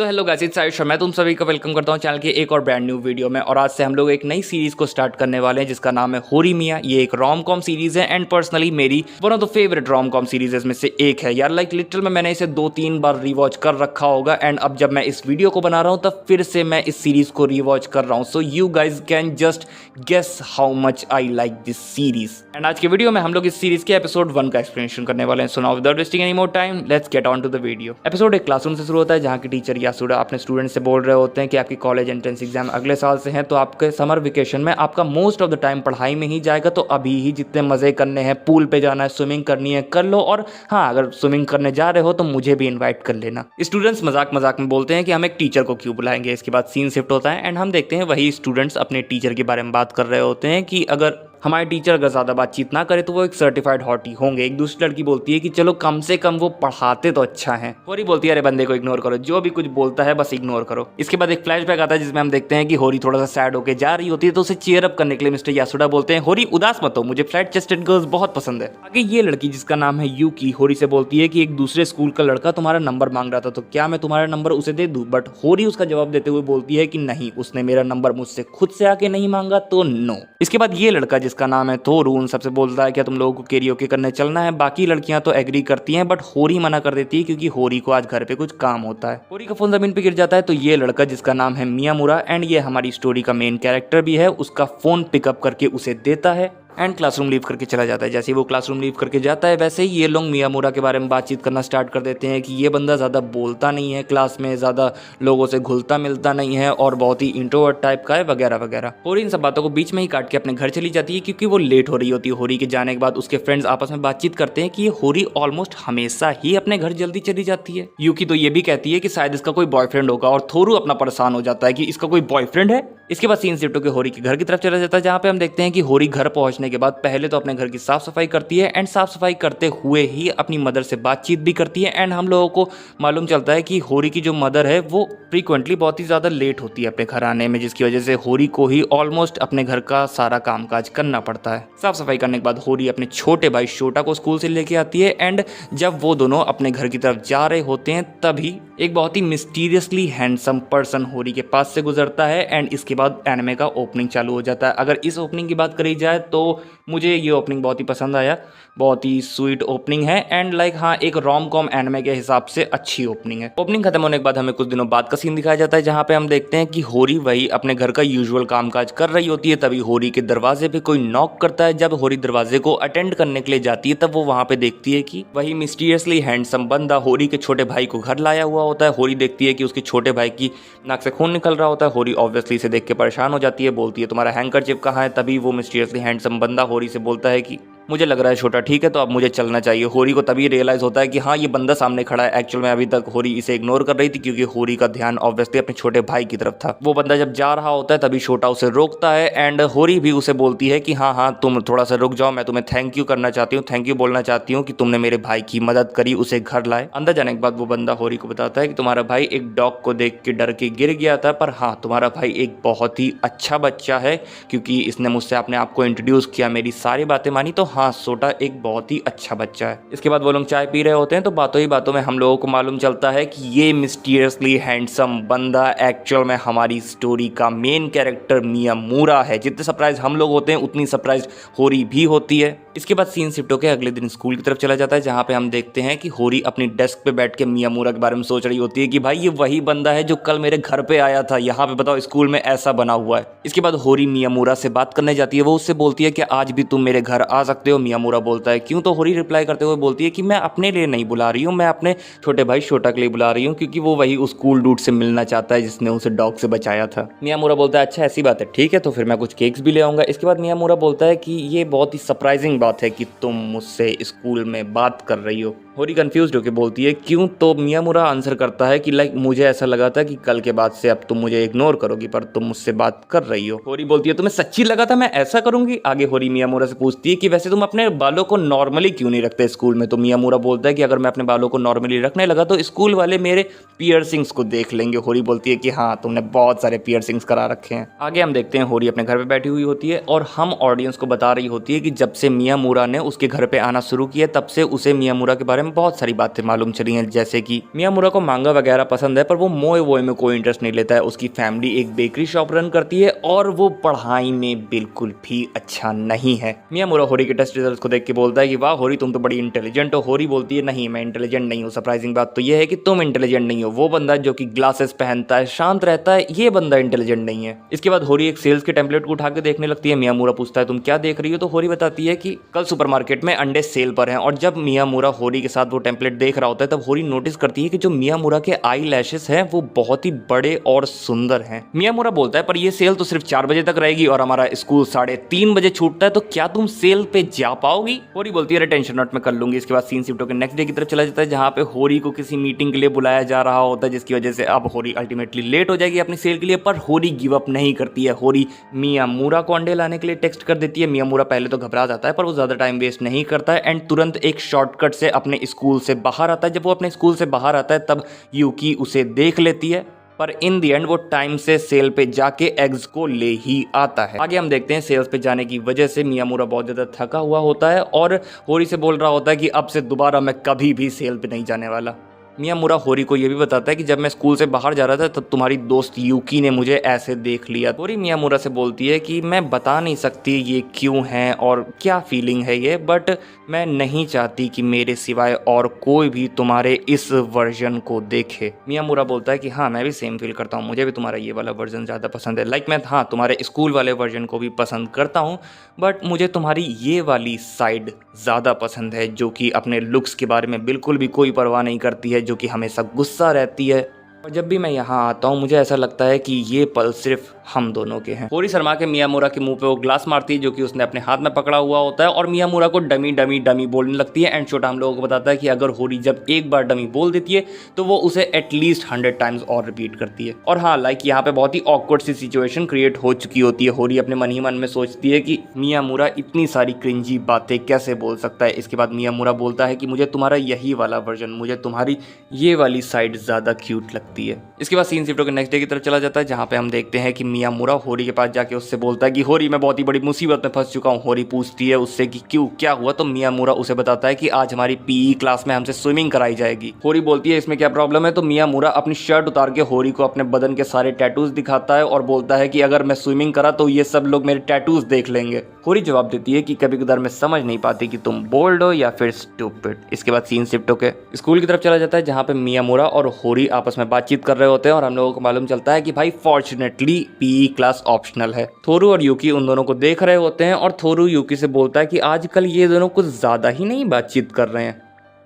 So hello guys, it's Ayush. मैं तुम सभी का वेलकम करता हूं चैनल के एक और ब्रांड न्यू वीडियो में। और आज से हम लोग एक नई सीरीज को स्टार्ट करने वाले हैं जिसका नाम है होरी मिया। ये एक रोम कॉम सीरीज है एंड पर्सनली मेरी one of the favourite rom com series में से एक है यार। लाइक लिटरल में मैंने इसे 2-3 बार रिवॉच कर रखा होगा एंड अब जब मैं इस वीडियो को बना रहा हूँ तब फिर से मैं इस सीरीज को रिवॉच कर रहा हूँ। So you guys can just guess how much I like this series. And आज के वीडियो में हम लोग इस सीरीज के एपिसोड 1 का एक्सप्लेनेशन करने वाले हैं। So now without wasting any more time let's get on to the video. Episode एक क्लासरूम से शुरू होता है जहाँ की टीचर यासुडा अपने स्टूडेंट से बोल रहे होते हैं कि आपकी कॉलेज एंट्रेंस एग्जाम अगले साल से हैं, तो आपके समर वेकेशन में आपका मोस्ट ऑफ द टाइम पढ़ाई में ही जाएगा। तो अभी ही जितने मजे करने हैं, पूल पे जाना है, स्विमिंग करनी है, कर लो। और हाँ, अगर स्विमिंग करने जा रहे हो तो मुझे भी इन्वाइट कर लेना। स्टूडेंट्स मजाक मजाक में बोलते हैं कि हम एक टीचर को क्यों बुलाएंगे। इसके बाद सीन शिफ्ट होता है एंड हम देखते हैं वही स्टूडेंट्स अपने टीचर के बारे में बात कर रहे होते हैं कि अगर हमारे टीचर अगर ज़्यादा बातचीत ना करे तो वो एक सर्टिफाइड हॉटी होंगे। एक दूसरी लड़की बोलती है कि चलो कम से कम वो पढ़ाते तो अच्छा है। होरी बोलती है अरे बंदे को इग्नोर करो, जो भी कुछ बोलता है बस इग्नोर करो। इसके बाद एक फ्लैशबैक आता है जिसमें हम देखते हैं कि होरी थोड़ा सा सैड होकर जा रही होती है, तो उसे चीयर अप करने के लिए मिस्टर यासुडा बोलते हैं होरी उदास मत हो, मुझे फ्लैट चेस्टेड गर्ल्स बहुत पसंद है। आगे ये लड़की जिसका नाम है यूकी होरी से बोलती है कि एक दूसरे स्कूल का लड़का तुम्हारा नंबर मांग रहा था, तो क्या मैं तुम्हारा नंबर उसे दे दूं। बट होरी उसका जवाब देते हुए बोलती है कि नहीं, उसने मेरा नंबर मुझसे खुद से आके नहीं मांगा, तो नो। इसके बाद ये लड़का जिसका नाम है थोरू उन सबसे बोलता है क्या तुम लोगों को कैरियोके करने चलना है। बाकी लड़कियां तो एग्री करती हैं बट होरी मना कर देती है क्योंकि होरी को आज घर पे कुछ काम होता है। होरी का फोन जमीन पे गिर जाता है तो ये लड़का जिसका नाम है मियामुरा एंड ये हमारी स्टोरी का मेन कैरेक्टर भी है, उसका फोन पिकअप करके उसे देता है एंड क्लासरूम लीव करके चला जाता है। जैसे ही वो क्लासरूम लीव करके जाता है वैसे ही ये लोग मियामुरा के बारे में बातचीत करना स्टार्ट कर देते हैं कि ये बंदा ज़्यादा बोलता नहीं है, क्लास में ज़्यादा लोगों से घुलता मिलता नहीं है और बहुत ही इंट्रोवर्ट टाइप का है वगैरह वगैरह। होरी इन सब बातों को बीच में ही काट के अपने घर चली जाती है क्योंकि वो लेट हो रही होती है। होरी के जाने के बाद उसके फ्रेंड्स आपस में बातचीत करते हैं कि ये होरी ऑलमोस्ट हमेशा ही अपने घर जल्दी चली जाती है। यूकी तो ये भी कहती है कि शायद इसका कोई बॉयफ्रेंड होगा और थोरू अपना परेशान हो जाता है कि इसका कोई बॉयफ्रेंड है। इसके बाद सीन शिफ्ट होकर होरी के घर की तरफ चला जाता है जहाँ पे हम देखते हैं कि होरी घर पहुंचने के बाद पहले तो अपने घर की साफ सफाई करती है एंड साफ सफाई करते हुए ही अपनी मदर से बातचीत भी करती है। एंड हम लोगों को मालूम चलता है कि होरी की जो मदर है वो फ्रीक्वेंटली बहुत ही ज़्यादा लेट होती है अपने घर आने में, जिसकी वजह से होरी को ही ऑलमोस्ट अपने घर का सारा कामकाज करना पड़ता है। साफ सफाई करने के बाद होरी अपने छोटे भाई शोटा को स्कूल से लेके आती है एंड जब वो दोनों अपने घर की तरफ जा रहे होते हैं तभी एक बहुत ही मिस्टीरियसली हैंडसम पर्सन होरी के पास से गुजरता है एंड इसके बाद एनिमे का ओपनिंग चालू हो जाता है। अगर इस ओपनिंग की बात करी जाए तो मुझे ये ओपनिंग बहुत ही पसंद आया, बहुत ही स्वीट ओपनिंग है एंड लाइक हाँ एक रोम कॉम एनिमे के हिसाब से अच्छी ओपनिंग है। ओपनिंग खत्म होने के बाद हमें कुछ दिनों बाद का सीन दिखाया जाता है जहाँ पे हम देखते हैं कि होरी वही अपने घर का यूजुअल कामकाज कर रही होती है। तभी होरी के दरवाजे पे कोई नॉक करता है। जब होरी दरवाजे को अटेंड करने के लिए जाती है तब वो वहाँ पे देखती है कि वही मिस्टीरियसली हैंडसम बंदा होरी के छोटे भाई को घर लाया हुआ होता है। होरी देखती है कि उसके छोटे भाई की नाक से खून निकल रहा होता है। होरी ऑब्वियसली इसे देख के परेशान हो जाती है, बोलती है तुम्हारा हैंकरचिप कहाँ है। तभी वो मिस्टीरियसली हैंडसम बंदा होरी से बोलता है कि मुझे लग रहा है छोटा ठीक है तो अब मुझे चलना चाहिए। होरी को तभी रियलाइज होता है कि हाँ ये बंदा सामने खड़ा है। एक्चुअल में अभी तक होरी इसे इग्नोर कर रही थी क्योंकि होरी का ध्यान ऑब्वियसली अपने छोटे भाई की तरफ था। वो बंदा जब जा रहा होता है तभी छोटा उसे रोकता है एंड होरी भी उसे बोलती है कि हाँ हाँ तुम थोड़ा सा रुक जाओ, मैं तुम्हें थैंक यू करना चाहती हूँ, थैंक यू बोलना चाहती हूँ कि तुमने मेरे भाई की मदद करी, उसे घर लाए। अंदर जाने के बाद वो बंदा होरी को बताता है कि तुम्हारा भाई एक डॉग को देख के डर के गिर गया था, पर हाँ तुम्हारा भाई एक बहुत ही अच्छा बच्चा है क्योंकि इसने मुझसे अपने आप को इंट्रोड्यूस किया, मेरी सारी बातें मानी, तो हाँ छोटा एक बहुत ही अच्छा बच्चा है। इसके बाद वो लोग चाय पी रहे होते हैं तो बातों ही बातों में हम लोगों को मालूम चलता है कि ये मिस्टीरियसली हैंडसम बंदा एक्चुअल में हमारी स्टोरी का मेन कैरेक्टर मियामुरा है। जितने सरप्राइज हम लोग होते हैं उतनी सरप्राइज होरी भी होती है। इसके बाद सीन शिफ्ट होकर अगले दिन स्कूल की तरफ चला जाता है जहाँ पे हम देखते हैं कि होरी अपनी डेस्क पे बैठ के मियामुरा के बारे में सोच रही होती है कि भाई ये वही बंदा है जो कल मेरे घर पे आया था, यहाँ पे बताओ स्कूल में ऐसा बना हुआ है। इसके बाद होरी मियामुरा से बात करने जाती है। वो उससे बोलती है कि आज भी तुम मेरे घर आ सकते हो। मियामुरा बोलता है क्यों, तो होरी रिप्लाई करते हुए बोलती है कि मैं अपने लिए नहीं बुला रही हूँ, मैं अपने छोटे भाई शोटा के लिए बुला रही हूँ क्योंकि वो वही उस कूल डूड से मिलना चाहता है जिसने उसे डॉग से बचाया था। मियामुरा बोलता है अच्छा ऐसी बात है, ठीक है तो फिर मैं कुछ केक्स भी ले आऊंगा। इसके बाद मियामुरा बोलता है कि ये बहुत ही सरप्राइजिंग बात है कि तुम मुझसे स्कूल में बात कर रही हो। होरी कंफ्यूज्ड होकर बोलती है क्यों, तो मियामुरा आंसर करता है कि लाइक मुझे ऐसा लगा था कि कल के बाद से अब तुम मुझे इग्नोर करोगी पर तुम मुझसे बात कर रही हो। होरी बोलती है तुम्हें सच्ची लगा था मैं ऐसा करूंगी। आगे होरी मियामुरा से पूछती है कि वैसे तुम अपने बालों को नॉर्मली क्यों नहीं रखते स्कूल में। तो मियामुरा बोलता है कि अगर मैं अपने बालों को नॉर्मली रखने लगा तो स्कूल वाले मेरे पियर्सिंग्स को देख लेंगे। होरी बोलती है कि हाँ तुमने बहुत सारे पियर्सिंग्स करा रखे हैं। आगे हम देखते हैं होरी अपने घर पे बैठी हुई होती है और हम ऑडियंस को बता रही होती है कि जब से मियामुरा ने उसके घर पे आना शुरू किया तब से उसे मियामुरा के बारे में में बहुत सारी बातें मालूम चली हैं, जैसे कि मियामुरा को मांगा वगैरह पसंद है पर वो मोए वोए में कोई इंटरेस्ट नहीं लेता है। उसकी फैमिली एक बेकरी शॉप रन करती है और वो पढ़ाई में बिल्कुल भी अच्छा नहीं है। मियामुरा होरी के टेस्ट रिजल्ट को देख के बोलता है कि वाह होरी, तुम तो बड़ी इंटेलिजेंट हो। होरी बोलती है नहीं, मैं इंटेलिजेंट नहीं हूँ। सरप्राइजिंग बात तो ये है कि तुम इंटेलिजेंट नहीं हो। वो बंदा जो कि ग्लासेस पहनता है, शांत रहता है, ये बंदा इंटेलिजेंट नहीं है। इसके बाद होरी एक सेल्स के टेम्पलेट को उठा के देखने लगती है। मियामुरा पूछता है तुम क्या देख रही हो, तो होरी बताती है कि कल सुपरमार्केट में अंडे सेल पर हैं। और जब मियामुरा होरी के साथ वो टेम्पलेट देख रहा होता है तब होरी नोटिस करती है कि जो मियामुरा के आई लैशेस हैं वो बहुत ही बड़े और सुंदर हैं। मियामुरा बोलता है पर ये सेल तो सिर्फ 4 बजे तक रहेगी और हमारा स्कूल 3:30 बजे छूटता है, तो क्या तुम सेल पे जा पाओगी? होरी बोलती है अरे टेंशन नॉट, मैं कर लूंगी। इसके बाद सीन शिफ्ट होकर नेक्स्ट डे की तरफ चला जाता है, जहाँ पे होरी को किसी मीटिंग के लिए बुलाया जा रहा होता है, जिसकी वजह से अब होरी अल्टीमेटली लेट हो जाएगी अपनी सेल के लिए। पर होरी गिव अप नहीं करती है। होरी मियामुरा को अंडे लाने के लिए टेक्स्ट कर देती है। मियामुरा पहले तो घबरा जाता है पर वो ज्यादा टाइम वेस्ट नहीं करता है एंड तुरंत एक शॉर्टकट से अपने स्कूल से बाहर आता है। जब वो अपने स्कूल से बाहर आता है तब यूकी उसे देख लेती है, पर इन दी एंड वो टाइम से सेल पे जाके एग्स को ले ही आता है। आगे हम देखते हैं सेल्स पे जाने की वजह से मियामुरा बहुत ज्यादा थका हुआ होता है और होरी से बोल रहा होता है कि अब से दोबारा मैं कभी भी सेल पे नहीं जाने वाला। मियामुरा होरी को यह भी बताता है कि जब मैं स्कूल से बाहर जा रहा था तब तुम्हारी दोस्त यूकी ने मुझे ऐसे देख लिया। होरी मियामुरा से बोलती है कि मैं बता नहीं सकती ये क्यों है और क्या फीलिंग है ये, बट मैं नहीं चाहती कि मेरे सिवाय और कोई भी तुम्हारे इस वर्जन को देखे। मियामुरा बोलता है कि हाँ मैं भी सेम फील करता हूँ, मुझे भी तुम्हारा ये वाला वर्जन ज़्यादा पसंद है। लाइक मैं हाँ तुम्हारे स्कूल वाले वर्जन को भी पसंद करता हूँ, बट मुझे तुम्हारी ये वाली साइड ज़्यादा पसंद है जो कि अपने लुक्स के बारे में बिल्कुल भी कोई परवाह नहीं करती है, जो कि हमेशा गुस्सा रहती है। और जब भी मैं यहाँ आता हूँ मुझे ऐसा लगता है कि ये पल सिर्फ हम दोनों के हैं। होरी शर्मा के मियामुरा के मुंह पे वो ग्लास मारती है जो कि उसने अपने हाथ में पकड़ा हुआ होता है और मियामुरा को डमी डमी डमी बोलने लगती है। एंड छोटा हम लोगों को बताता है कि अगर होरी जब एक बार डमी बोल देती है तो वो उसे एटलीस्ट 100 टाइम्स और रिपीट करती है। और हाँ लाइक यहाँ पे बहुत ही ऑकवर्ड सी सिचुएशन क्रिएट हो चुकी होती है। होरी अपने मन ही मन में सोचती है कि मियामुरा इतनी सारी क्रिंजी बातें कैसे बोल सकता है। इसके बाद मियामुरा बोलता है कि मुझे तुम्हारा यही वाला वर्जन, मुझे तुम्हारी ये वाली साइड ज़्यादा क्यूट लगती है। इसके बाद सीन शिफ्ट होकर नेक्स्ट डे की तरफ चला जाता है, जहाँ पे हम देखते हैं कि मियामुरा होरी के पास जाके उससे बोलता है कि होरी मैं बहुत ही बड़ी मुसीबत में फंस चुका हूँ। होरी पूछती है उससे कि क्यों, क्या हुआ, तो मियामुरा उसे बताता है कि आज हमारी पीई क्लास में हमसे स्विमिंग कराई जाएगी। होरी बोलती है इसमें क्या प्रॉब्लम है, तो मियामुरा अपनी शर्ट उतार के होरी को अपने बदन के सारे टैटूज दिखाता है और बोलता है कि अगर मैं स्विमिंग करा तो ये सब लोग मेरे टैटूज देख लेंगे। होरी जवाब देती है कि कभी कदार मैं समझ नहीं पाती कि तुम बोल्ड हो या फिर स्टूपिड। इसके बाद सीन शिफ्ट होकर स्कूल की तरफ चला जाता है, जहाँ पे मियामुरा और होरी आपस में बातचीत कर रहे होते हैं और हम लोगों को मालूम चलता है कि भाई फॉर्चुनेटली पीई क्लास ऑप्शनल है। थोरू और यूकी उन दोनों को देख रहे होते हैं और थोरू यूकी से बोलता है कि आजकल ये दोनों कुछ ज़्यादा ही नहीं बातचीत कर रहे हैं।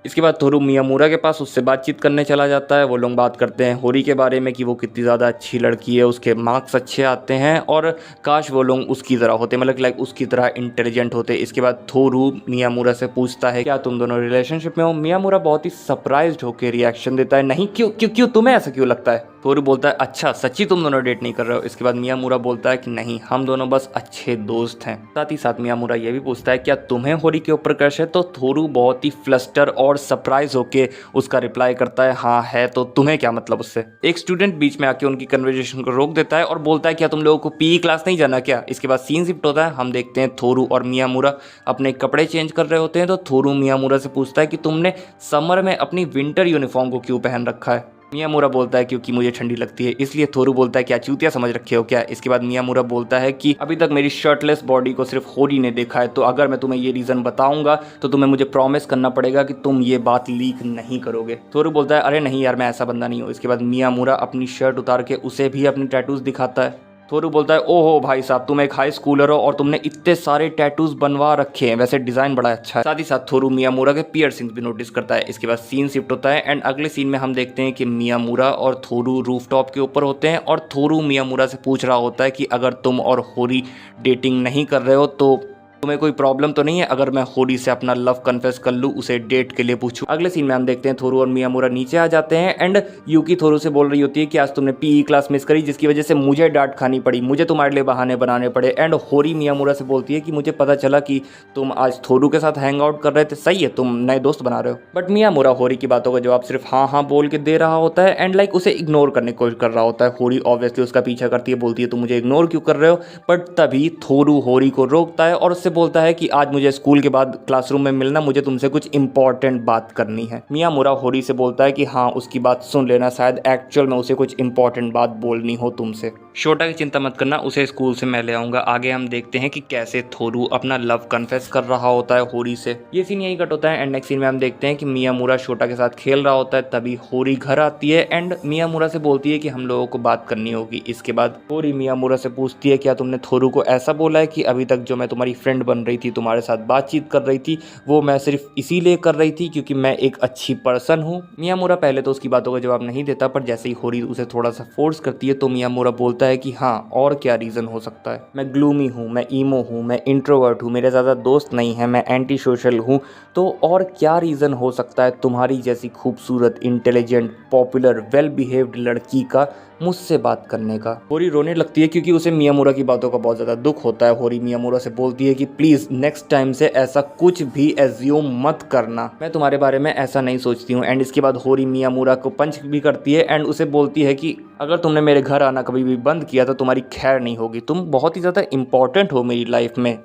इसके बाद थोरू मियामुरा के पास उससे बातचीत करने चला जाता है। वो लोग बात करते हैं होरी के बारे में कि वो कितनी ज़्यादा अच्छी लड़की है, उसके मार्क्स अच्छे आते हैं और काश वो लोग उसकी तरह होते, मतलब लाइक उसकी तरह इंटेलिजेंट होते। इसके बाद थोरू मियामुरा से पूछता है क्या तुम दोनों रिलेशनशिप में हो। मियामुरा बहुत ही सरप्राइज्ड होकर रिएक्शन देता है, नहीं क्यों क्यों क्यों तुम्हें ऐसा क्यों लगता है। थोरू बोलता है अच्छा सच्ची तुम दोनों डेट नहीं कर रहे हो। इसके बाद मियामुरा बोलता है कि नहीं, हम दोनों बस अच्छे दोस्त हैं। साथ ही साथ मियामुरा ये भी पूछता है क्या तुम्हें होरी के ऊपर क्रश है, तो थोरू बहुत ही फ्लस्टर और सरप्राइज होके उसका रिप्लाई करता है हाँ है, तो तुम्हें क्या मतलब उससे। एक स्टूडेंट बीच में आके उनकी कन्वर्सेशन को रोक देता है और बोलता है क्या तुम लोगों को पीई क्लास नहीं जाना क्या। इसके बाद सीन शिफ्ट होता है, हम देखते हैं थोरू और मियामुरा अपने कपड़े चेंज कर रहे होते हैं। तो थोरू मियामुरा से पूछता है कि तुमने समर में अपनी विंटर यूनिफॉर्म को क्यों पहन रखा है। मियामुरा बोलता है क्योंकि मुझे ठंडी लगती है। इसलिए थोरू बोलता है क्या चूतिया समझ रखे हो क्या। इसके बाद मियामुरा बोलता है कि अभी तक मेरी शर्टलेस बॉडी को सिर्फ होरी ने देखा है, तो अगर मैं तुम्हें ये रीज़न बताऊंगा तो तुम्हें मुझे प्रॉमिस करना पड़ेगा कि तुम ये बात लीक नहीं करोगे। थोरू बोलता है अरे नहीं यार, मैं ऐसा बंदा नहीं हूँ। इसके बाद मियामुरा अपनी शर्ट उतार के उसे भी अपनी टैटूज दिखाता है। थोरू बोलता है ओहो भाई साहब, तुम एक हाई स्कूलर हो और तुमने इतने सारे टैटूज बनवा रखे हैं, वैसे डिजाइन बड़ा अच्छा है। साथ ही साथ थोरू मियामुरा के पियर्सिंग्स भी नोटिस करता है। इसके बाद सीन शिफ्ट होता है एंड अगले सीन में हम देखते हैं कि मियामुरा और थोरू रूफटॉप के ऊपर होते हैं और थोरू मियामुरा से पूछ रहा होता है कि अगर तुम और होरी डेटिंग नहीं कर रहे हो तो तुम्हें कोई प्रॉब्लम तो नहीं है अगर मैं होरी से अपना लव कन्फेस कर लूँ, उसे डेट के लिए पूछूं। अगले सीन में हम देखते हैं थोरू और मियामुरा नीचे आ जाते हैं एंड यूकी थोरू से बोल रही होती है कि आज तुमने पीई क्लास मिस करी जिसकी वजह से मुझे डांट खानी पड़ी, मुझे तुम्हारे लिए बहाने बनाने पड़े। एंड होरी मियामुरा से बोलती है कि मुझे पता चला कि तुम आज थोरू के साथ हैंग आउट कर रहे थे, सही है तुम नए दोस्त बना रहे हो। बट मियामुरा होरी की बातों का जवाब सिर्फ हाँ हाँ बोल के दे रहा होता है एंड लाइक उसे इग्नोर करने की कोशिश कर रहा होता है। होरी ऑब्वियसली उसका पीछा करती है, बोलती है तुम मुझे इग्नोर क्यों कर रहे हो। बट तभी थोरू होरी को रोकता है और उससे बोलता है कि आज मुझे स्कूल के बाद क्लासरूम में मिलना, मुझे तुमसे कुछ इंपॉर्टेंट बात करनी है। मियामुरा होरी से बोलता है कि हाँ उसकी बात सुन लेना, शायद एक्चुअल में उसे कुछ इंपॉर्टेंट बात बोलनी हो तुमसे। शोटा की चिंता मत करना, उसे स्कूल से मैं ले आऊंगा। आगे हम देखते हैं कि कैसे थोरू अपना लव कन्फेस कर रहा होता है होरी से। ये सीन यही कट होता है एंड नेक्स्ट सीन में हम देखते हैं कि मियामुरा शोटा के साथ खेल रहा होता है। तभी होरी घर आती है एंड मियामुरा से बोलती है कि हम लोगों को बात करनी होगी। इसके बाद होरी मियामुरा से पूछती है क्या तुमने थोरू को ऐसा बोला है कि अभी तक जो मैं तुम्हारी फ्रेंड बन रही थी, तुम्हारे साथ बातचीत कर रही थी, वो मैं सिर्फ इसीलिए कर रही थी क्योंकि मैं एक अच्छी पर्सन हूँ। मियामुरा पहले तो उसकी बातों का जवाब नहीं देता, पर जैसे ही होरी उसे थोड़ा सा फोर्स करती है तो मियामुरा बोलता है कि हाँ और क्या रीज़न हो सकता है। मैं ग्लूमी हूँ, मैं ईमो हूँ, मैं इंट्रोवर्ट हूँ, मेरे ज़्यादा दोस्त नहीं है, मैं एंटी सोशल हूँ, तो और क्या रीज़न हो सकता है तुम्हारी जैसी खूबसूरत, इंटेलिजेंट, पॉपुलर, वेल बिहेव्ड लड़की का मुझसे बात करने का। होरी रोने लगती है क्योंकि उसे मियामुरा की बातों का बहुत ज़्यादा दुख होता है। होरी मियामुरा से बोलती है कि प्लीज़ नेक्स्ट टाइम से ऐसा कुछ भी एज्यूम मत करना, मैं तुम्हारे बारे में ऐसा नहीं सोचती हूँ। एंड इसके बाद होरी मियामुरा को पंच भी करती है एंड उसे बोलती है कि अगर तुमने मेरे घर आना कभी भी बंद किया तो तुम्हारी खैर नहीं होगी। तुम बहुत ही ज़्यादा इंपॉर्टेंट हो मेरी लाइफ में,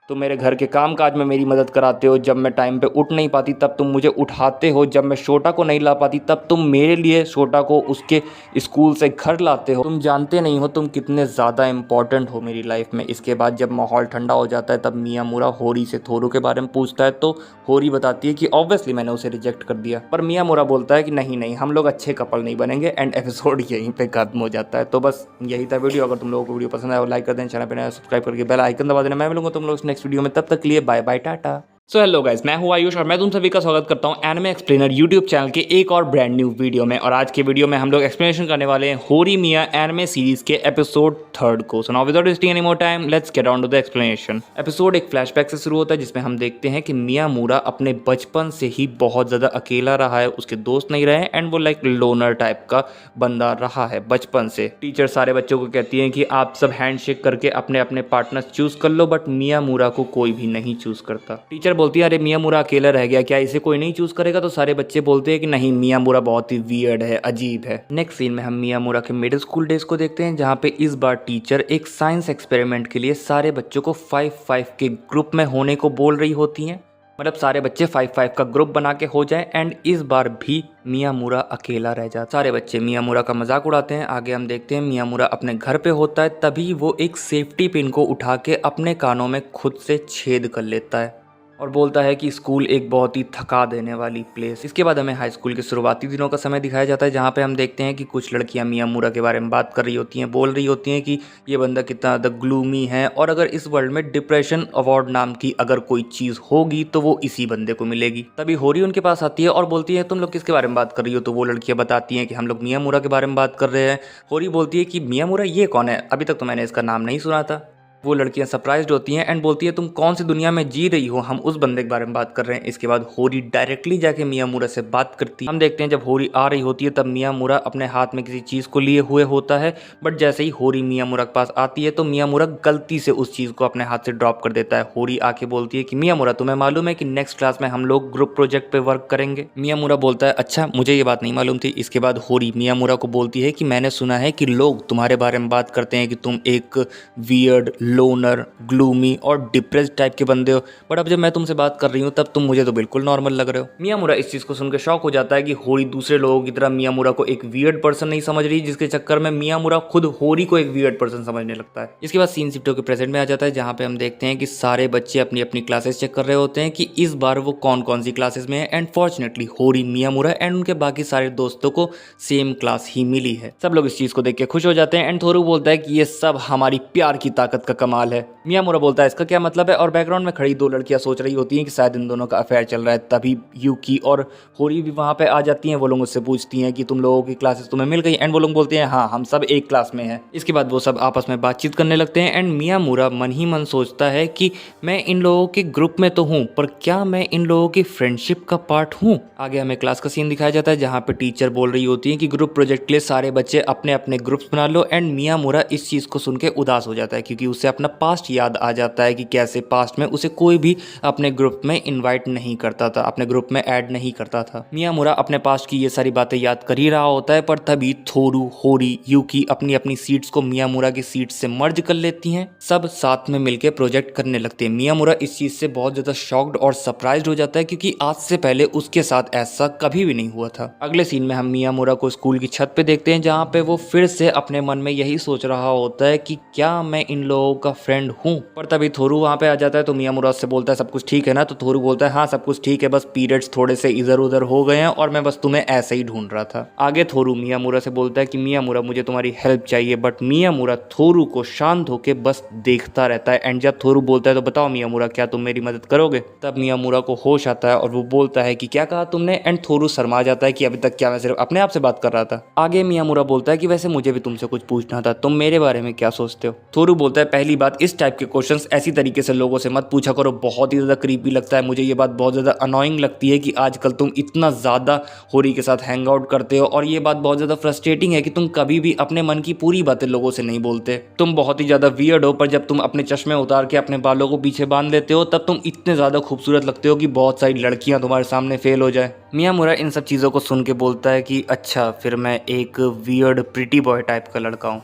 तुम मेरे घर के काम काज में मेरी मदद कराते हो, जब मैं टाइम पे उठ नहीं पाती तब तुम मुझे उठाते हो, जब मैं शोटा को नहीं ला पाती तब तुम मेरे लिए शोटा को उसके स्कूल से घर लाते हो। तुम जानते नहीं हो तुम कितने ज़्यादा इंपॉर्टेंट हो मेरी लाइफ में। इसके बाद जब माहौल ठंडा हो जाता है तब मियामुरा होरी से थोरू के बारे में पूछता है तो होरी बताती है कि ऑब्वियसली मैंने उसे रिजेक्ट कर दिया, पर मियामुरा बोलता है कि नहीं नहीं हम लोग अच्छे कपल नहीं बनेंगे। एंड एपिसोड यहीं पे खत्म हो जाता है। तो बस यही था वीडियो। अगर तुम लोगों को वीडियो पसंद आया लाइक कर देना, चैनल पे नया सब्सक्राइब करके बेल आइकन दबा देना। मैं मिलूंगा तुम लोग नेक्स्ट वीडियो में, तब तक के लिए bye bye Tata. So hello guys, मैं हूं आयुष और मैं तुम सभी का स्वागत करता हूं एनिमे एक्सप्लेनर यूट्यूब चैनल के एक और ब्रांड न्यू वीडियो में। और आज के वीडियो में हम लोग एक्सप्लेनेशन करने वाले हैं होरीमिया एनिमे सीरीज के एपिसोड 3 को। So now without wasting any more time let's get on to the explanation. Episode एक फ्लैशबैक से शुरू होता है जिसमें हम देखते हैं कि मियामुरा अपने बचपन से ही बहुत ज़्यादा अकेला रहा है, उसके दोस्त नहीं रहे एंड वो लाइक लोनर टाइप का बंदा रहा है बचपन से। टीचर सारे बच्चों को कहती हैं कि आप सब हैंडशेक करके अपने अपने पार्टनर्स चूज कर लो, बट मियामुरा को कोई भी नहीं चूज करता। टीचर बोलती है अरे मियामुरा अकेला रह गया, क्या इसे कोई नहीं चूज करेगा? तो सारे बच्चे बोलते हैं कि नहीं, मियामुरा बहुत ही वियर्ड है, अजीब है। नेक्स्ट सीन में हम मियामुरा के मिडिल स्कूल डेज को देखते हैं जहाँ पे इस बार टीचर एक साइंस एक्सपेरिमेंट के लिए सारे बच्चों को 5-5 के ग्रुप में होने को बोल रही होती हैं, मतलब सारे बच्चे 5-5 का ग्रुप बना के हो जाए। एंड इस बार भी मियामुरा अकेला रह जाता। सारे बच्चे मियामुरा का मजाक उड़ाते हैं। आगे हम देखते हैं मियामुरा अपने घर पे होता है, तभी वो एक सेफ्टी पिन को उठा के अपने कानों में खुद से छेद कर लेता है और बोलता है कि स्कूल एक बहुत ही थका देने वाली प्लेस। इसके बाद हमें हाई स्कूल के शुरुआती दिनों का समय दिखाया जाता है जहाँ पे हम देखते हैं कि कुछ लड़कियाँ मियामुरा के बारे में बात कर रही होती हैं, बोल रही होती हैं कि ये बंदा कितना ज़्यादा ग्लूमी है और अगर इस वर्ल्ड में डिप्रेशन अवार्ड नाम की अगर कोई चीज़ होगी तो वो इसी बंदे को मिलेगी। तभी होरी उनके पास आती है और बोलती है तुम लोग किसके बारे में बात कर रही हो? तो वो लड़कियाँ बताती हैं कि हम लोग मियामुरा के बारे में बात कर रहे हैं। होरी बोलती है कि मियामुरा ये कौन है? अभी तक तो मैंने इसका नाम नहीं सुना था। वो लड़कियां सरप्राइज्ड होती हैं एंड बोलती है तुम कौन सी दुनिया में जी रही हो, हम उस बंदे के बारे में बात कर रहे हैं। इसके बाद होरी डायरेक्टली जाके मियामुरा से बात करती है। हम देखते हैं जब होरी आ रही होती है तब मियामुरा अपने हाथ में किसी चीज़ को लिए हुए होता है, बट जैसे ही होरी मियामुरा के पास आती है तो मियामुरा गलती से उस चीज़ को अपने हाथ से ड्रॉप कर देता है। होरी आके बोलती है कि मियामुरा तुम्हें मालूम है कि नेक्स्ट क्लास में हम लोग ग्रुप प्रोजेक्ट पे वर्क करेंगे? मियामुरा बोलता है अच्छा, मुझे ये बात नहीं मालूम थी। इसके बाद होरी मियामुरा को बोलती है कि मैंने सुना है कि लोग तुम्हारे बारे में बात करते हैं कि तुम एक वियर्ड, लोनर, ग्लूमी और डिप्रेस्ड टाइप के बंदे हो, बट अब जब मैं तुमसे बात कर रही हूँ तब तुम मुझे तो बिल्कुल नॉर्मल लग रहे हो। मियामुरा इस चीज़ को सुनकर शॉक हो जाता है कि होरी दूसरे लोगों की तरह मियामुरा को एक वियर्ड पर्सन नहीं समझ रही, जिसके चक्कर में मियामुरा खुद होरी को एक वियर्ड पर्सन समझने लगता है। इसके बाद सीन शिफ्ट होकर प्रेजेंट में आ जाता है जहाँ पे हम देखते हैं कि सारे बच्चे अपनी अपनी क्लासेस चेक कर रहे होते हैं कि इस बार वो कौन कौन सी क्लासेस में है। एंड फॉर्चुनेटली होरी, मियामुरा एंड उनके बाकी सारे दोस्तों को सेम क्लास ही मिली है। सब लोग इस चीज़ को देख के खुश हो जाते हैं एंड थोरू बोलता है कि ये सब हमारी प्यार की ताकत का कमाल है। मियामुरा बोलता है इसका क्या मतलब है? और बैकग्राउंड में खड़ी दो लड़कियां सोच रही होती हैं कि शायद इन दोनों का अफेयर चल रहा है। तभी यूकी और होरी भी वहां पे आ जाती हैं। वो लोग उससे पूछती हैं कि तुम लोगों की क्लासेस तुम्हें मिल गई? एंड वो लोग बोलते हैं हाँ, हम सब एक क्लास में हैं। इसके बाद वो सब आपस में बातचीत करने लगते हैं एंड मियामुरा मन ही मन सोचता है कि मैं इन लोगों के ग्रुप में तो हूँ, पर क्या मैं इन लोगों की फ्रेंडशिप का पार्ट हूँ? आगे हमें क्लास का सीन दिखाया जाता है जहाँ पे टीचर बोल रही होती है कि ग्रुप प्रोजेक्ट के लिए सारे बच्चे अपने अपने ग्रुप्स बना लो। एंड मियामुरा इस चीज़ को सुन के उदास हो जाता है क्योंकि उसे अपना पास्ट याद आ जाता है कि कैसे पास्ट में उसे कोई भी अपने ग्रुप में इनवाइट नहीं करता था, अपने ग्रुप में ऐड नहीं करता था। मियामुरा अपने पास्ट की ये सारी बातें याद कर ही रहा होता है, पर तभी थोरू, होरी, यूकी अपनी अपनी सीट्स को मियामुरा की सीट से मर्ज कर लेती हैं। सब साथ में मिलकर प्रोजेक्ट करने लगते हैं। मियामुरा इस चीज से बहुत ज्यादा शॉक्ड और सरप्राइज्ड हो जाता है क्योंकि आज से पहले उसके साथ ऐसा कभी भी नहीं हुआ था। अगले सीन में हम मियामुरा को स्कूल की छत पे देखते हैं, जहाँ पे वो फिर से अपने मन में यही सोच रहा होता है कि क्या मैं इन लोगों का फ्रेंड हूँ। पर तभी थोरू वहाँ पे आ जाता है तो मियामुरा से बोलता है सब कुछ ठीक है ना। तो थोरू बोलता है हाँ सब कुछ ठीक है, बस पीरियड्स थोड़े से इधर उधर हो गए हैं और मैं बस तुम्हें ऐसे ही ढूंढ रहा था। आगे थोरू मियामुरा से बोलता है कि मियामुरा मुझे तुम्हारी हेल्प चाहिए, बट मियामुरा थोरू को शांत होकर बस देखता रहता है। एंड जब थोरू बोलता है तो बताओ मियामुरा क्या तुम मेरी मदद करोगे। तब मियामुरा को होश आता है और वो बोलता है कि क्या कहा तुमने। एंड थोरू शर्मा जाता है कि अभी तक क्या मैं सिर्फ अपने आप से बात कर रहा था। आगे मियामुरा बोलता है कि वैसे मुझे भी तुमसे कुछ पूछना था, तुम मेरे बारे में क्या सोचते हो। थोरू बोलता है पहली बात इस टाइप के क्वेश्चंस ऐसी तरीके से लोगों से मत पूछा करो, बहुत ही ज्यादा क्रीपी लगता है। मुझे ये बात बहुत ज्यादा अनोइंग लगती है कि आजकल तुम इतना ज्यादा होरी के साथ हैंग आउट करते हो, और ये बात बहुत ज्यादा फ्रस्ट्रेटिंग है कि तुम कभी भी अपने मन की पूरी बातें लोगों से नहीं बोलते। तुम बहुत ही ज्यादा वियर्ड हो, पर जब तुम अपने चश्मे उतार के अपने बालों को पीछे बांध लेते हो तब तुम इतने ज्यादा खूबसूरत लगते हो कि बहुत सारी लड़कियां तुम्हारे सामने फेल हो जाए। मियामुरा इन सब चीज़ों को सुन के बोलता है कि अच्छा फिर मैं एक वियर्ड प्रिटी बॉय टाइप का लड़का हूँ।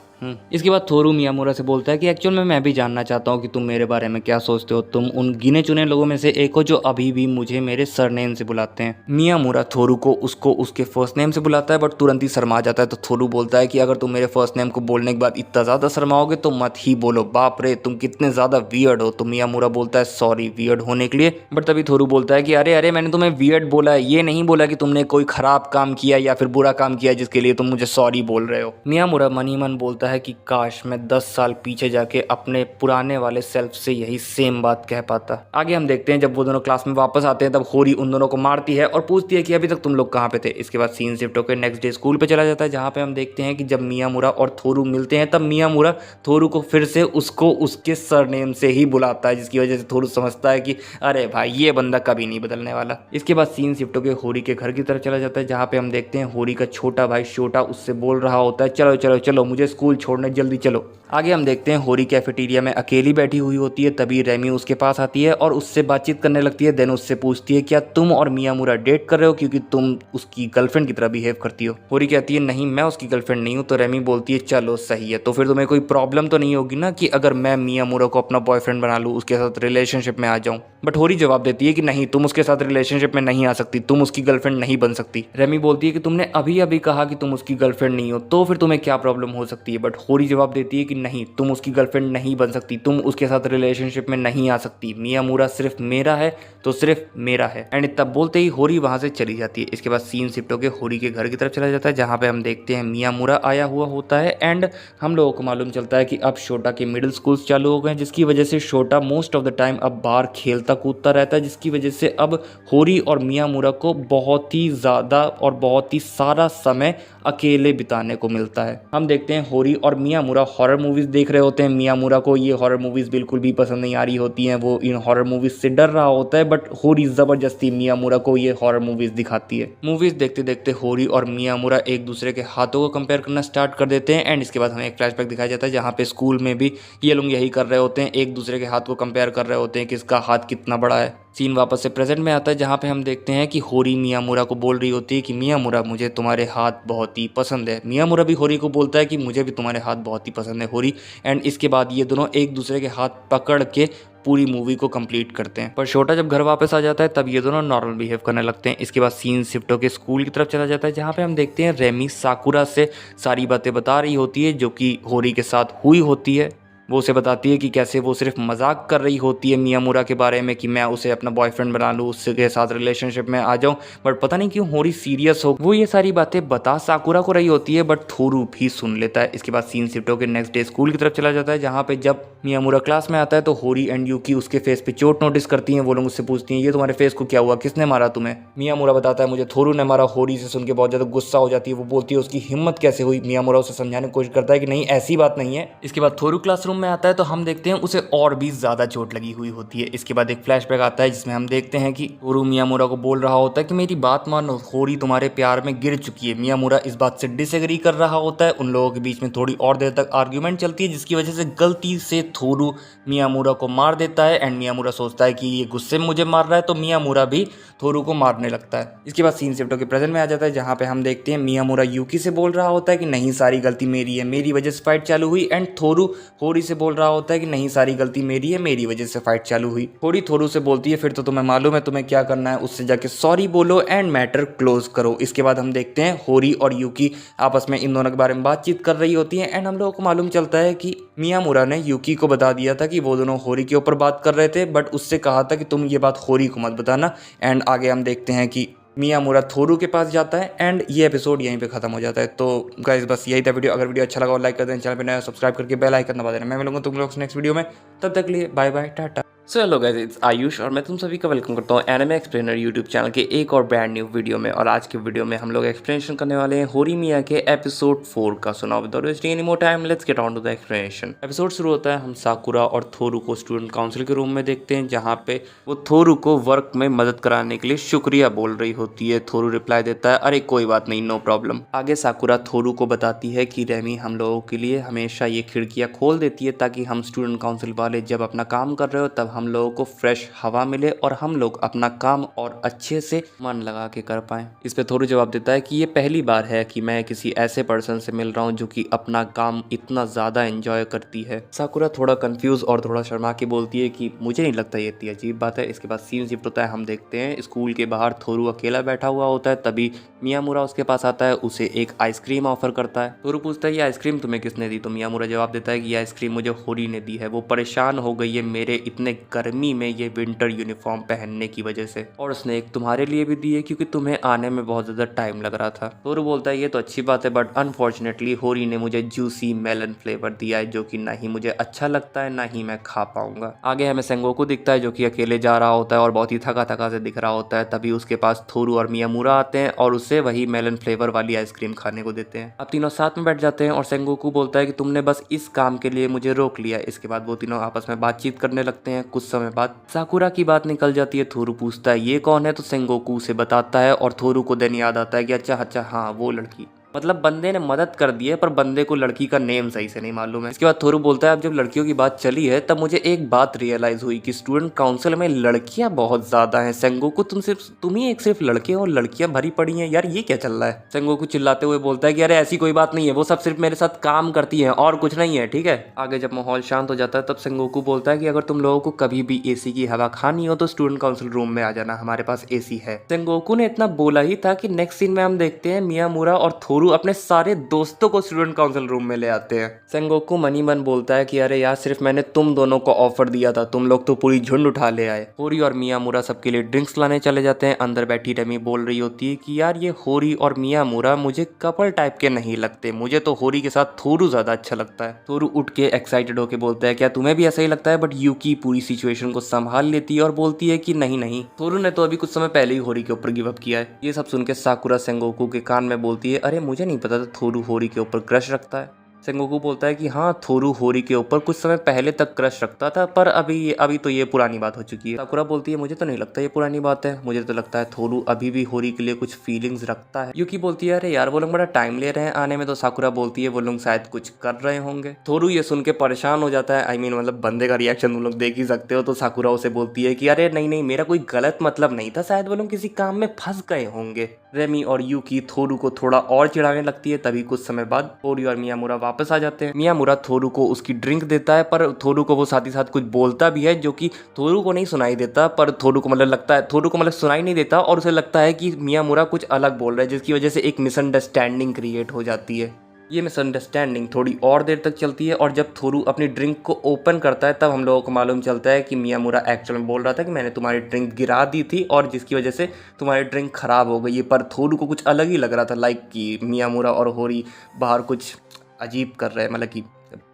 इसके बाद थोरू मियामुरा से बोलता है कि एक्चुअल में मैं भी जानना चाहता हूँ कि तुम मेरे बारे में क्या सोचते हो। तुम उन गिने चुने लोगों में से एक हो जो अभी भी मुझे मेरे सरनेम से बुलाते हैं। मियामुरा थोरू को उसको उसके फर्स्ट नेम से बुलाता है, बट तुरंत ही शर्मा जाता है। तो थोरू बोलता है कि अगर तुम मेरे फर्स्ट नेम को बोलने के बाद इतना ज़्यादा शर्माओगे तो मत ही बोलो, बाप रे तुम कितने ज़्यादा वियर्ड हो। तो मियामुरा बोलता है सॉरी वियर्ड होने के लिए। बट तभी थोरू बोलता है कि अरे अरे मैंने तुम्हें वियर्ड बोला है, ये नहीं बोला कि तुमने कोई खराब काम किया या फिर बुरा काम किया जिसके लिए तुम मुझे सॉरी बोल रहे हो। मियामुरा मन ही मन बोलता है कि काश मैं 10 साल पीछे जाके अपने पुराने वाले सेल्फ से यही सेम बात कह पाता। आगे हम देखते हैं जब वो दोनों क्लास में वापस आते हैं तब होरी उन दोनों को मारती है और पूछती है कि अभी तक तुम लोग कहाँ पे थे। इसके बाद सीन शिफ्ट होकर नेक्स्ट डे स्कूल पे चला जाता है, जहाँ पे हम देखते हैं कि जब मियामुरा और थोरू मिलते हैं तब मियामुरा थोरू को फिर से उसको उसके सरनेम से ही बुलाता है, जिसकी वजह से थोरू समझता है कि अरे भाई ये बंदा कभी नहीं बदलने वाला। इसके बाद सीन शिफ्ट होकर होरी के घर की तरफ चला जाता है, जहाँ पे हम देखते हैं होरी का छोटा भाई छोटा उससे बोल रहा होता है चलो चलो चलो मुझे स्कूल छोड़ने जल्दी चलो। आगे हम देखते हैं होरी कैफेटेरिया में अकेली बैठी हुई होती है, तभी रेमी उसके पास आती है और उससे बातचीत करने लगती है। देन उससे पूछती है क्या तुम और मियामुरा डेट कर रहे हो क्योंकि तुम उसकी गर्लफ्रेंड की तरह बिहेव करती हो। होरी कहती है नहीं मैं उसकी गर्लफ्रेंड नहीं हूँ। तो रेमी बोलती है चलो सही है, तो फिर तुम्हें कोई प्रॉब्लम तो नहीं होगी ना कि अगर मैं मियामुरा को अपना बॉयफ्रेंड बना लूँ, उसके साथ रिलेशनशिप में आ जाऊँ। बट होरी जवाब देती है कि नहीं तुम उसके साथ रिलेशनशिप में नहीं आ सकती, तुम उसकी गर्लफ्रेंड नहीं बन सकती। रेमी बोलती है कि तुमने अभी अभी कहा कि तुम उसकी गर्लफ्रेंड नहीं हो, तो फिर तुम्हें क्या प्रॉब्लम हो सकती है। बट होरी जवाब देती है कि नहीं तुम उसकी गर्लफ्रेंड नहीं बन सकती, तुम उसके साथ रिलेशनशिप में नहीं आ सकती, मियामुरा सिर्फ मेरा है तो सिर्फ मेरा है। एंड तब बोलते ही होरी वहां से चली जाती है। इसके बाद सीन शिफ्ट होकर होरी के घर की तरफ चला जाता है, जहाँ पे हम देखते हैं मियामुरा आया हुआ होता है। एंड हम लोगों को मालूम चलता है कि अब शोटा के मिडिल स्कूल्स चालू हो गए हैं, जिसकी वजह से शोटा मोस्ट ऑफ द टाइम अब बाहर खेलता कूदता रहता है, जिसकी वजह से अब होरी और मियामुरा को बहुत ही ज़्यादा और बहुत ही सारा समय अकेले बिताने को मिलता है। हम देखते हैं होरी और मियामुरा हॉरर मूवीज देख रहे होते हैं। मियामुरा को ये हॉरर मूवीज बिल्कुल भी पसंद नहीं आ रही होती हैं, वो इन हॉरर मूवीज से डर रहा होता है, बट होरी जबरदस्ती मियामुरा को ये हॉरर मूवीज दिखाती है। मूवीज देखते देखते होरी और मियामुरा एक दूसरे के हाथों को कंपेयर करना स्टार्ट कर देते हैं। एंड इसके बाद हमें एक फ्लैशबैक दिखाया जाता है, जहाँ पे स्कूल में भी ये लोग यही कर रहे होते हैं, एक दूसरे के हाथ को कंपेयर कर रहे होते हैं किसका हाथ कितना बड़ा है। सीन वापस से प्रेजेंट में आता है, जहाँ पे हम देखते हैं कि होरी मियामुरा को बोल रही होती है कि मियामुरा मुझे तुम्हारे हाथ बहुत ही पसंद है। मियामुरा भी होरी को बोलता है कि मुझे भी तुम्हारे हाथ बहुत ही पसंद है होरी। एंड इसके बाद ये दोनों एक दूसरे के हाथ पकड़ के पूरी मूवी को कंप्लीट करते हैं। पर छोटा जब घर वापस आ जाता है तब ये दोनों नॉर्मल बिहेव करने लगते हैं। इसके बाद सीन शिफ्ट होकर स्कूल की तरफ चला जाता है, जहाँ पे हम देखते हैं रेमी साकुरा से सारी बातें बता रही होती है जो कि होरी के साथ हुई होती है। वो उसे बताती है कि कैसे वो सिर्फ मजाक कर रही होती है मियामुरा के बारे में कि मैं उसे अपना बॉयफ्रेंड बना लूँ, उसके साथ रिलेशनशिप में आ जाऊँ। बट पता नहीं क्यों होरी सीरियस हो वो ये सारी बातें बता साकुरा को रही होती है, बट थोरू भी सुन लेता है। इसके बाद सीन शिफ्ट होकर नेक्स्ट डे स्कूल की तरफ चला जाता है, जहाँ पे जब मियामुरा क्लास में आता है तो होरी एंड यूकी उसके फेस पे चोट नोटिस करती हैं। वो लोग उससे पूछती हैं ये तुम्हारे फेस को क्या हुआ, किसने मारा तुम्हें। मियामुरा बताता है मुझे थोरू ने मारा। होरी से सुन के बहुत ज़्यादा गुस्सा हो जाती है, वो बोलती है उसकी हिम्मत कैसे हुई। मियामुरा उसे समझाने की कोशिश करता है कि नहीं ऐसी बात नहीं है। इसके बाद थोरू क्लासरूम में आता है तो हम देखते हैं उसे और भी ज़्यादा चोट लगी हुई होती है। इसके बाद एक फ्लैशबैक आता है जिसमें हम देखते हैं कि थोरू मियामुरा को बोल रहा होता है कि मेरी बात मानो, होरी तुम्हारे प्यार में गिर चुकी है। मियामुरा इस बात से डिसएग्री कर रहा होता है। उन लोगों के बीच में थोड़ी और देर तक आर्ग्यूमेंट चलती है जिसकी वजह से गलती से थोरू मियामुरा को मार देता है एंड मियामुरा सोचता है कि ये गुस्से में मुझे मार रहा है, तो मियामुरा भी थोरू को मारने लगता है। इसके बाद सीन शिफ्ट होकर प्रेजेंट में आ जाता है जहाँ पे हम देखते हैं मियामुरा यूकी से बोल रहा होता है कि नहीं सारी गलती मेरी है, मेरी वजह से फाइट चालू हुई। एंड थोरू होरी से बोल रहा होता है कि नहीं सारी गलती मेरी है, मेरी वजह से फाइट चालू हुई। होरी थोरू से बोलती है फिर तो तुम्हें मालूम है तुम्हें क्या करना है, उससे जाके सॉरी बोलो एंड मैटर क्लोज करो। इसके बाद हम देखते हैं होरी और यूकी आपस में इन दोनों के बारे में बातचीत कर रही होती है एंड हम लोगों को मालूम चलता है कि मियामुरा ने यूकी को बता दिया था कि वो दोनों होरी के ऊपर बात कर रहे थे, बट उससे कहा था कि तुम ये बात होरी को मत बताना। एंड आगे हम देखते हैं कि मियामुरा थोरू के पास जाता है एंड ये एपिसोड यहीं पे खत्म हो जाता है। तो गाइस बस यही था वीडियो। अगर वीडियो अच्छा लगा हो लाइक कर देना, चैनल पे नया सब्सक्राइब करके बेल आइकन दबा देना। मैं मिलूंगा तुम लोग नेक्स्ट वीडियो में, तब तक के लिए bye bye Tata. So hello guys, it's Ayush और मैं तुम सभी का वेलकम करता हूँ एनिमे एक्सप्लेनर यूट्यूब चैनल के एक और ब्रांड न्यू वीडियो में। और आज के वीडियो में हम लोग एक्सप्लेनेशन करने वाले हैं होरीमिया के एपिसोड 4 का। So now without wasting any more time let's get on to the explanation. Episode शुरू होता है हम साकुरा और थोरू को स्टूडेंट काउंसिल के रूम में देखते हैं जहाँ पे वो थोरू को वर्क में मदद कराने के लिए शुक्रिया बोल रही होती है। थोरू रिप्लाई देता है अरे कोई बात नहीं, नो प्रॉब्लम। आगे साकुरा थोरू को बताती है कि रेमी हम लोगों के लिए हमेशा ये खिड़कियाँ खोल देती है ताकि हम स्टूडेंट काउंसिल वाले जब अपना काम कर रहे हो तब हम लोगों को फ्रेश हवा मिले और हम लोग अपना काम और अच्छे से मन लगा के कर पाएं। इस पे थोरू जवाब देता है कि ये पहली बार है कि मैं किसी ऐसे पर्सन से मिल रहा हूँ जो कि अपना काम इतना ज्यादा एंजॉय करती है। साकुरा थोड़ा कंफ्यूज और थोड़ा शर्मा के बोलती है कि मुझे नहीं लगता ये इतनी अजीब बात है। इसके बाद सीन शिफ्ट होता है, हम देखते हैं स्कूल के बाहर थोरू अकेला बैठा हुआ होता है। तभी मियामुरा उसके पास आता है, उसे एक आइसक्रीम ऑफर करता है। थोरू पूछता है ये आइसक्रीम तुम्हें किसने दी? तो मियामुरा जवाब देता है कि ये आइसक्रीम मुझे होरी ने दी है, वो परेशान हो गई है मेरे इतने गर्मी में ये विंटर यूनिफॉर्म पहनने की वजह से, और उसने एक तुम्हारे लिए भी दी है क्योंकि तुम्हें आने में बहुत ज्यादा टाइम लग रहा था। थोरू बोलता है ये तो अच्छी बात है बट अनफॉर्चुनेटली होरी ने मुझे जूसी मेलन फ्लेवर दिया है जो कि ना ही मुझे अच्छा लगता है ना ही मैं खा पाऊंगा। आगे हमें सेंगोकू दिखता है जो कि अकेले जा रहा होता है और बहुत ही थका थका से दिख रहा होता है। तभी उसके पास थोरू और मियामुरा आते हैं और उसे वही मेलन फ्लेवर वाली आइसक्रीम खाने को देते हैं। अब तीनों साथ में बैठ जाते हैं और सेंगोकू बोलता है कि तुमने बस इस काम के लिए मुझे रोक लिया। इसके बाद वो तीनों आपस में बातचीत करने लगते हैं। कुछ समय बाद साकुरा की बात निकल जाती है। थोरू पूछता है ये कौन है, तो सेंगोकू उसे बताता है और थोरू को देन याद आता है कि अच्छा हाँ वो लड़की, मतलब बंदे ने मदद कर दी है पर बंदे को लड़की का नेम सही से नहीं मालूम है। इसके बाद थोरू बोलता है अब जब लड़कियों की बात चली है तब मुझे एक बात रियलाइज हुई कि स्टूडेंट काउंसिल में लड़कियां बहुत ज्यादा हैं। सेंगोकू तुम ही एक सिर्फ लड़के और लड़कियां भरी पड़ी हैं यार, ये क्या चल रहा है? सेंगोकू चिल्लाते हुए बोलता है कि अरे ऐसी कोई बात नहीं है, वो सब सिर्फ मेरे साथ काम करती है और कुछ नहीं है, ठीक है। आगे जब माहौल शांत हो जाता है तब सेंगोकू बोलता है कि अगर तुम लोगों को कभी भी एसी की हवा खानी हो तो स्टूडेंट काउंसिल रूम में आ जाना, हमारे पास एसी है। सेंगोकू ने इतना बोला ही था कि नेक्स्ट सीन में हम देखते हैं मियामुरा और थोरू अपने सारे दोस्तों को स्टूडेंट काउंसिल रूम में ले आते हैं। सेंगोकू मनी मन बोलता है कि अरे यार सिर्फ मैंने तुम दोनों को ऑफर दिया था, तुम लोग तो पूरी झुंड उठा ले आए। होरी और मियामुरा सबके लिए ड्रिंक्स लाने चले जाते हैं। अंदर बैठी रेमी बोल रही होती है कि यार ये होरी और मियामुरा मुझे कपल टाइप के नहीं लगते, मुझे तो होरी के साथ थोरू ज्यादा अच्छा लगता है। थोरू उठ के एक्साइटेड होकर बोलता है क्या तुम्हें भी ऐसा ही लगता है? बट यूकी पूरी सिचुएशन को संभाल लेती है और बोलती है कि नहीं, थोरू ने तो अभी कुछ समय पहले ही होरी के ऊपर गिव अप किया है। ये सब सुन के साकुरा सेंगोकू के कान में बोलती है अरे मुझे नहीं पता था थोरू होरी के ऊपर क्रश रखता है। सेंगोकू बोलता है कि हाँ थोरू होरी के ऊपर कुछ समय पहले तक क्रश रखता था पर अभी तो ये पुरानी बात हो चुकी है। साकुरा बोलती है मुझे तो नहीं लगता ये पुरानी बात है, मुझे तो लगता है थोरू अभी भी होरी के लिए कुछ फीलिंग्स रखता है। यूकी बोलती है अरे यार वो लोग बड़ा टाइम ले रहे हैं आने में, तो साकुरा बोलती है वो लोग शायद कुछ कर रहे होंगे। थोरू ये सुन के परेशान हो जाता है, मतलब बंदे का रिएक्शन तुम लोग देख ही सकते हो। तो साकुरा उसे बोलती है कि अरे नहीं मेरा कोई गलत मतलब नहीं था, शायद वो लोग किसी काम में फंस गए होंगे। रेमी और यूकी थोरू को थोड़ा और चिढ़ाने लगती है। तभी कुछ समय बाद होरी और मियामुरा वापस आ जाते हैं। मियामुरा थोरू को उसकी ड्रिंक देता है पर थोरू को वो साथ ही साथ कुछ बोलता भी है जो कि थोरू को नहीं सुनाई देता, पर थोरू को लगता है थोरू को सुनाई नहीं देता और उसे लगता है कि मियामुरा कुछ अलग बोल रहा है, जिसकी वजह से एक मिसअंडरस्टैंडिंग क्रिएट हो जाती है। ये मिसअंडरस्टैंडिंग थोड़ी और देर तक चलती है और जब थोरू अपनी ड्रिंक को ओपन करता है तब हम लोगों को मालूम चलता है कि मियामुरा एक्चुअल में बोल रहा था कि मैंने तुम्हारी ड्रिंक गिरा दी थी और जिसकी वजह से तुम्हारी ड्रिंक खराब हो गई है। पर थोरू को कुछ अलग ही लग रहा था, लाइक कि मियामुरा और होरी बाहर कुछ अजीब कर रहे हैं, मतलब कि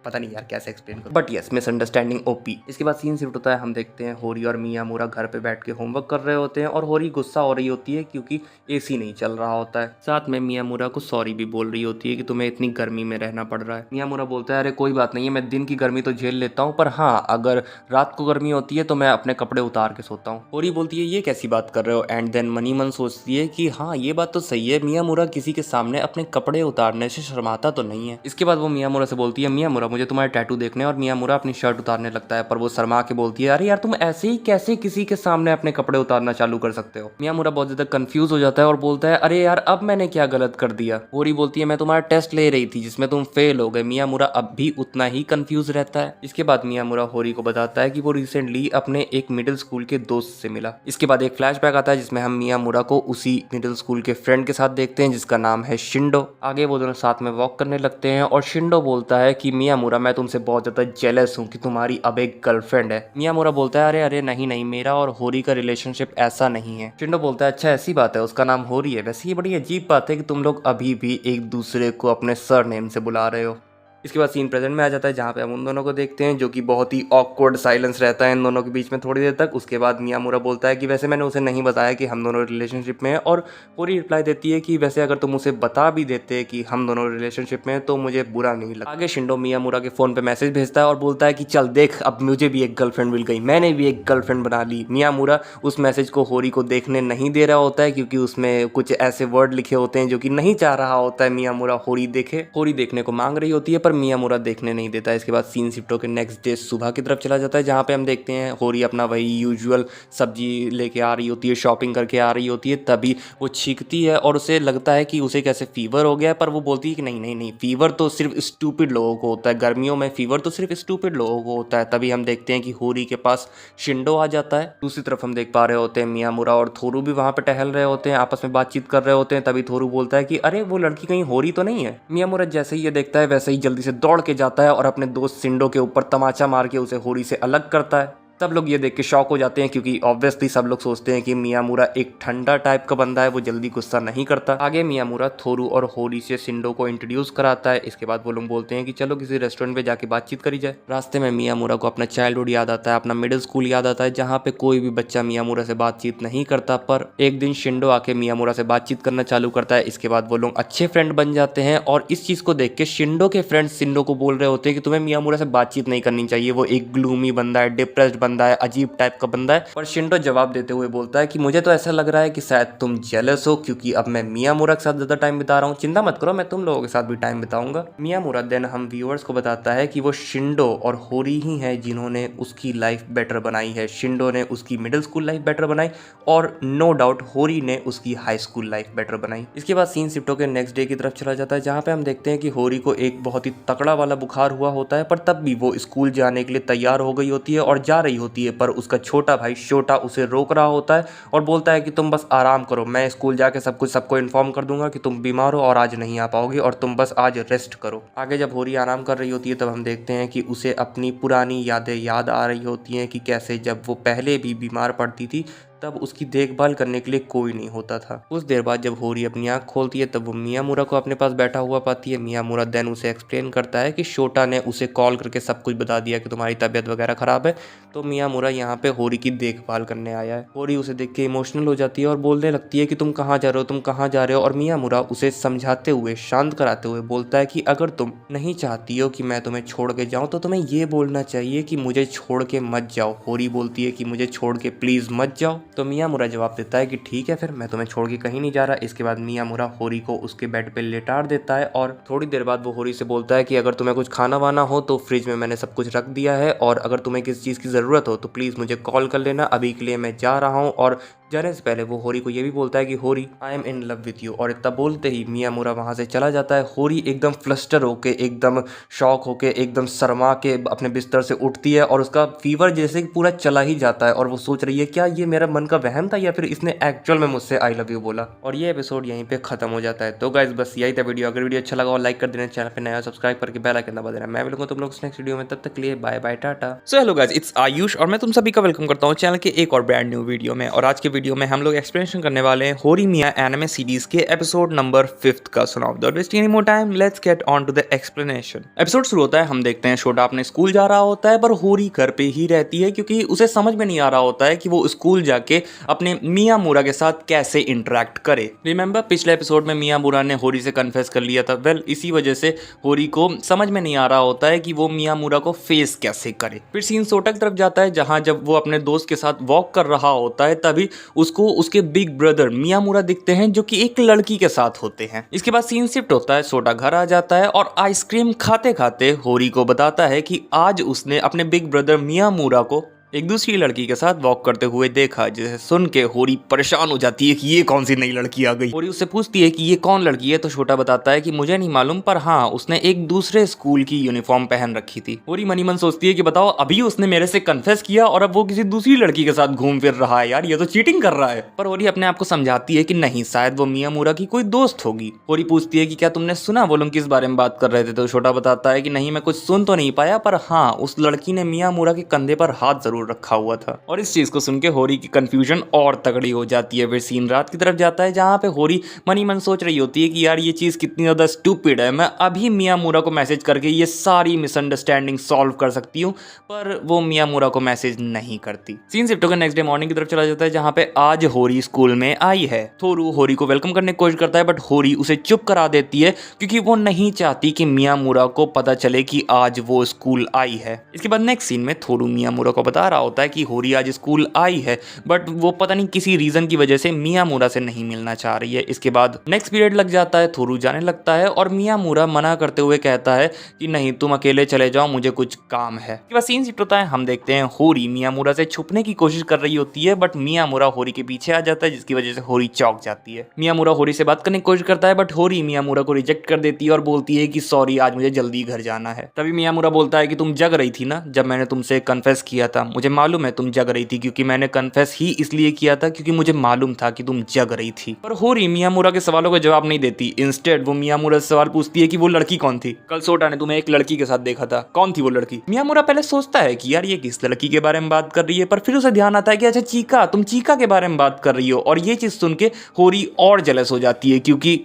पता नहीं यार कैसे एक्सप्लेन करूं, बट यस मिसअंडरस्टैंडिंग ओपी। इसके बाद सीन शिफ्ट होता है, हम देखते हैं होरी और मियामुरा घर पे बैठ के होमवर्क कर रहे होते हैं और होरी गुस्सा हो रही होती है क्योंकि एसी नहीं चल रहा होता है। साथ में मियामुरा को सॉरी भी बोल रही होती है कि तुम्हें इतनी गर्मी में रहना पड़ रहा है। मियामुरा बोलता है अरे कोई बात नहीं है, मैं दिन की गर्मी तो झेल लेता हूँ, पर हाँ अगर रात को गर्मी होती है तो मैं अपने कपड़े उतार के सोता हूँ। होरी बोलती है ये कैसी बात कर रहे हो, एंड देन मनी मन सोचती है कि हाँ ये बात तो सही है, मियामुरा किसी के सामने अपने कपड़े उतारने से शर्माता तो नहीं है। इसके बाद वो मियामुरा से बोलती है मियामुरा मुझे तुम्हारे टैटू देखने, और मियामुरा अपनी शर्ट उतारने लगता है, पर वो शर्मा के बोलती है अरे यार तुम ऐसे ही कैसे किसी के सामने अपने कपड़े उतारना चालू कर सकते हो। मियामुरा बहुत ज्यादा कंफ्यूज हो जाता है और बोलता है अरे यार अब मैंने क्या गलत कर दिया। होरी बोलती है मैं तुम्हारा टेस्ट ले रही थी जिसमें तुम फेल हो गए। मियामुरा अब भी उतना ही कंफ्यूज रहता है। इसके बाद मियामुरा होरी को बताता है कि वो रिसेंटली अपने एक मिडिल स्कूल के दोस्त से मिला। इसके बाद एक फ्लैशबैक आता है जिसमें हम मियामुरा को उसी मिडिल स्कूल के फ्रेंड के साथ देखते हैं जिसका नाम है शिंडो। आगे वो दोनों साथ में वॉक करने लगते हैं और शिंडो बोलता है कि मियामुरा मैं तुमसे बहुत ज्यादा जेलस हूँ कि तुम्हारी अब एक गर्लफ्रेंड है। मियामुरा बोलता है अरे अरे नहीं नहीं, मेरा और होरी का रिलेशनशिप ऐसा नहीं है। शिंडो बोलता है अच्छा ऐसी बात है, उसका नाम होरी है। वैसे ये बड़ी अजीब बात है कि तुम लोग अभी भी एक दूसरे को अपने सर नेम से बुला रहे हो। इसके बाद सीन प्रेजेंट में आ जाता है जहाँ पे हम उन दोनों को देखते हैं जो कि बहुत ही ऑकवर्ड साइलेंस रहता है इन दोनों के बीच में थोड़ी देर तक। उसके बाद मियामुरा बोलता है कि वैसे मैंने उसे नहीं बताया कि हम दोनों रिलेशनशिप में हैं, और पूरी रिप्लाई देती है कि वैसे अगर तुम उसे बता भी देते कि हम दोनों रिलेशनशिप में हैं तो मुझे बुरा नहीं लगता। आगे शिंडो मियामुरा के फ़ोन पर मैसेज भेजता है और बोलता है कि चल देख अब मुझे भी एक गर्लफ्रेंड मिल गई, मैंने भी एक गर्लफ्रेंड बना ली। मियामुरा उस मैसेज को होरी को देखने नहीं दे रहा होता है क्योंकि उसमें कुछ ऐसे वर्ड लिखे होते हैं जो कि नहीं चाह रहा होता है मियामुरा होरी देखे। होरी देखने को मांग रही होती है पर मियामुरा देखने नहीं देता है। इसके बाद सीन शिफ्ट होकर नेक्स्ट डे सुबह की तरफ चला जाता है जहाँ पे हम देखते हैं होरी अपना वही यूजुअल सब्जी लेके आ रही होती है, शॉपिंग करके आ रही होती है। तभी वो छींकती है और उसे लगता है कि उसे कैसे फीवर हो गया है, पर वो बोलती है कि नहीं नहीं नहीं, फीवर तो सिर्फ स्टूपिड लोगों को होता है, गर्मियों में फीवर तो सिर्फ स्टूपिड लोगों को होता है। तभी हम देखते हैं कि होरी के पास शिंडो आ जाता है। दूसरी तरफ हम देख पा रहे होते हैं मियामुरा और थोरू भी वहाँ पे टहल रहे होते हैं, आपस में बातचीत कर रहे होते हैं। तभी थोरू बोलता है कि अरे वो लड़की कहीं होरी तो नहीं है। मियामुरा जैसे ही ये देखता है वैसे ही जल्दी से दौड़ के जाता है और अपने दोस्त शिंडो के ऊपर तमाचा मार के उसे होरी से अलग करता है। सब लोग ये देख के शॉक हो जाते हैं क्योंकि ऑब्वियसली सब लोग सोचते हैं कि मियामुरा एक ठंडा टाइप का बंदा है, वो जल्दी गुस्सा नहीं करता। आगे मियामुरा थोरू और होरी से शिंडो को इंट्रोड्यूस कराता है। इसके बाद वो लोग बोलते हैं कि चलो किसी रेस्टोरेंट पे जाके बातचीत करी जाए। रास्ते में मियामुरा को अपना चाइल्डहुड याद आता है, अपना मिडिल स्कूल याद आता है जहाँ पे कोई भी बच्चा मियामुरा से बातचीत नहीं करता, पर एक दिन शिंडो आके मियामुरा से बातचीत करना चालू करता है। इसके बाद वो लोग अच्छे फ्रेंड बन जाते हैं और इस चीज को देख के शिंडो के फ्रेंड्स शिंडो को बोल रहे होते हैं कि तुम्हें मियामुरा से बातचीत नहीं करनी चाहिए, वो एक ग्लूमी बंदा है, डिप्रेस्ड बंदा है, अजीब टाइप का बंदा है। पर शिंडो जवाब देते हुए बोलता है कि मुझे तो ऐसा लग रहा है कि शायद तुम जेलस हो क्योंकि अब मैं मियामुरा के साथ ज्यादा टाइम बिता रहा हूँ। चिंता मत करो, मैं तुम लोगों के साथ भी टाइम बिताऊंगा। मियामुरा देन हम व्यूअर्स को बताता है कि वो शिंडो और होरी ही है जिन्होंने उसकी लाइफ बेटर बनाई है। शिंडो ने उसकी मिडिल स्कूल लाइफ बेटर बनाई और नो डाउट होरी ने उसकी हाई स्कूल लाइफ बेटर बनाई। इसके बाद सीन शिफ्ट होकर नेक्स्ट डे की तरफ चला जाता है जहाँ पे हम देखते हैं कि होरी को एक बहुत ही तकड़ा वाला बुखार हुआ होता है, पर तब भी वो स्कूल जाने के लिए तैयार हो गई होती है और जा रही होती है, पर उसका छोटा भाई छोटा उसे रोक रहा होता है और बोलता है कि तुम बस आराम करो, मैं स्कूल जाके सब कुछ सबको इन्फॉर्म कर दूंगा कि तुम बीमार हो और आज नहीं आ पाओगे और तुम बस आज रेस्ट करो। आगे जब होरी आराम कर रही होती है तब हम देखते हैं कि उसे अपनी पुरानी यादें याद आ रही होती हैं कि कैसे जब वो पहले भी बीमार पड़ती थी तब उसकी देखभाल करने के लिए कोई नहीं होता था। कुछ देर बाद जब होरी अपनी आंख खोलती है तब वो मियामुरा को अपने पास बैठा हुआ पाती है। मियामुरा देन उसे एक्सप्लेन करता है कि शोटा ने उसे कॉल करके सब कुछ बता दिया कि तुम्हारी तबीयत वगैरह खराब है, तो मियामुरा यहाँ पे होरी की देखभाल करने आया है। होरी उसे देख के इमोशनल हो जाती है और बोलने लगती है कि तुम कहाँ जा रहे हो, तुम कहाँ जा रहे हो, और मियामुरा उसे समझाते हुए शांत कराते हुए बोलता है कि अगर तुम नहीं चाहती हो कि मैं तुम्हें छोड़ के जाऊँ तो तुम्हें ये बोलना चाहिए कि मुझे छोड़ के मत जाओ। होरी बोलती है कि मुझे छोड़ के प्लीज मत जाओ, तो मियामुरा जवाब देता है कि ठीक है फिर, मैं तुम्हें छोड़ के कहीं नहीं जा रहा। इसके बाद मियामुरा होरी को उसके बेड पे लेटाड़ देता है और थोड़ी देर बाद वो होरी से बोलता है कि अगर तुम्हें कुछ खाना वाना हो तो फ्रिज में मैंने सब कुछ रख दिया है, और अगर तुम्हें किसी चीज़ की ज़रूरत हो तो प्लीज़ मुझे कॉल कर लेना, अभी के लिए मैं जा रहा हूँ। और जाने से पहले वो होरी को ये भी बोलता है कि होरी I am in love with you, और इतना बोलते ही मियामुरा वहाँ से चला जाता है। होरी एकदम फ्लस्टर होके, एकदम शॉक होके, एकदम शर्मा के अपने बिस्तर से उठती है और उसका फीवर जैसे कि पूरा चला ही जाता है और वो सोच रही है क्या ये मेरा मन का वहम था या फिर इसने एक्चुअल में मुझसे आई लव यू बोला। और ये एपिसोड यहीं पे खत्म हो जाता है। तो गाइस बस यही था वीडियो। अगर वीडियो अच्छा लगा और लाइक कर देना, चैनल पे नया सब्सक्राइब करके बेल आइकन दबा देना। मैं मिलूंगा तुम लोग नेक्स्ट वीडियो में, तब तक के लिए bye bye Tata. So hello guys, it's Ayush और मैं तुम सभी का वेलकम करता हूँ चैनल के एक और ब्रांड न्यू वीडियो में। और आज के वीडियो में हम लोग एक्सप्लेनेशन करने वाले हैं होरीमिया एनिमे सीरीज के एपिसोड नंबर 5 का। So now without wasting any more time let's get on to the explanation. Episode शुरू होता है, हम देखते हैं शोटा अपने स्कूल जा रहा होता है पर होरी घर पे ही रहती है क्योंकि उसे समझ में नहीं आ रहा होता है कि वो स्कूल जाके अपने मियामुरा के साथ कैसे इंटरेक्ट करे। रिमेंबर पिछले एपिसोड में मियामुरा ने होरी से कन्फेस कर लिया था। वेल इसी वजह से होरी को समझ में नहीं आ रहा होता है कि वो मियामुरा को फेस कैसे करे। फिर सीन सोटा की तरफ जाता है जहां जब वो अपने दोस्त के साथ वॉक कर रहा होता है तभी उसको उसके बिग ब्रदर मियामुरा दिखते हैं जो कि एक लड़की के साथ होते हैं। इसके बाद सीन शिफ्ट होता है, सोटा घर आ जाता है और आइसक्रीम खाते खाते होरी को बताता है कि आज उसने अपने बिग ब्रदर मियामुरा को एक दूसरी लड़की के साथ वॉक करते हुए देखा, जिसे सुन के होरी परेशान हो जाती है कि ये कौन सी नई लड़की आ गई। होरी उससे पूछती है कि ये कौन लड़की है, तो छोटा बताता है कि मुझे नहीं मालूम पर हाँ उसने एक दूसरे स्कूल की यूनिफॉर्म पहन रखी थी। होरी मनी मन सोचती है कि बताओ अभी उसने मेरे से कन्फेस किया और अब वो किसी दूसरी लड़की के साथ घूम फिर रहा है, यार ये तो चीटिंग कर रहा है। पर होरी अपने आप को समझाती है कि नहीं शायद वो मियामुरा की कोई दोस्त होगी। होरी पूछती है कि क्या तुमने सुना वो लोग किस बारे में बात कर रहे थे, तो छोटा बताता है कि नहीं मैं कुछ सुन तो नहीं पाया पर हाँ उस लड़की ने मियामुरा के कंधे पर हाथ जरूर रखा हुआ था। और इस चीज को सुन के होरी की कंफ्यूजन और तगड़ी हो जाती है। फिर सीन रात की तरफ जाता है जहां पे होरी मनी मन सोच रही होती है कि यार ये चीज कितनी ज्यादा स्टूपिड है, मैं अभी मियामुरा को मैसेज करके ये सारी मिसअंडरस्टैंडिंग सॉल्व कर सकती हूँ, पर वो मियामुरा को मैसेज नहीं करती। सीन शिफ्ट होकर नेक्स्ट डे मॉर्निंग की तरफ चला जाता है जहां पे आज होरी स्कूल में आई है। थोरू होरी को वेलकम करने की कोशिश करता है बट होरी उसे चुप करा देती है क्योंकि वो नहीं चाहती कि मियामुरा को पता चले कि आज वो स्कूल आई है। इसके बाद नेक्स्ट सीन में थोरू मियामुरा को बता रहा होता है कि होरी आज स्कूल आई है बट वो पता नहीं किसी रीजन की वजह से मियामुरा से नहीं मिलना चाह रही है। इसके बाद नेक्स्ट पीरियड लग जाता है, थोरू जाने लगता है और मियामुरा मना करते हुए कहता है कि नहीं तुम अकेले चले जाओ, मुझे कुछ काम है। इसके बाद सीन शिफ्ट होता है, हम देखते हैं होरी मियामुरा से छुपने की कोशिश कर रही होती है बट मियामुरा होरी के पीछे आ जाता है जिसकी वजह से होरी चौंक जाती है। मियामुरा होरी से बात करने की कोशिश करता है बट होरी मियामुरा को रिजेक्ट कर देती है और बोलती है कि सॉरी आज मुझे जल्दी घर जाना है। तभी मियामुरा बोलता है कि तुम जग रही थी ना जब मैंने तुमसे कन्फेस किया था, मुझे मालूम है तुम जग रही थी क्योंकि मैंने कन्फेस ही इसलिए किया था क्योंकि मुझे मालूम था कि तुम जग रही थी। पर होरी मियामुरा के सवालों का जवाब नहीं देती। इंस्टेड वो मियामुरा से सवाल पूछती है कि वो लड़की कौन थी, कल सोटा ने तुम्हें एक लड़की के साथ देखा था, कौन थी वो लड़की। मियामुरा पहले सोचता है कि यार ये किस लड़की के बारे में बात कर रही है, पर फिर उसे ध्यान आता है कि अच्छा चीका, तुम चीका के बारे में बात कर रही हो। और ये चीज सुन के होरी और जेलस हो जाती है क्योंकि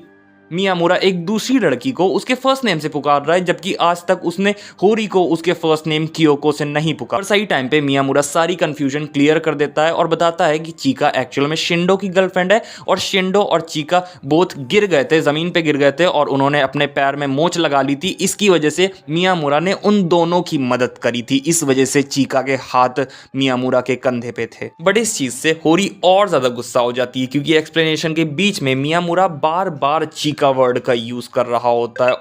मियामुरा एक दूसरी लड़की को उसके फर्स्ट नेम से पुकार रहा है जबकि आज तक उसने होरी को उसके फर्स्ट नेम कियोको से नहीं पुकारा। और सही टाइम पे मियामुरा सारी कंफ्यूजन क्लियर कर देता है और बताता है कि चीका एक्चुअल में शिंडो की गर्लफ्रेंड है और शिंडो और चीका बोथ गिर गए थे, जमीन पे गिर गए थे और उन्होंने अपने पैर में मोच लगा ली थी। इसकी वजह से मियामुरा ने उन दोनों की मदद करी थी, इस वजह से चीका के हाथ मियामुरा के कंधे पे थे। बट इस चीज से होरी और ज्यादा गुस्सा हो जाती है क्योंकि एक्सप्लेनेशन के बीच में मियामुरा बार बार चीका का वर्ड का यूज कर रहा होता है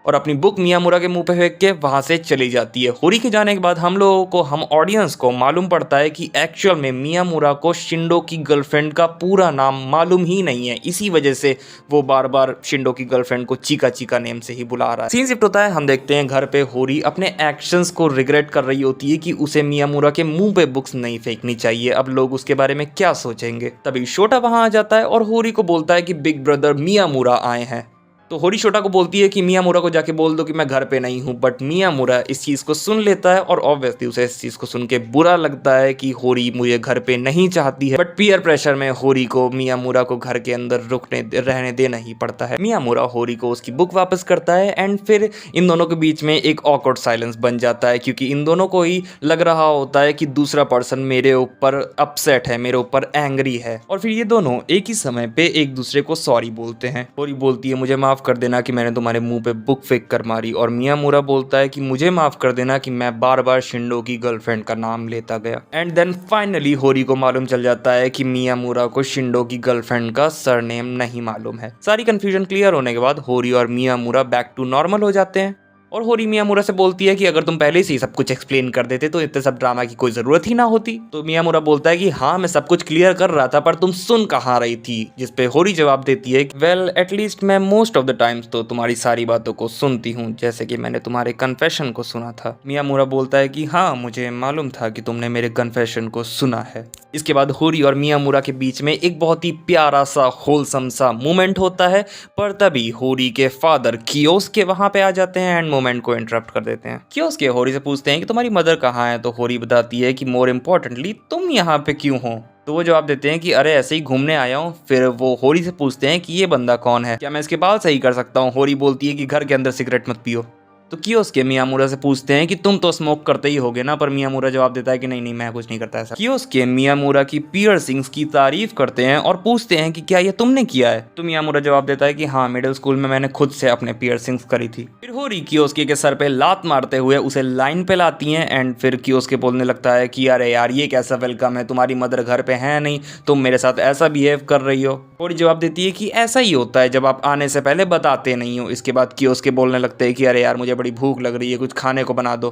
और अपनी बुक मियामुरा के मुंह पे फेंक के वहां से चली जाती है। होरी के जाने के बाद हम लोगों को, हम ऑडियंस को मालूम पड़ता है कि एक्चुअल में मियामुरा को शिंडो की गर्लफ्रेंड का पूरा नाम मालूम ही नहीं है, इसी वजह से वो बार बार शिंडो की गर्लफ्रेंड को चीका चीका नेम से ही बुला रहा है। सीन शिफ्ट होता है, हम देखते हैं घर पे होरी अपने एक्शंस को रिग्रेट कर रही होती है कि उसे मियामुरा के मुंह पे बुक्स नहीं फेंकनी चाहिए, अब लोग उसके बारे में क्या सोचेंगे। तभी शोटा वहां आ जाता है और होरी को बोलता है कि बिग ब्रदर मियामुरा आए हैं। तो होरी शोटा को बोलती है कि मियामुरा को जाके बोल दो कि मैं घर पे नहीं हूँ, बट मियामुरा इस चीज़ को सुन लेता है और ऑब्वियसली उसे इस चीज़ को सुन के बुरा लगता है कि होरी मुझे घर पे नहीं चाहती है। बट पीयर प्रेशर में होरी को मियामुरा को घर के अंदर रहने देना ही पड़ता है। मियामुरा होरी को उसकी बुक वापस करता है एंड फिर इन दोनों के बीच में एक ऑकवर्ड साइलेंस बन जाता है क्योंकि इन दोनों को ही लग रहा होता है कि दूसरा पर्सन मेरे ऊपर अपसेट है, मेरे ऊपर एंग्री है। और फिर ये दोनों एक ही समय पे एक दूसरे को सॉरी बोलते हैं। होरी बोलती है मुझे माफ कर देना कि मैंने तुम्हारे मुंह पे बुक फेंक कर मारी, और मियामुरा बोलता है कि मुझे माफ कर देना कि मैं बार बार शिंडो की गर्लफ्रेंड का नाम लेता गया। एंड देन फाइनली होरी को मालूम चल जाता है कि मियामुरा को शिंडो की गर्लफ्रेंड का सरनेम नहीं मालूम है। सारी कंफ्यूजन क्लियर होने के बाद होरी और मियामुरा बैक टू नॉर्मल हो जाते हैं और होरी मियामुरा से बोलती है कि अगर तुम पहले से ही सब कुछ एक्सप्लेन कर देते तो इतने सब ड्रामा की कोई जरूरत ही ना होती। तो मियामुरा बोलता है कि हाँ मैं सब कुछ क्लियर कर रहा था पर तुम सुन कहाँ रही थी, जिस पे होरी जवाब देती है वेल एटलीस्ट मैं मोस्ट ऑफ द टाइम्स तो तुम्हारी सारी बातों को सुनती हूँ, जैसे कि मैंने तुम्हारे कन्फेशन को सुना था। मियामुरा बोलता है कि हाँ मुझे मालूम था कि तुमने मेरे कन्फेशन को सुना है। इसके बाद होरी और मियामुरा के बीच में एक बहुत ही प्यारा सा होलसम सा मोमेंट होता है, पर तभी होरी के फादर कियोस्के वहां पे आ जाते हैं एंड मोमेंट को इंटरप्ट कर देते हैं। कियोस्के होरी से पूछते हैं कि तुम्हारी मदर कहाँ है, तो होरी बताती है कि मोर इम्पोर्टेंटली तुम यहाँ पे क्यों हो। तो वो जवाब देते हैं कि अरे ऐसे ही घूमने आया हूँ। फिर वो होरी से पूछते हैं कि ये बंदा कौन है, क्या मैं इसके बाल सही कर सकता हूँ। होरी बोलती है कि घर के अंदर सिगरेट मत पियो। तो कियोस्के मियामुरा से पूछते हैं कि तुम तो स्मोक करते ही होगे ना, पर मियामुरा जवाब देता है कि नहीं नहीं मैं कुछ नहीं करता ऐसा। कियोस्के मियामुरा की पियर्सिंग्स की तारीफ करते हैं और पूछते हैं कि क्या ये तुमने किया है। तो मियामुरा जवाब देता है कि हाँ, मिडिल स्कूल में मैंने खुद से अपने पियर्सिंग्स करी थी। फिर होरी कियोस्के के सर पे लात मारते हुए उसे लाइन पे लाती हैं एंड फिर कियोस्के बोलने लगता है कि अरे यार ये कैसा वेलकम है, तुम्हारी मदर घर पे है नहीं, तुम मेरे साथ ऐसा बिहेव कर रही हो। होरी जवाब देती है कि ऐसा ही होता है जब आप आने से पहले बताते नहीं हो। इसके बाद कियोस्के बोलने लगते हैं कि अरे यार मुझे बड़ी भूख लग रही है, कुछ खाने को बना दो।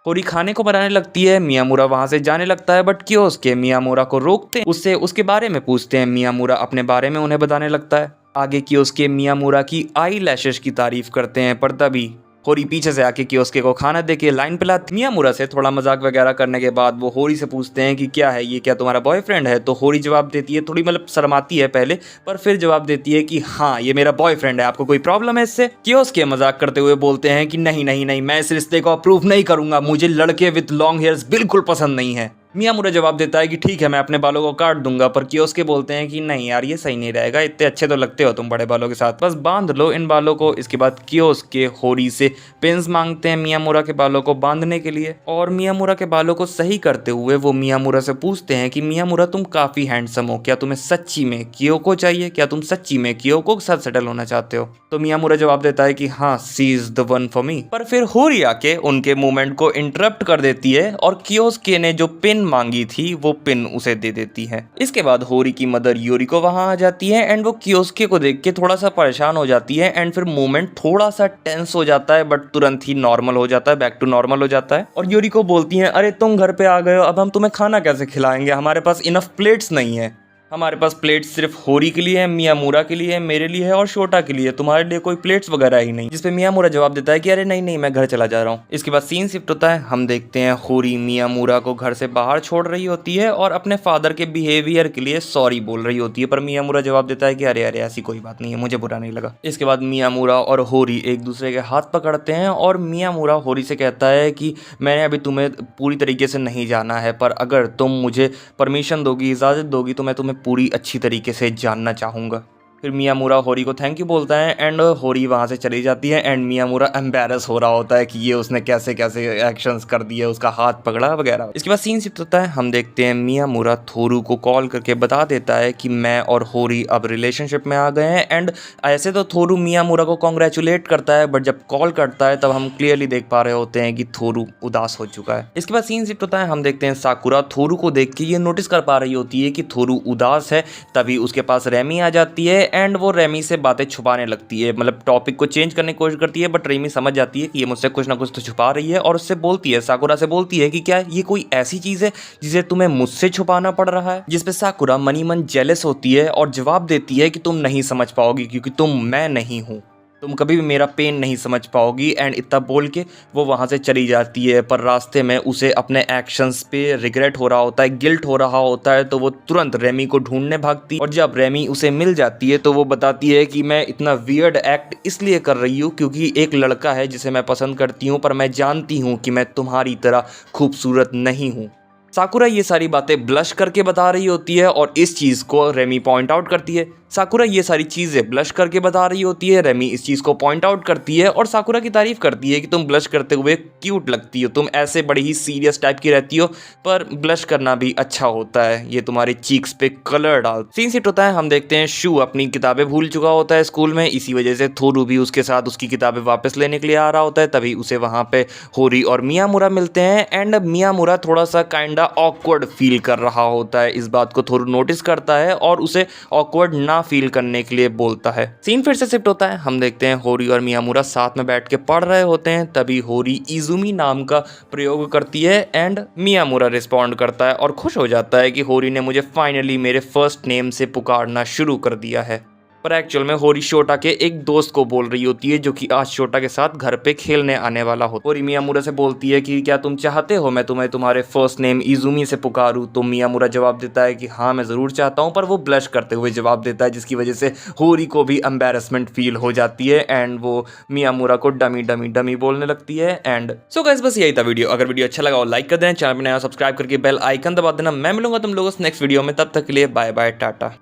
होरी खाने को बनाने लगती है, मियामुरा वहां से जाने लगता है बट कियोस्के मियामुरा को रोकते हैं, उससे उसके बारे में पूछते हैं। मियामुरा अपने बारे में उन्हें बताने लगता है। आगे कियोस्के मियामुरा की आई लैशेस की तारीफ करते हैं, पर तभी होरी पीछे से आके कियोस्के को खाना देके लाइन पे लाती। मियामुरा से थोड़ा मजाक वगैरह करने के बाद वो होरी से पूछते हैं कि क्या है ये, क्या तुम्हारा बॉयफ्रेंड है। तो होरी जवाब देती है, थोड़ी मतलब शर्माती है पहले, पर फिर जवाब देती है कि हाँ ये मेरा बॉयफ्रेंड है, आपको कोई प्रॉब्लम है इससे। कियोस्के मजाक करते हुए बोलते हैं कि नहीं नहीं नहीं, मैं इस रिश्ते को अप्रूव नहीं करूंगा, मुझे लड़के विद लॉन्ग हेयर्स बिल्कुल पसंद नहीं है। मियामुरा जवाब देता है कि ठीक है मैं अपने बालों को काट दूंगा, पर कियोस्के बोलते हैं कि नहीं यार ये सही नहीं रहेगा, इतने अच्छे तो लगते हो तुम बड़े बालों के साथ, बस बांध लो इन बालों को। इसके बाद कियोस्के होरी से पिन्स मांगते हैं मियामुरा के बालों को बांधने के लिए, और मियामुरा के बालों को सही करते हुए वो मियामुरा से पूछते हैं कि मियामुरा तुम काफी हैंडसम हो, क्या तुम्हें सच्ची में कियोको चाहिए, क्या तुम सच्ची में कियोको के साथ सेटल होना चाहते हो। तो मियामुरा जवाब देता है कि हाँ she is the one for me. पर फिर होरी आके उनके मूवमेंट को इंटरप्ट कर देती है और कियोस्के ने जो पिन मांगी थी वो पिन उसे दे देती है। इसके बाद होरी की मदर यूरिको वहां आ जाती है एंड वो कियोस्के को देख के थोड़ा सा परेशान हो जाती है एंड फिर मूवमेंट थोड़ा सा टेंस हो जाता है बट तुरंत ही नॉर्मल हो जाता है, बैक टू नॉर्मल हो जाता है। और यूरिको बोलती है अरे तुम घर पे आ गए हो, अब हम तुम्हें खाना कैसे खिलाएंगे, हमारे पास इनफ प्लेट्स नहीं है, हमारे पास प्लेट्स सिर्फ होरी के लिए है, मियामुरा के लिए है, मेरे लिए है और शोटा के लिए, तुम्हारे लिए कोई प्लेट्स वगैरह ही नहीं। जिसपे मियामुरा जवाब देता है कि अरे नहीं नहीं मैं घर चला जा रहा हूँ। इसके बाद सीन शिफ्ट होता है, हम देखते हैं होरी मियामुरा को घर से बाहर छोड़ रही होती है और अपने फादर के बिहेवियर के लिए सॉरी बोल रही होती है, पर मियामुरा जवाब देता है कि अरे अरे ऐसी कोई बात नहीं है, मुझे बुरा नहीं लगा। इसके बाद मियामुरा और होरी एक दूसरे के हाथ पकड़ते हैं और मियामुरा होरी से कहता है कि मैंने अभी तुम्हें पूरी तरीके से नहीं जाना है, पर अगर तुम मुझे परमिशन दोगी, इजाज़त दोगी तो मैं तुम्हें पूरी अच्छी तरीके से जानना चाहूँगा। फिर मियामुरा होरी को थैंक यू बोलता है एंड होरी वहाँ से चली जाती है एंड मियामुरा एम्बैरस हो रहा होता है कि ये उसने कैसे कैसे एक्शंस कर दिए, उसका हाथ पकड़ा वगैरह। इसके बाद सीन शिफ्ट होता है, हम देखते हैं मियामुरा थोरू को कॉल करके बता देता है कि मैं और होरी अब रिलेशनशिप में आ गए हैं एंड ऐसे तो थोरू मियामुरा को कॉन्ग्रेचुलेट करता है बट जब कॉल करता है तब हम क्लियरली देख पा रहे होते हैं कि थोरू उदास हो चुका है। इसके बाद सीन शिफ्ट होता है, हम देखते हैं साकुरा थोरू को देख के ये नोटिस कर पा रही होती है कि थोरू उदास है, तभी उसके पास रेमी आ जाती है एंड वो रेमी से बातें छुपाने लगती है, मतलब टॉपिक को चेंज करने की कोशिश करती है बट रेमी समझ जाती है कि ये मुझसे कुछ ना कुछ तो छुपा रही है और उससे बोलती है, साकुरा से बोलती है कि क्या ये कोई ऐसी चीज है जिसे तुम्हें मुझसे छुपाना पड़ रहा है। जिसपे साकुरा मनी मन जेलस होती है और जवाब देती है कि तुम नहीं समझ पाओगी क्योंकि तुम मैं नहीं हूँ, तुम कभी भी मेरा पेन नहीं समझ पाओगी। एंड इतना बोल के वो वहाँ से चली जाती है, पर रास्ते में उसे अपने एक्शंस पे रिग्रेट हो रहा होता है, गिल्ट हो रहा होता है, तो वो तुरंत रेमी को ढूंढने भागती और जब रेमी उसे मिल जाती है तो वो बताती है कि मैं इतना वियर्ड एक्ट इसलिए कर रही हूँ क्योंकि एक लड़का है जिसे मैं पसंद करती हूँ, पर मैं जानती हूँ कि मैं तुम्हारी तरह खूबसूरत नहीं हूँ। साकुरा ये सारी बातें ब्लश करके बता रही होती है और इस चीज़ को रेमी पॉइंट आउट करती है। साकुरा ये सारी चीज़ें ब्लश करके बता रही होती है, रेमी इस चीज़ को पॉइंट आउट करती है और साकुरा की तारीफ करती है कि तुम ब्लश करते हुए क्यूट लगती हो, तुम ऐसे बड़ी ही सीरियस टाइप की रहती हो पर ब्लश करना भी अच्छा होता है, ये तुम्हारे चीक्स पे कलर डाल। सीन शिफ्ट होता है, हम देखते हैं शू अपनी किताबें भूल चुका होता है स्कूल में, इसी वजह से थोरू भी उसके साथ उसकी किताबें वापस लेने के लिए आ रहा होता है, तभी उसे वहाँ पे होरी और मियामुरा मिलते हैं एंड मियामुरा थोड़ा सा काइंडा ऑकवर्ड फील कर रहा होता है। इस बात को थोरू नोटिस करता है और उसे ऑकवर्ड ना फील करने के लिए बोलता है। सीन फिर से शिफ्ट होता है, हम देखते हैं होरी और मियामुरा साथ में बैठ के पढ़ रहे होते हैं, तभी होरी इजुमी नाम का प्रयोग करती है एंड मियामुरा रिस्पॉन्ड करता है और खुश हो जाता है कि होरी ने मुझे फाइनली मेरे फर्स्ट नेम से पुकारना शुरू कर दिया है। पर एक्चुअल में होरी शोटा के एक दोस्त को बोल रही होती है जो कि आज शोटा के साथ घर पे खेलने आने वाला हो। होरी मियामुरा से बोलती है कि क्या तुम चाहते हो मैं तुम्हें तुम्हारे फर्स्ट नेम इजुमी से पुकारूं। तो मियामुरा जवाब देता है कि हाँ मैं जरूर चाहता हूँ, पर वो ब्लश करते हुए जवाब देता है जिसकी वजह से होरी को भी एम्बेरसमेंट फील हो जाती है एंड वो मियामुरा को डमी डमी डमी बोलने लगती है। एंड सो गाइस बस यही था वीडियो। अगर वीडियो अच्छा लगा हो लाइक कर देना, चैनल पर नया सब्सक्राइब करके बेल आइकन दबा देना। मैं मिलूंगा तुम लोगों से नेक्स्ट वीडियो में, तब तक के लिए bye bye Tata.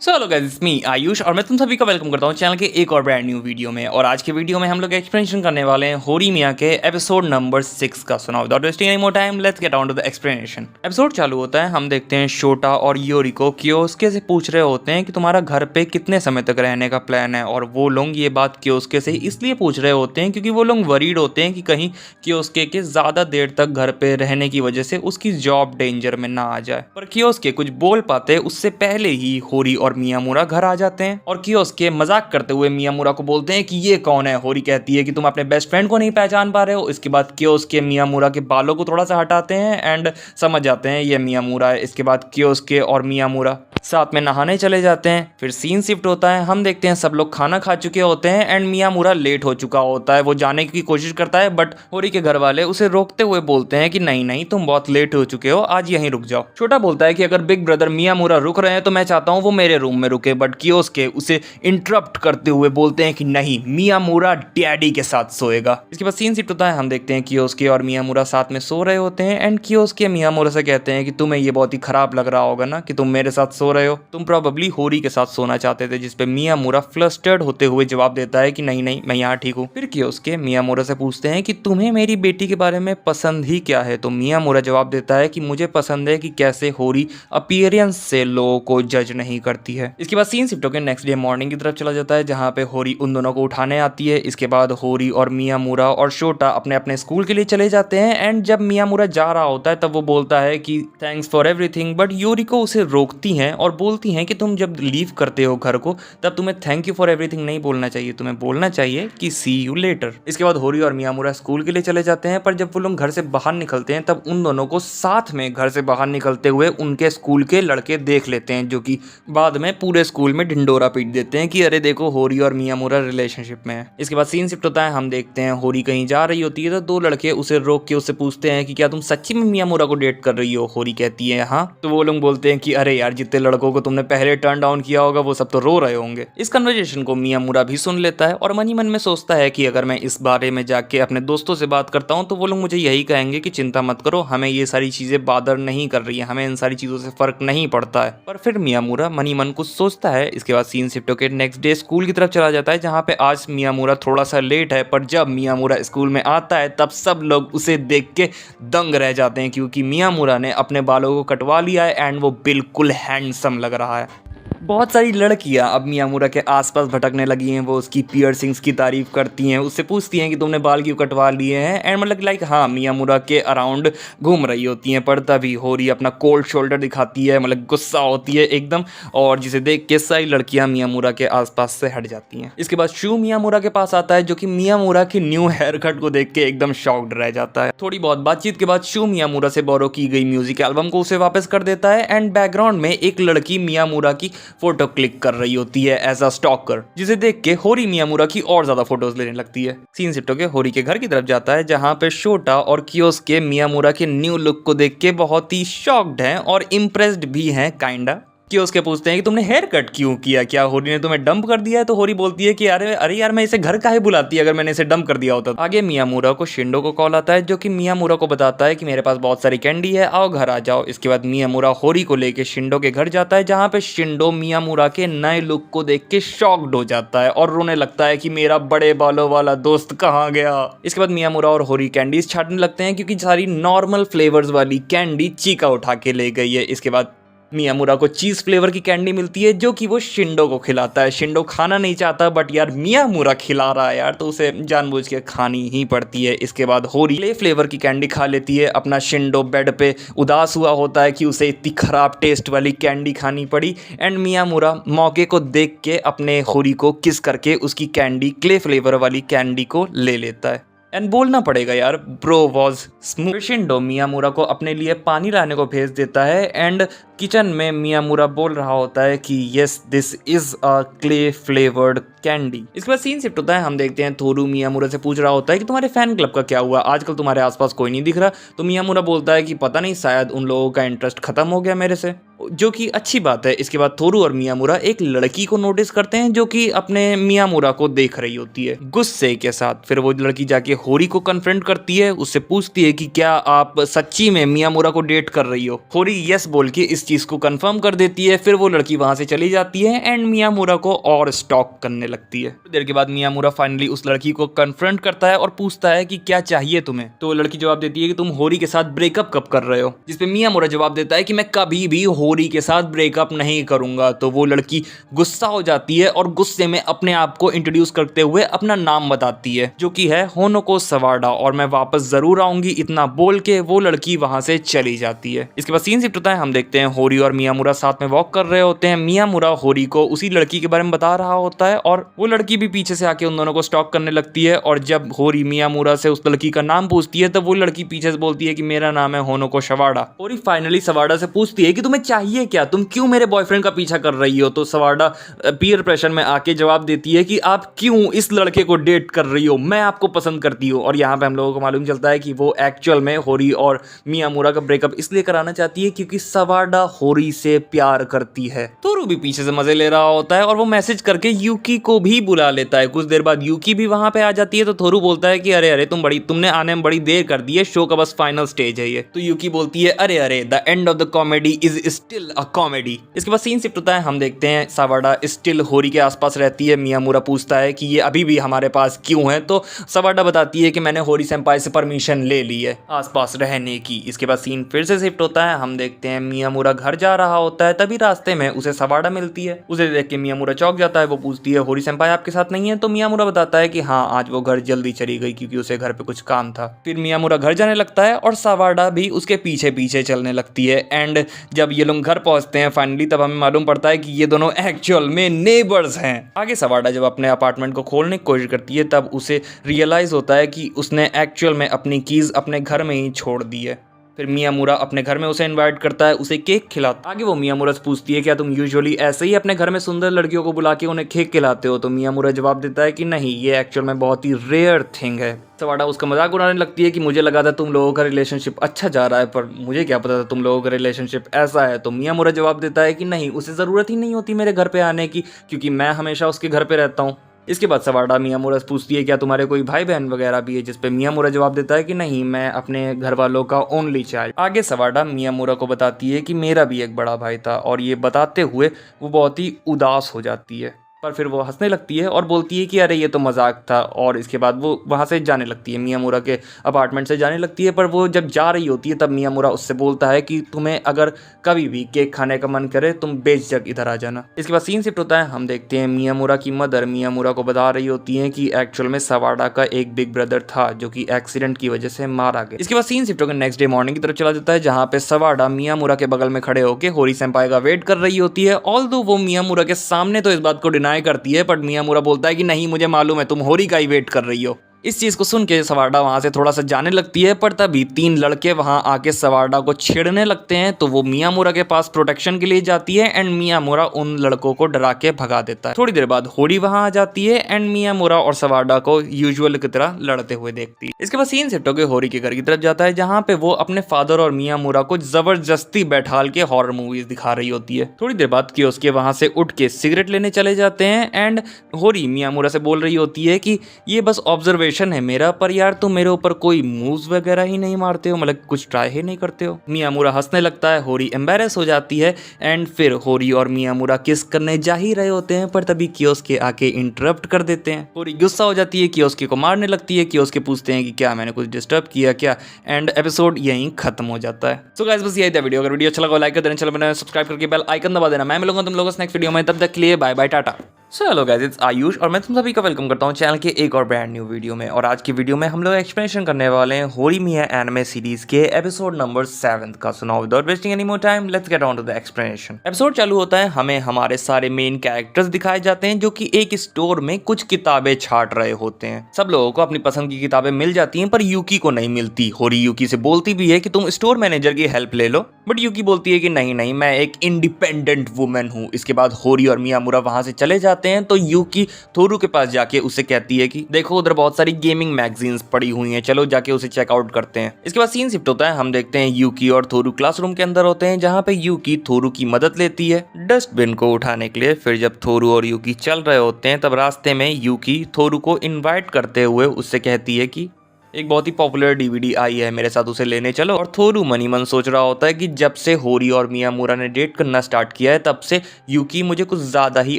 So hello guys, it's me Ayush और मैं तुम सभी का वेलकम करता हूं चैनल के एक और ब्रांड न्यू वीडियो में। और आज के वीडियो में हम लोग एक्सप्लेनेशन करने वाले हैं होरी मिया के एपिसोड नंबर 6 का। सुनाओ without wasting any more time, let's get on to the explanation. Episode चालू होता है, हम देखते हैं शोटा और योरिको कियोस्के से पूछ रहे होते हैं कि तुम्हारा घर पे कितने समय तक रहने का प्लान है। और वो लोग ये बात कियोस्के से इसलिए पूछ रहे होते हैं क्योंकि वो लोग वरीड होते हैं कि कहीं कियोस्के के ज्यादा देर तक घर पे रहने की वजह से उसकी जॉब डेंजर में ना आ जाए। पर कियोस्के कुछ बोल पाते उससे पहले ही होरी और मियामुरा घर आ जाते हैं और कियोस्के मजाक करते हुए मियामुरा को बोलते हैं कि ये कौन है। होरी कहती है कि तुम अपने बेस्ट फ्रेंड को नहीं पहचान पा रहे हो। इसके बाद कियोस्के मियामुरा के बालों को थोड़ा सा हटाते हैं एंड समझ जाते हैं ये मियामुरा है। इसके बाद कियोस्के और मियामुरा साथ में नहाने चले जाते हैं। फिर सीन शिफ्ट होता है, हम देखते हैं सब लोग खाना खा चुके होते हैं एंड मियामुरा लेट हो चुका होता है। वो जाने की कोशिश करता है बट होरी के घर वाले उसे रोकते हुए बोलते हैं कि नहीं नहीं तुम बहुत लेट हो चुके हो, आज यहीं रुक जाओ। छोटा बोलता है कि अगर बिग ब्रदर मियामुरा रुक रहे हैं तो मैं चाहता हूँ वो मेरे रूम में रुके। बट कियोस्के उसे इंटरप्ट करते हुए बोलते हैं कि नहीं, मियामुरा डैडी के साथ सोएगा। इसके बाद सीन शिफ्ट होता है, हम देखते हैं कियोस्के और मियामुरा साथ में सो रहे होते हैं एंड कियोस्के मियामुरा से कहते हैं कि तुम्हें ये बहुत ही खराब लग रहा होगा ना कि तुम मेरे साथ सो रहे हो, तुम प्रोबेबली होरी के साथ सोना चाहते थे। जिसपे मियामुरा फ्लस्टर्ड होते हुए जवाब देता है कि नहीं नहीं मैं यहाँ ठीक हूँ। फिर कियोस्के मियामुरा से पूछते हैं कि तुम्हें मेरी बेटी के बारे में पसंद ही क्या है। तो मियामुरा जवाब देता है कि मुझे पसंद है कि कैसे होरी अपीयरेंस से लोगों को जज नहीं करती है। इसके बाद सीन शिफ्ट होकर नेक्स्ट डे मॉर्निंग की तरफ चला जाता है जहाँ पे होरी उन दोनों को उठाने आती है। इसके बाद होरी और मियामुरा और शोटा अपने अपने स्कूल के लिए चले जाते हैं एंड जब मियामुरा जा रहा होता है तब वो बोलता है कि थैंक्स फॉर एवरीथिंग। बट योरिको उसे रोकती हैं और बोलती हैं कि तुम जब लीव करते हो घर को तब तुम्हें थैंक यू फॉर एवरीथिंग नहीं बोलना चाहिए, तुम्हें बोलना चाहिए कि सी यू लेटर। इसके बाद होरी और मियामुरा स्कूल के लिए चले जाते हैं पर जब वो लोग घर से बाहर निकलते हैं तब उन दोनों को साथ में घर से बाहर निकलते हुए उनके स्कूल के लड़के देख लेते हैं जो कि बाद में पूरे स्कूल में ढिंडोरा पीट देते हैं कि अरे देखो होरी और मियामुरा रिलेशनशिप में है। इसके बाद सीन शिफ्ट होता है, हम देखते हैं होरी कहीं जा रही होती है तो दो लड़के उसे रोक के उससे पूछते हैं कि क्या तुम सच्ची में मियामुरा को डेट कर रही हो। होरी कहती है हाँ। तो वो लोग बोलते हैं कि अरे यार जितने लड़कों को तुमने पहले टर्न डाउन किया होगा वो सब तो रो रहे होंगे। इस कन्वर्सेशन को मियामुरा भी सुन लेता है और मन ही मन में सोचता है कि अगर मैं इस बारे में जाके अपने दोस्तों से बात करता हूँ तो वो लोग मुझे यही कहेंगे कि चिंता मत करो, हमें ये सारी चीजें बादर नहीं कर रही है, हमें इन सारी चीजों से फर्क नहीं पड़ता है। पर फिर मियामुरा मन ही मन कुछ सोचता है। इसके बाद सीन शिफ्ट होकर नेक्स्ट डे स्कूल की तरफ चला जाता है जहाँ पे आज मियामुरा थोड़ा सा लेट है। पर जब मियामुरा स्कूल में आता है तब सब लोग उसे देख के दंग रह जाते हैं क्योंकि मियामुरा ने अपने बालों को कटवा लिया है एंड वो बिल्कुल हैंडसम लग रहा है। बहुत सारी लड़कियां अब मियामुरा के आसपास भटकने लगी हैं, वो उसकी पियर्सिंग्स की तारीफ करती हैं, उससे पूछती हैं कि तुमने बाल क्यों कटवा लिए हैं एंड मतलब लाइक हाँ मियामुरा के अराउंड घूम रही होती हैं। पर तभी होरी अपना कोल्ड शोल्डर दिखाती है, मतलब गुस्सा होती है एकदम, और जिसे देख के सारी लड़कियां मियामुरा के आसपास से हट जाती हैं। इसके बाद शू मियामुरा के पास आता है जो कि मियामुरा की न्यू हेयर कट को देख के एकदम शॉक्ड रह जाता है। थोड़ी बहुत बातचीत के बाद शू मियामुरा से बोरो की गई म्यूजिक एल्बम को उसे वापस कर देता है एंड बैकग्राउंड में एक लड़की मियामुरा की फोटो क्लिक कर रही होती है एज अ स्टॉकर, जिसे देख के होरी मियामुरा की और ज्यादा फोटोज लेने लगती है। सीन शिफ्ट होकर होरी के घर की तरफ जाता है जहां पे शोटा और कियोस्के मियामुरा के न्यू लुक को देख के बहुत ही शॉक्ड हैं और इम्प्रेस्ड भी हैं काइंडा। कियोस्के पूछते हैं कि तुमने हेयर कट क्यों किया, क्या होरी ने तुम्हें डंप कर दिया है। तो होरी बोलती है कि अरे यार मैं इसे घर काहे बुलाती अगर मैंने इसे डंप कर दिया होता। आगे मियामुरा को शिंडो को कॉल आता है जो कि मियामुरा को बताता है कि मेरे पास बहुत सारी कैंडी है, आओ घर आ जाओ। इसके बाद मियामुरा होरी को लेके शिंडो के घर जाता है जहाँ पे शिंडो मियामुरा के नए लुक को देख के शॉक्ड हो जाता है और रोने लगता है कि मेरा बड़े बालों वाला दोस्त कहाँ गया। इसके बाद मियामुरा और होरी कैंडीज छाटने लगते हैं क्योंकि सारी नॉर्मल फ्लेवर्स वाली कैंडी चीका उठा के ले गई है। इसके बाद मियामुरा को चीज फ्लेवर की कैंडी मिलती है जो कि वो शिंडो को खिलाता है। शिंडो खाना नहीं चाहता बट यार मियामुरा खिला रहा है यार तो उसे जानबूझ के खानी ही पड़ती है। इसके बाद होरी क्ले फ्लेवर की कैंडी खा लेती है। अपना शिंडो बेड पे उदास हुआ होता है कि उसे इतनी खराब टेस्ट वाली कैंडी खानी पड़ी एंड मियामुरा मौके को देख के अपने होरी को किस करके उसकी कैंडी क्ले फ्लेवर वाली कैंडी को ले लेता है। एंड बोलना पड़ेगा यार ब्रो वॉज स्मूथ। शिंडो मियामुरा को अपने लिए पानी लाने को भेज देता है एंड किचन में मियामुरा बोल रहा होता है कि yes this is a clay flavoured candy. इसके बाद सीन शिफ्ट होता है, हम देखते हैं थोरू मियामुरा से पूछ रहा होता है कि तुम्हारे फैन क्लब का क्या हुआ, आजकल तुम्हारे आसपास कोई नहीं दिख रहा। तो मियामुरा बोलता है कि पता नहीं, शायद उन लोगों का इंटरेस्ट खत्म हो गया मेरे से, जो कि अच्छी बात है। इसके बाद थोरू और मियामुरा एक लड़की को नोटिस करते हैं जो कि अपने मियामुरा को देख रही होती है गुस्से के साथ। फिर वो लड़की जाके होरी को कन्फ्रंट करती है, उससे पूछती है कि क्या आप सच्ची में मियामुरा को डेट कर रही हो। होरी यस बोल के इस चीज को कंफर्म कर देती है। फिर वो लड़की वहां से चली जाती है एंड मियामुरा को और स्टॉक करने लगती है। देर के बाद मियामुरा फाइनली उस लड़की को कन्फ्रंट करता है और पूछता है कि क्या चाहिए तुम्हें। तो लड़की जवाब देती है कि तुम होरी के साथ ब्रेकअप कब कर रहे हो, जिसपे मियामुरा जवाब देता है कि मैं कभी भी होरी के साथ ब्रेकअप नहीं करूंगा। तो वो लड़की गुस्सा हो जाती है और गुस्से में अपने आप को इंट्रोड्यूस करते हुए अपना नाम बताती है, जो कि है होनोको सवाडा, और मैं वापस जरूर आऊंगी, इतना बोल के वो लड़की वहां से चली जाती है। इसके बाद सीन शिफ्ट होता है, हम देखते हैं होरी और मियामुरा साथ में वॉक कर रहे होते हैं। मियामुरा होरी को उसी लड़की के बारे में बता रहा होता है और वो लड़की भी पीछे से आके उन दोनों को स्टॉक करने लगती है। और जब होरी मियामुरा से उस लड़की का नाम पूछती है, तब वो लड़की पीछे से बोलती है कि मेरा नाम है होनोको सवाडा। होरी फाइनली सवाडा से पूछती है कि तुम्हें चाहिए क्या, तुम क्यों मेरे बॉयफ्रेंड का पीछा कर रही हो। तो सवाडा पीयर प्रेशर में आके जवाब देती है कि आप क्यों इस लड़के को डेट कर रही हो, मैं आपको पसंद करती हूँ। और यहाँ पे हम लोगों को मालूम चलता है कि वो एक्चुअल में होरी और मियामुरा का ब्रेकअप इसलिए कराना चाहती है क्योंकि सवाडा होरी से प्यार करती है। थोरू भी पीछे से मजे ले रहा होता है और वो मैसेज करके यूकी को भी बुला लेता है। कुछ देर बाद यूकी भी वहां पे आ जाती है। तो थोरू बोलता है कि अरे अरे तुमने आने में बड़ी देर कर दी है, शो का बस फाइनल स्टेज है ये। तो यूकी बोलती है अरे अरे the end of the comedy is still a comedy. इसके बाद सीन शिफ्ट होता है, हम देखते हैं सवाडा स्टिल होरी के आसपास रहती है। मियामुरा पूछता है कि ये अभी भी हमारे पास क्यों है। तो सवाडा बताती है कि मैंने होरी सेंपाई से परमिशन ले ली है आसपास रहने की। इसके बाद सीन फिर से शिफ्ट होता है, हम देखते हैं मियामुरा घर जा रहा होता है। तभी रास्ते में उसे सवाडा मिलती है। उसे देख के मियामुरा चौंक जाता है। वो पूछती है होरी सेंपाई आपके साथ नहीं है। तो मियामुरा बताता है कि हाँ, आज वो घर जल्दी चली गई क्योंकि उसे घर पे कुछ काम था। फिर मियामुरा घर जाने लगता है और सवाडा भी उसके पीछे पीछे चलने लगती है। एंड जब ये लोग घर पहुंचते हैं फाइनली, तब हमें मालूम पड़ता है कि ये दोनों एक्चुअल में नेबर्स हैं। आगे सवाडा जब अपने अपार्टमेंट को खोलने की कोशिश करती है, तब उसे रियलाइज होता है कि उसने एक्चुअल में अपनी कीज अपने घर में ही छोड़ दी है। फिर मियामुरा अपने घर में उसे इनवाइट करता है, उसे केक खिलाता है। आगे वो मियामुरा से पूछती है क्या तुम यूजुअली ऐसे ही अपने घर में सुंदर लड़कियों को बुला के उन्हें केक खिलाते हो। तो मियामुरा जवाब देता है कि नहीं, ये एक्चुअल में बहुत ही रेयर थिंग है। सवाडा उसका मजाक उड़ाने लगती है कि मुझे लगा था तुम लोगों का रिलेशनशिप अच्छा जा रहा है, पर मुझे क्या पता था तुम लोगों का रिलेशनशिप ऐसा है। तो मियामुरा जवाब देता है कि नहीं, उसे ज़रूरत ही नहीं होती मेरे घर पे आने की, क्योंकि मैं हमेशा उसके घर पे रहता हूँ। इसके बाद सवाडा मियामुरा से पूछती है क्या तुम्हारे कोई भाई बहन वगैरह भी है, जिसपे मियामुरा जवाब देता है कि नहीं, मैं अपने घर वालों का ओनली चाइल्ड। आगे सवाडा मियामुरा को बताती है कि मेरा भी एक बड़ा भाई था, और ये बताते हुए वो बहुत ही उदास हो जाती है। पर फिर वो हंसने लगती है और बोलती है कि अरे ये तो मजाक था। और इसके बाद वो वहाँ से जाने लगती है, मियामुरा के अपार्टमेंट से जाने लगती है। पर वो जब जा रही होती है, तब मियामुरा उससे बोलता है कि तुम्हें अगर कभी भी केक खाने का मन करे, तुम बेझिझक इधर आ जाना। इसके बाद सीन शिफ्ट होता है, हम देखते हैं मियामुरा की मदर मियामुरा को बता रही होती है कि एक्चुअल में सवाडा का एक बिग ब्रदर था जो कि एक्सीडेंट की वजह से मारा गया। इसके बाद सीन शिफ्ट होकर नेक्स्ट डे मॉर्निंग की तरफ चला जाता है, जहाँ पे सवाडा मियामुरा के बगल में खड़े होकर होरी सेंपाई का वेट कर रही होती है। ऑल्दो वो मियामुरा के सामने तो इस बात को डिनाई करती है, बट मियामुरा बोलता है कि नहीं, मुझे मालूम है तुम होरी का ही वेट कर रही हो। इस चीज को सुन के सवाडा वहां से थोड़ा सा जाने लगती है, पर तभी 3 लड़के वहां आके सवाडा को छेड़ने लगते हैं। तो वो मियामुरा के पास प्रोटेक्शन के लिए जाती है एंड मियामुरा उन लड़कों को डरा के भगा देता है। थोड़ी देर बाद होरी वहां आ जाती है एंड मियामुरा और सवाडा को यूजुअल की तरह लड़ते हुए देखती है। इसके बाद सीन शिफ्ट होकर होरी के घर की तरफ जाता है, जहाँ पे वो अपने फादर और मियामुरा को जबरदस्ती बैठाल के हॉरर मूवीज दिखा रही होती है। थोड़ी देर बाद कियोस्क वहां से उठ के सिगरेट लेने चले जाते हैं एंड होरी मियामुरा से बोल रही होती है कि ये बस ऑब्जर्वेशन है मेरा, पर यार तुम मेरे ऊपर कोई मूव्स वगैरह ही नहीं मारते हो, मतलब कुछ ट्राई ही नहीं करते हो। मियामुरा हंसने लगता है, होरी एम्बैरेस हो जाती है एंड फिर होरी और मियामुरा किस करने जा ही रहे होते हैं, पर तभी कियोस्क आके इंटरप्ट कर देते हैं। होरी गुस्सा हो जाती है, कियोस्क को मारने लगती है। कियोस्क पूछते हैं कि क्या मैंने कुछ डिस्टर्ब किया क्या, एंड एपिसोड यहीं खत्म हो जाता है। सो गाइस, बस यही था वीडियो। अगर वीडियो अच्छा लगा लाइक कर देना, चैनल बनाना, सब्सक्राइब करके बेल आइकन दबा देना। मैं मिलूंगा तुम लोगों से नेक्स्ट वीडियो में, तब तक के लिए bye bye, Tata. So hello guys, it's Ayush और मैं तुम सभी का वेलकम करता हूं चैनल के एक और ब्रांड न्यू वीडियो में। और आज की वीडियो में हम लोग एक्सप्लेनेशन करने वाले हैं होरीमिया एनिमे सीरीज के एपिसोड नंबर 7 का। So now without wasting any more time, let's get on to the explanation. Episode चालू होता है, हमें हमारे सारे मेन कैरेक्टर्स दिखाए जाते हैं जो कि एक स्टोर में कुछ किताबें छाट रहे होते हैं। सब लोगों को अपनी पसंद की किताबें मिल जाती हैं, पर यूकी को नहीं मिलती। होरी यूकी से बोलती भी है कि तुम स्टोर मैनेजर की हेल्प ले लो, बट यूकी बोलती है कि नहीं नहीं, मैं एक इंडिपेंडेंट वुमेन हूँ। इसके बाद होरी और मियामुरा वहां से चले जाते हैं तो यूकी थोरू के पास जाके उसे कहती है कि देखो उधर बहुत सारी गेमिंग मैगजीन्स पड़ी हुई हैं, चलो जाके उसे चेकआउट करते हैं। इसके बाद सीन शिफ्ट होता है, हम देखते हैं यूकी और थोरू क्लासरूम के अंदर होते हैं, जहाँ पे यूकी थोरू की मदद लेती है डस्टबिन को उठाने के लिए। फिर जब थोरू और यूकी चल रहे होते हैं तब रास्ते में यूकी थोरू को इन्वाइट करते हुए उससे कहती है कि एक बहुत ही पॉपुलर डीवीडी आई है, मेरे साथ उसे लेने चलो। और थोरू मनी मन सोच रहा होता है कि जब से होरी और मियामुरा ने डेट करना स्टार्ट किया है तब से यूकी मुझे कुछ ज्यादा ही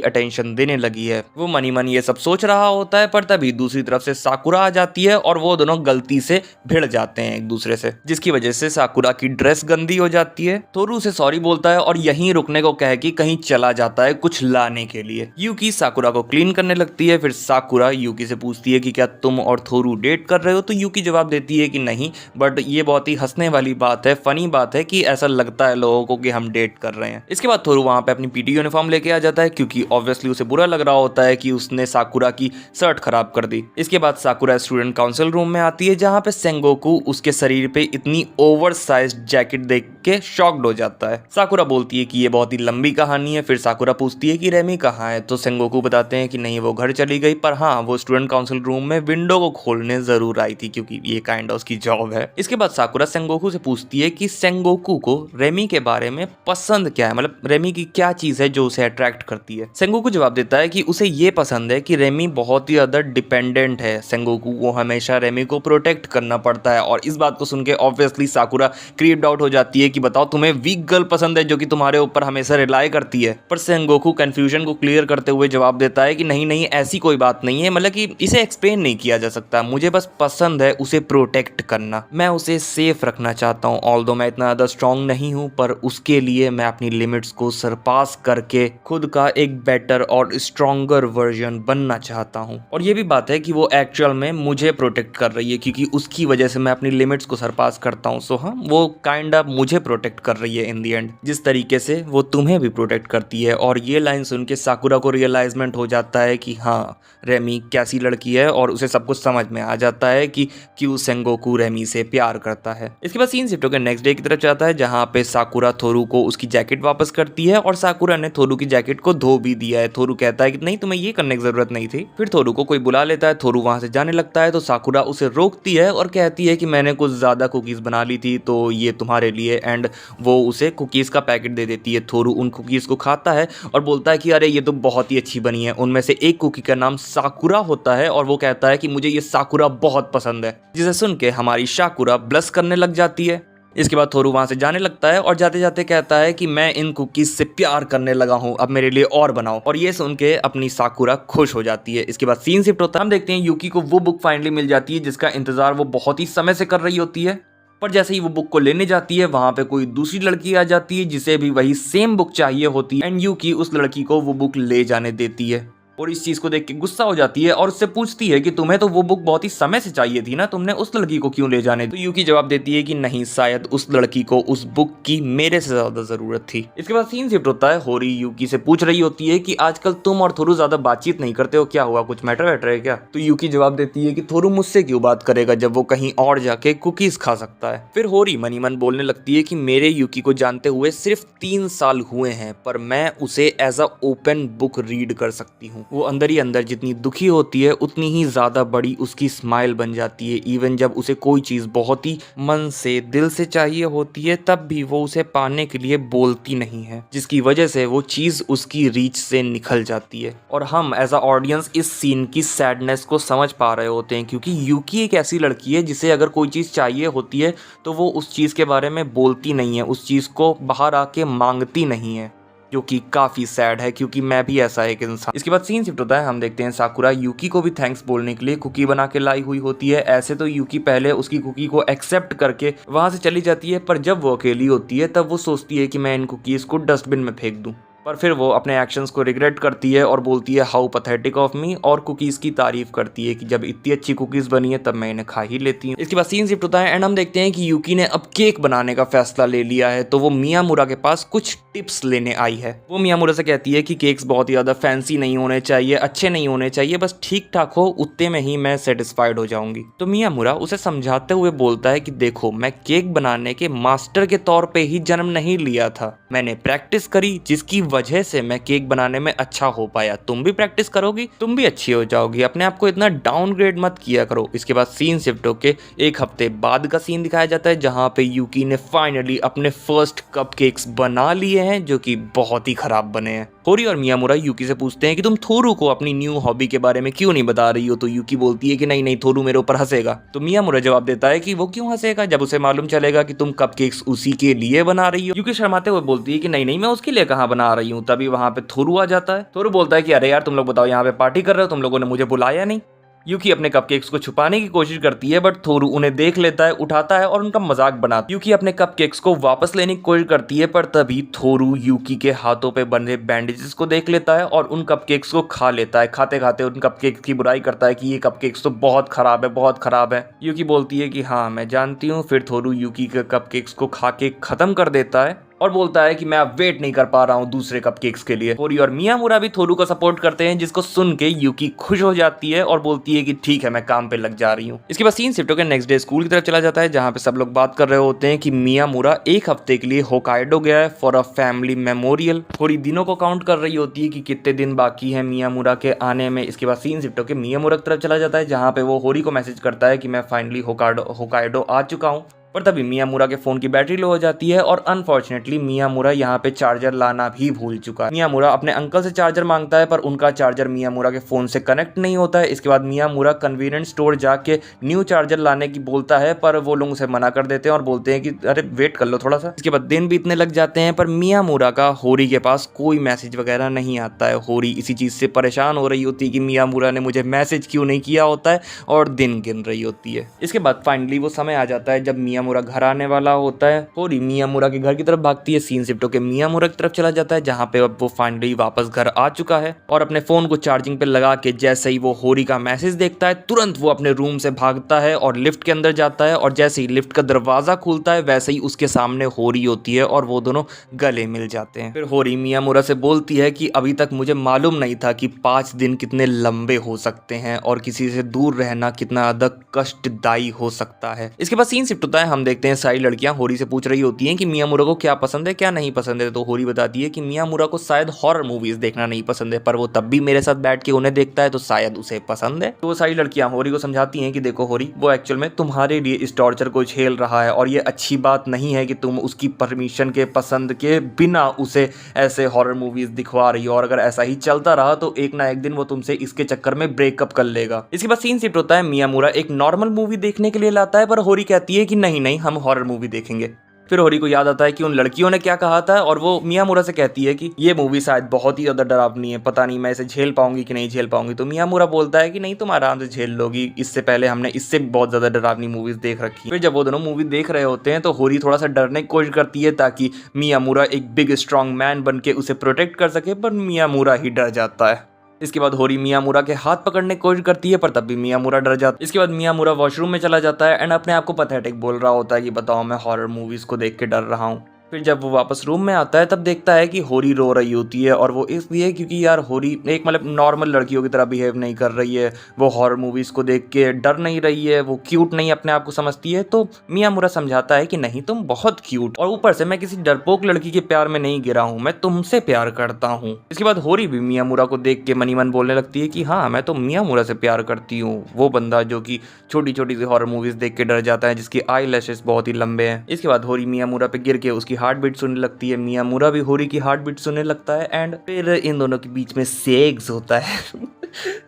अटेंशन देने लगी है। वो मनी मन ये सब सोच रहा होता है, पर तभी दूसरी तरफ से साकुरा आ जाती है और वो दोनों गलती से भिड़ जाते हैं एक दूसरे से, जिसकी वजह से साकुरा की ड्रेस गंदी हो जाती है। थोरू उसे सॉरी बोलता है और यहीं रुकने को कह के कहीं चला जाता है कुछ लाने के लिए। यूकी साकुरा को क्लीन करने लगती है। फिर साकुरा यूकी से पूछती है कि क्या तुम और थोरू डेट कर रहे हो, तो यूकी जवाब देती है कि नहीं, बट ये बहुत ही हंसने वाली बात है, फनी बात है कि ऐसा लगता है लोगों को कि हम डेट कर रहे हैं। इसके बाद थोरू वहां पे अपनी पीटी यूनिफॉर्म लेके आ जाता है, क्योंकि ऑब्वियसली उसे बुरा लग रहा होता है कि उसने साकुरा की शर्ट खराब कर दी। इसके बाद साकुरा स्टूडेंट काउंसिल रूम में आती है, जहां पे सेंगोकू उसके शरीर पे इतनी ओवर साइज्ड जैकेट देख के शॉक्ड हो जाता है। साकुरा बोलती है कि ये बहुत ही लंबी कहानी है। फिर साकुरा पूछती है कि रेमी कहाँ है, तो सेंगोकू बताते हैं कि नहीं, वो घर चली गई, पर हाँ वो स्टूडेंट काउंसिल रूम में विंडो को खोलने जरूर आई थी, क्योंकि ये काइंड ऑफ उसकी जॉब है। इसके बाद साकुरा सेंगोकू से पूछती है कि सेंगोकू को रेमी के बारे में पसंद क्या है, मतलब रेमी की क्या चीज है जो उसे अट्रैक्ट करती है। सेंगोकू जवाब देता है कि उसे ये पसंद है कि रेमी बहुत ही ज्यादा डिपेंडेंट है, सेंगोकू को हमेशा रेमी को प्रोटेक्ट करना पड़ता है। और इस बात को सुन के ऑब्वियसली साकुरा क्रीप्ड आउट हो जाती है कि बताओ तुम्हें वीक गर्ल पसंद है जो कि तुम्हारे ऊपर हमेशा रिलाई करती है। पर सेंगोकू कंफ्यूजन को क्लियर करते हुए जवाब देता है कि नहीं नहीं, ऐसी कोई बात नहीं है, मतलब कि इसे एक्सप्लेन नहीं किया जा सकता, मुझे बस पसंद है उसे प्रोटेक्ट करना, मैं उसे सेफ रखना चाहता हूँ। ऑल्दो मैं इतना ज्यादा स्ट्रांग नहीं हूँ, पर उसके लिए मैं अपनी लिमिट्स को सरपास करके खुद का एक बेटर और स्ट्रॉन्गर वर्जन बनना चाहता हूँ। और ये भी बात है कि वो एक्चुअल में मुझे प्रोटेक्ट कर रही है, क्योंकि उसकी वजह से मैं अपनी लिमिट्स को सरपास करता हूँ। सो हाँ, वो काइंड ऑफ मुझे प्रोटेक्ट कर रही है इन दी एंड, जिस तरीके से वो तुम्हें भी प्रोटेक्ट करती है। और ये लाइन सुन के साकुरा को रियलाइजमेंट हो जाता है कि हाँ रेमी कैसी लड़की है, और उसे सब कुछ समझ में आ जाता है कि क्यों सेंगोकू रेमी से प्यार करता है। इसके बाद सीन शिफ्ट होकर नेक्स्ट डे की तरफ जाता है, जहाँ पे साकुरा थोरू को उसकी जैकेट वापस करती है, और साकुरा ने थोरू की जैकेट को धो भी दिया है। थोरू कहता है कि नहीं, तुम्हें ये करने की जरूरत नहीं थी। फिर थोरू को कोई बुला लेता है, थोरू वहां से जाने लगता है, तो साकुरा उसे रोकती है और कहती है कि मैंने कुछ ज्यादा कुकीज बना ली थी, तो ये तुम्हारे लिए, एंड वो उसे कुकीज का पैकेट दे देती है। थोरू उन कुकीज को खाता है और बोलता है कि अरे ये तो बहुत ही अच्छी बनी है। उनमें से एक कुकी का नाम साकुरा होता है, और वो कहता है कि मुझे ये साकुरा बहुत पसंद है, जिसे सुन के हमारी साकुरा ब्लश करने लग जाती है। इसके बाद थोरू वहां से जाने लगता है और जाते जाते कहता है कि मैं इन कुकीज से प्यार करने लगा हूं, अब मेरे लिए और बनाओ। और ये सुन के अपनी साकुरा खुश हो जाती है। इसके बाद सीन शिफ्ट होता है, हम देखते हैं यूकी को वो बुक फाइनली मिल जाती है जिसका इंतजार वो बहुत ही समय से कर रही होती है। पर जैसे ही वो बुक को लेने जाती है, वहां पे कोई दूसरी लड़की आ जाती है जिसे भी वही सेम बुक चाहिए होती है, एंड यूकी उस लड़की को वो बुक ले जाने देती है। और इस चीज को देख के गुस्सा हो जाती है और उससे पूछती है कि तुम्हें तो वो बुक बहुत ही समय से चाहिए थी ना, तुमने उस लड़की को क्यों ले जाने दी? तो यूकी जवाब देती है कि नहीं, शायद उस लड़की को उस बुक की मेरे से ज्यादा जरूरत थी। इसके बाद सीन शिफ्ट होता है, होरी यूकी से पूछ रही होती है कि आजकल तुम और थोरू ज्यादा बातचीत नहीं करते हो, क्या हुआ, कुछ मैटर वैटर है क्या? तो यूकी जवाब देती है कि थोरू मुझसे क्यों बात करेगा जब वो कहीं और जाके कुकीज खा सकता है। फिर होरी मनी मन बोलने लगती है कि मेरे यूकी को जानते हुए सिर्फ 3 साल हुए हैं, पर मैं उसे as a open book read कर सकती हूँ। वो अंदर ही अंदर जितनी दुखी होती है उतनी ही ज्यादा बड़ी उसकी स्माइल बन जाती है। इवन जब उसे कोई चीज बहुत ही मन से, दिल से चाहिए होती है, तब भी वो उसे पाने के लिए बोलती नहीं है, जिसकी वजह से वो चीज उसकी रीच से निकल जाती है। और हम एज अ ऑडियंस इस सीन की सैडनेस को समझ पा रहे होते हैं, क्योंकि यूकी एक ऐसी लड़की है जिसे अगर कोई चीज चाहिए होती है तो वो उस चीज के बारे में बोलती नहीं है, उस चीज को बाहर आके मांगती नहीं है, जो कि काफी सैड है, क्योंकि मैं भी ऐसा एक इंसान। इसके बाद सीन शिफ्ट होता है, हम देखते हैं साकुरा यूकी को भी थैंक्स बोलने के लिए कुकी बना के लाई हुई होती है। ऐसे तो यूकी पहले उसकी कुकी को एक्सेप्ट करके वहां से चली जाती है, पर जब वो अकेली होती है तब वो सोचती है कि मैं इन कुकीज को डस्टबिन में फेंक दूं। पर फिर वो अपने एक्शंस को रिग्रेट करती है और बोलती है हाउ पैथेटिक ऑफ मी, और कुकीज़ की तारीफ करती है कि जब इतनी अच्छी कुकीज़ बनी है तब मैं इन्हें खा ही लेती हूँ। इसके बाद सीन शिफ्ट होता है एंड हम देखते हैं कि यूकी ने अब केक बनाने का फैसला ले लिया है, तो वो मियामुरा के पास कुछ टिप्स लेने आई है। वो मियामुरा से कहती है कि केक्स बहुत ही ज़्यादा फैंसी नहीं होने चाहिए, अच्छे नहीं होने चाहिए, बस ठीक ठाक हो, उतने में ही मैं सेटिस्फाइड हो जाऊंगी। तो मियामुरा उसे समझाते हुए बोलता है कि देखो, मैं केक बनाने के मास्टर के तौर पे ही जन्म नहीं लिया था, मैंने प्रैक्टिस करी, जिसकी वजह से मैं केक बनाने में अच्छा हो पाया। तुम भी प्रैक्टिस करोगी, तुम भी अच्छी हो जाओगी, अपने आप को इतना डाउनग्रेड मत किया करो। इसके बाद सीन शिफ्ट होके एक हफ्ते बाद का सीन दिखाया जाता है, जहाँ पे यूकी ने फाइनली अपने फर्स्ट कपकेक्स बना लिए हैं, जो कि बहुत ही खराब बने हैं। होरी और मियामुरा यूकी से पूछते हैं कि तुम थोरू को अपनी न्यू हॉबी के बारे में क्यों नहीं बता रही हो, तो यूकी बोलती है कि नहीं नहीं, थोरू मेरे ऊपर हंसेगा। तो मियामुरा जवाब देता है कि वो क्यों हंसेगा, जब उसे मालूम चलेगा कि तुम कपकेक्स उसी के लिए बना रही हो। यूकी शर्माते हुए बोलती है कि नहीं नहीं, मैं उसके लिए कहाँ बना रही हूँ। तभी वहां पे थोरू आ जाता है। थोरू बोलता है कि अरे यार, तुम लोग बताओ, यहाँ पे पार्टी कर रहे हो, तुम लोगों ने मुझे बुलाया नहीं। यूकी अपने कपकेक्स को छुपाने की कोशिश करती है, बट थोरू उन्हें देख लेता है, उठाता है और उनका मजाक बनाता है। यूकी अपने कपकेक्स को वापस लेने की कोशिश करती है, पर तभी थोरू यूकी के हाथों पे बंधे बैंडेजेस को देख लेता है और उन कपकेक्स को खा लेता है। खाते खाते उन कपकेक्स की बुराई करता है कि ये कपकेक्स तो बहुत खराब है, बहुत खराब है। यूकी बोलती है कि हाँ मैं जानती हूँ। फिर थोरू यूकी के कपकेक्स को खा के खत्म कर देता है और बोलता है कि मैं अब वेट नहीं कर पा रहा हूँ दूसरे कपकेक्स के लिए। होरी और मियामुरा भी थोरू को सपोर्ट करते हैं, जिसको सुन के यूकी खुश हो जाती है और बोलती है कि ठीक है, मैं काम पे लग जा रही हूँ। इसके बाद सीन शिफ्ट होकर नेक्स्ट डे स्कूल की तरफ चला जाता है, जहाँ पे सब लोग बात कर रहे होते हैं कि मियामुरा एक हफ्ते के लिए होकाइडो गया है फॉर अ फैमिली मेमोरियल। होरी दिनों को काउंट कर रही होती है कि कितने दिन बाकी है मियामुरा के आने में। इसके बाद सीन शिफ्ट होकर मियामुरा की तरफ चला जाता है, जहाँ पे वो होरी को मैसेज करता है कि मैं फाइनली होकाइडो आ चुका हूँ। पर तभी मियामुरा के फोन की बैटरी लो हो जाती है और अनफॉर्चुनेटली मियामुरा यहाँ पे चार्जर लाना भी भूल चुका है। मियामुरा अपने अंकल से चार्जर मांगता है, पर उनका चार्जर मियामुरा के फोन से कनेक्ट नहीं होता है। इसके बाद मियामुरा कन्वीनियंस स्टोर जाके न्यू चार्जर लाने की बोलता है, पर वो लोग उसे मना कर देते हैं और बोलते हैं कि अरे वेट कर लो थोड़ा सा। इसके बाद दिन बीतने लग जाते हैं, पर मियामुरा का होरी के पास कोई मैसेज वगैरह नहीं आता है। होरी इसी चीज से परेशान हो रही होती है कि मियामुरा ने मुझे मैसेज क्यों नहीं किया होता है, और दिन गिन रही होती है। इसके बाद फाइनली वो समय आ जाता है जब मियामुरा घर आने वाला होता है। होरी मियामुरा के घर की तरफ भागती है। सीन शिफ्ट होकर मियामुरा की तरफ चला जाता है, जहाँ पे अब वो फाइनली वापस घर आ चुका है और अपने फोन को चार्जिंग पे लगा के जैसे ही वो होरी का मैसेज देखता है, तुरंत वो अपने रूम से भागता है और लिफ्ट के अंदर जाता है। और जैसे ही लिफ्ट का दरवाजा खुलता है, वैसे ही उसके सामने होरी होती है और वो दोनों गले मिल जाते हैं। फिर होरी मियामुरा से बोलती है कि अभी तक मुझे मालूम नहीं था कि 5 दिन कितने लंबे हो सकते हैं और किसी से दूर रहना कितना अधिक कष्टदायी हो सकता है। इसके बाद सीन शिफ्ट होता है, हम देखते हैं सारी लड़कियां होरी से पूछ रही होती हैं कि मियामुरा को क्या पसंद है क्या नहीं पसंद है। तो होरी बताती है कि मियामुरा को शायद हॉरर मूवीज देखना नहीं पसंद है, पर वो तब भी मेरे साथ बैठ के उन्हें देखता है, तो शायद उसे पसंद है। तो वो सारी लड़कियां होरी को समझाती हैं कि देखो होरी, वो एक्चुअल में तुम्हारे लिए इस टॉर्चर को झेल रहा है और ये अच्छी बात नहीं है कि तुम उसकी परमिशन के पसंद के बिना उसे ऐसे हॉरर मूवीज दिखवा रही हो, और अगर ऐसा ही चलता रहा तो एक ना एक दिन वो तुमसे इसके चक्कर में ब्रेकअप कर लेगा। इसके बाद सीन शिफ्ट होता है, मियामुरा एक नॉर्मल मूवी देखने के लिए लाता है, पर होरी कहती है कि नहीं नहीं, हम हॉरर मूवी देखेंगे। फिर होरी को याद आता है कि उन लड़कियों ने क्या कहा था, और वो मियामुरा से कहती है कि ये मूवी शायद बहुत ही ज्यादा डरावनी है, पता नहीं मैं इसे झेल पाऊंगी कि नहीं झेल पाऊंगी। तो मियामुरा बोलता है कि नहीं, तुम आराम से झेल लोगी, इससे पहले हमने इससे बहुत ज्यादा डरावनी मूवीज देख रखी है। फिर जब वो दोनों मूवी देख रहे होते हैं, तो होरी थोड़ा सा डरने की कोशिश करती है ताकि मियामुरा एक बिग स्ट्रॉन्ग मैन बन के उसे प्रोटेक्ट कर सके, पर मियामुरा ही डर जाता है। इसके बाद होरी मियामुरा के हाथ पकड़ने की कोशिश करती है, पर तब भी मियामुरा डर जाता है। इसके बाद मियामुरा वॉशरूम में चला जाता है एंड अपने आप को पैथेटिक बोल रहा होता है कि बताओ, मैं हॉरर मूवीज को देख के डर रहा हूँ। फिर जब वो वापस रूम में आता है, तब देखता है कि होरी रो रही होती है, और वो इसलिए क्योंकि यार होरी एक मतलब नॉर्मल लड़कियों की तरह बिहेव नहीं कर रही है, वो हॉरर मूवीज़ को देख के डर नहीं रही है, वो क्यूट नहीं अपने आप को समझती है। तो मियामुरा समझाता है कि नहीं, तुम बहुत क्यूट, और ऊपर से मैं किसी डरपोक लड़की के प्यार में नहीं गिरा हूँ, मैं तुमसे प्यार करता हूँ। इसके बाद होरी भी मियामुरा को देख के मनी मन बोलने लगती है कि हाँ, मैं तो मियामुरा से प्यार करती हूँ, वो बंदा जो कि छोटी छोटी सी हॉरर मूवीज देख के डर जाता है, जिसकी आई लैशेस बहुत ही लंबे हैं। इसके बाद होरी मियामुरा पे गिर के उसकी हार्ट बीट सुनने लगती है, मियामुरा भी होरी की हार्ट बीट सुनने लगता है, एंड फिर इन दोनों के बीच में सेक्स होता है।